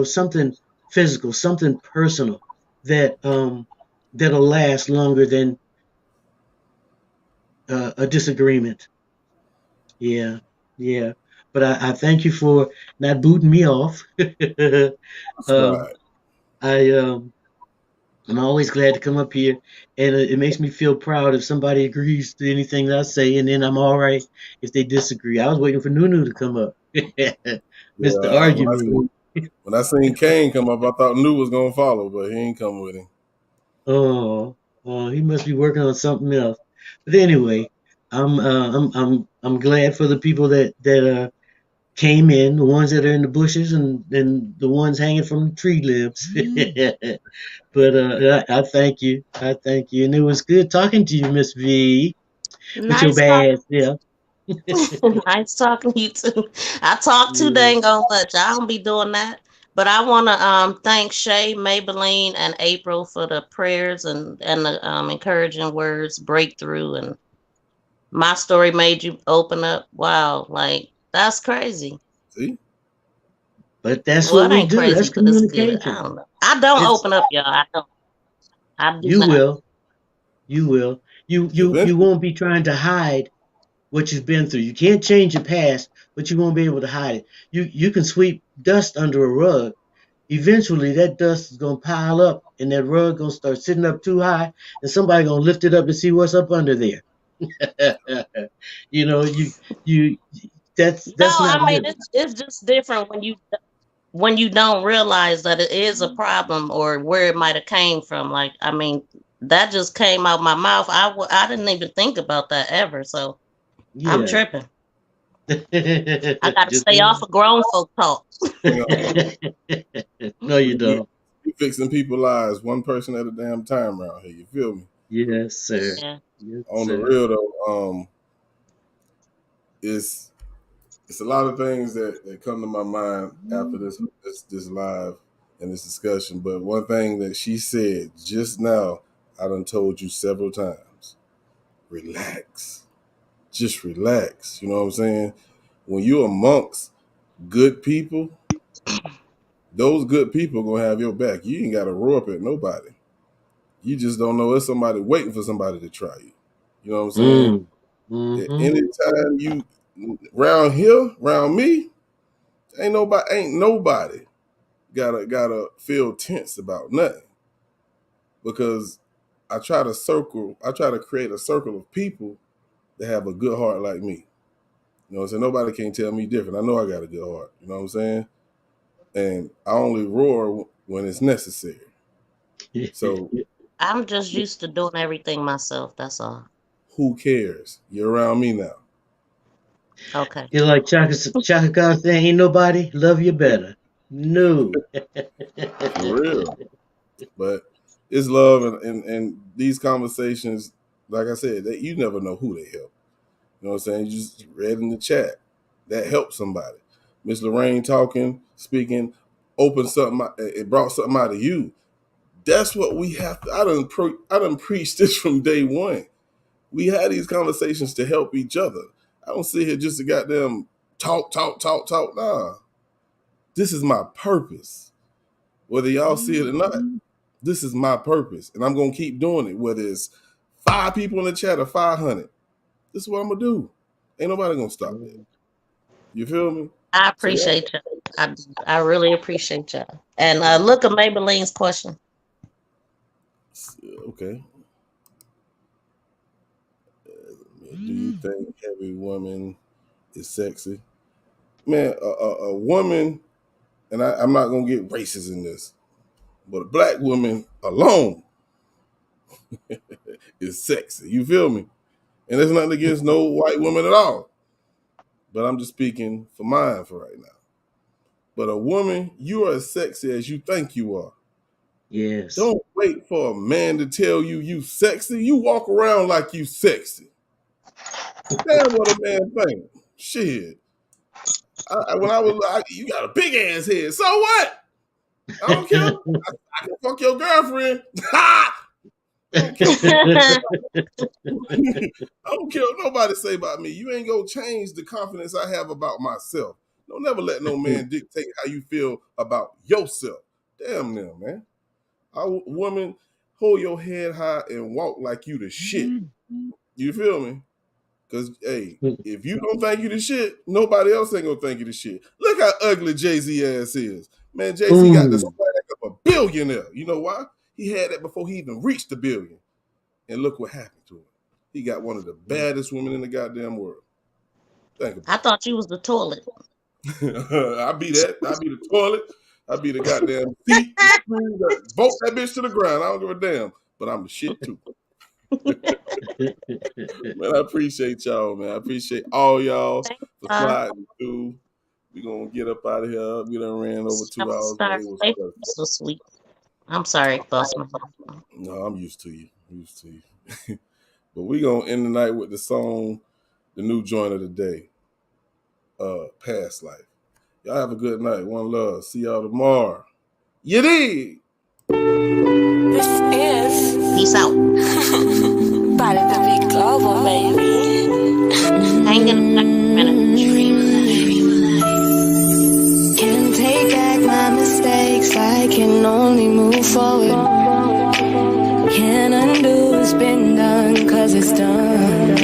Something physical, something personal that'll last longer than a disagreement. Yeah. But I thank you for not booting me off. I'm always glad to come up here, and it makes me feel proud if somebody agrees to anything that I say, and then I'm all right if they disagree. I was waiting for Nunu to come up. Mr. Argument. When I seen Kane come up, I thought New was gonna follow, but he ain't come with him. Oh, he must be working on something else. But anyway, I'm glad for the people that came in, the ones that are in the bushes and the ones hanging from the tree limbs. But I thank you. And it was good talking to you, Miss V. With your bad self. Nice talking to you too. I talk too dang on much. I don't be doing that. But I want to thank Shay, Maybelline, and April for the prayers and the encouraging words, breakthrough, and my story made you open up. Wow, like that's crazy. See? But that's what we do. That's communication. I don't know. I don't open up, y'all. I don't. You will. You won't be trying to hide what you've been through. You can't change your past, but you won't be able to hide it. You can sweep dust under a rug. Eventually that dust is gonna pile up and that rug gonna start sitting up too high and somebody gonna lift it up to see what's up under there. That's no, not I mean it's just different when you don't realize that it is a problem or where it might have came from. Like, I mean, that just came out my mouth. I didn't even think about that ever. So yeah. I'm tripping. I got to stay off of grown folk talk. No, you don't. You fixing people's lives one person at a damn time around here. You feel me? Yes, sir. Yeah. Yes, On sir. the real though, it's a lot of things that come to my mind after this live and this discussion. But one thing that she said just now, I done told you several times. Relax. Just relax. You know what I'm saying? When you're amongst good people, those good people gonna have your back. You ain't gotta roar up at nobody. You just don't know. There's somebody waiting for somebody to try you. You know what I'm saying? Anytime you around me, ain't nobody gotta feel tense about nothing. Because I try to create a circle of people that have a good heart like me. You know what I'm saying? Nobody can tell me different. I know I got a good heart. You know what I'm saying? And I only roar when it's necessary. So I'm just used to doing everything myself. That's all. Who cares? You're around me now. Okay. You're like Chaka Khan saying, ain't nobody love you better. No. For real. But it's love and these conversations, like I said, that you never know who they help. You know what I'm saying? You just read in the chat. That helped somebody. Miss Lorraine talking, speaking, opened something, it brought something out of you. That's what we have to. I done preached this from day one. We had these conversations to help each other. I don't sit here just to goddamn talk. Nah. This is my purpose. Whether y'all see it or not, this is my purpose. And I'm going to keep doing it. Whether it's 5 people in the chat or 500. This is what I'm going to do. Ain't nobody going to stop me. You feel me? I appreciate you. I really appreciate you. And look at Maybelline's question. Okay. Do you think every woman is sexy? Man, a woman, and I'm not going to get racist in this, but a black woman alone is sexy. You feel me? And there's nothing against no white woman at all. But I'm just speaking for mine for right now. But a woman, you are as sexy as you think you are. Yes. Don't wait for a man to tell you sexy. You walk around like you sexy. Damn what a man think. Shit. When I was like, you got a big ass head. So what? I don't care. I can fuck your girlfriend. I don't care what nobody say about me. You ain't gonna change the confidence I have about myself. Don't never let no man dictate how you feel about yourself. Damn them, man. Woman, hold your head high and walk like you the shit. You feel me? Because, hey, if you don't think you the shit, nobody else ain't gonna think you the shit. Look how ugly Jay-Z ass is. Man, Jay-Z got this flag of a billionaire. You know why? He had that before he even reached the billion. And look what happened to him. He got one of the baddest women in the goddamn world. Think about I thought you was the toilet. I be that. I be the toilet. I be the goddamn feet. Bolt that bitch to the ground. I don't give a damn. But I'm the shit too. Man, I appreciate y'all, man. I appreciate all y'all for sliding through. We're going to get up out of here. We done ran over 2 hours. So sweet. I'm sorry, boss. No, I'm used to you. But we going to end the night with the song, the new joint of the day, Past Life. Y'all have a good night. One love. See y'all tomorrow. You dig? This is Peace out. Body the Big Global, baby. Hanging in a tree. Can't take back my mistakes. I can only move forward. Can't undo what's been done, cause it's done.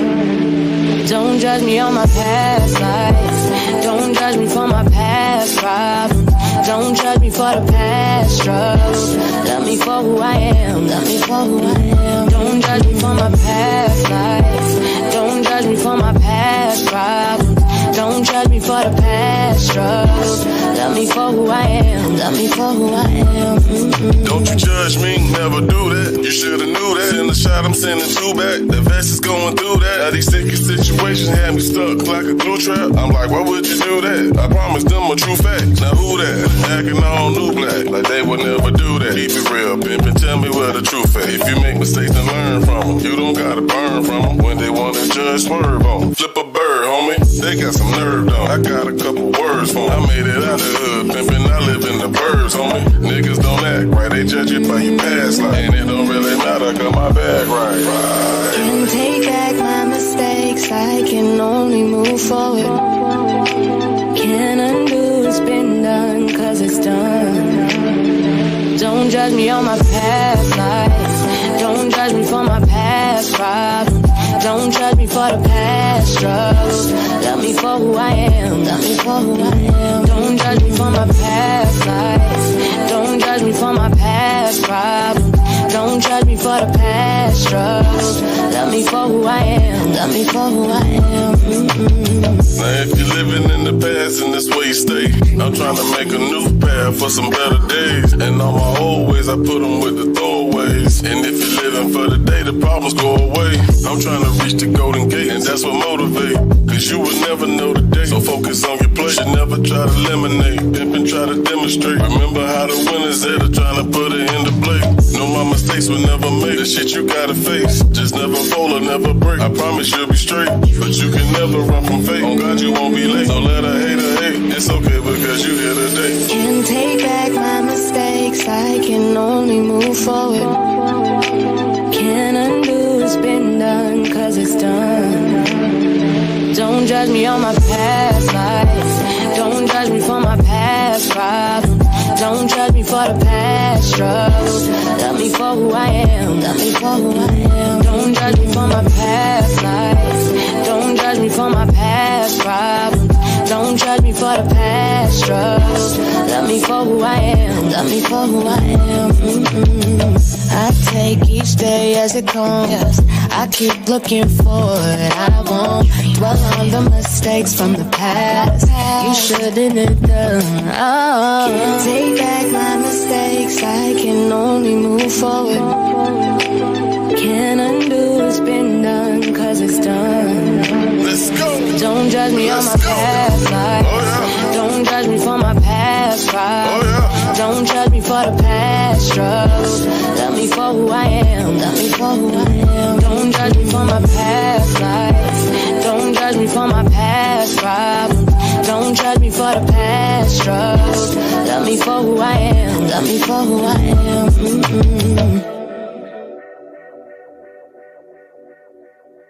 Don't judge me on my past life. Don't judge me for my past problems. Don't judge me for the past struggles. Love me for who I am. Love me for who I am. Don't judge me for my past life. Don't judge me for my past problems. Don't judge me for the past struggles. Love me for who I am. Love me for who I am. Don't you judge me, never do that. You should've knew that. In the shot, I'm sending 2 back. The vest is going through that. Now these sticky situations had me stuck like a glue trap. I'm like, why would you do that? I promised them a true fact. Now who that? Acting all new black, like they would never do that. Keep it real, pimp, and tell me where the truth at. If you make mistakes, then learn from them. You don't gotta burn from them. When they wanna judge, swerve on them. Flip a bird, homie. They got some nerve, though. I got a couple words for them. I made it out the hood, pimpin', I live in the burbs, homie. Niggas don't act right, they judge you by your past life. And it don't really matter, got my bag right. Can't take back my mistakes. I can only move forward. Can't undo what's been done, cause it's done. Don't judge me on my past life. judge me for the past struggles. Love me for who I am. Love me for who I am. Don't judge me for my past life. Don't judge me for my past problems. Don't judge me for the past struggles. Love me for who I am. Love me for who I am. Now if you're living in the past and this way you stay, I'm trying to make a new path for some better days. And all my old ways, I put them with the throwaways. And if you're living for the day, the problems go away. I'm trying to reach the golden gate, and that's what motivate. Cause you would never know the day. So focus on your play. You never try to eliminate, pimp and try to demonstrate. Remember how the winners at it, trying to put it into play. No, my mistakes were never made. The shit you gotta face, just never fold or never break. I promise you'll be straight, but you can never run from fate. On God, you won't be late. So let a hater hate. It's okay because you here today. Can't take back my mistakes. I can only move forward. Can't undo what's been done, cause it's done. Don't judge me on my past life. Don't judge me for my past problems. Don't judge me for the past struggles. Love me for who I am. Love me for who I am. Don't judge me for my past life. Don't judge me for my past problems. Don't judge me for the past struggles. Love me for who I am. Love me for who I am. I take each day as it comes. I keep looking forward. I won't dwell on the mistakes from the past. You shouldn't have done. Oh. Can't take back my mistakes. I can only move forward. Can't undo what's been done, cause it's done. Let's go. Don't judge me on my past life. Oh, yeah. Don't judge me for my past problems. Oh, yeah. Don't judge me for the past struggles. Love me for who I am. Love me for who I am. Don't judge me for my past life. Don't judge me for my past problems. Don't judge me for the past struggles. Love me for who I am. Love me for who I am.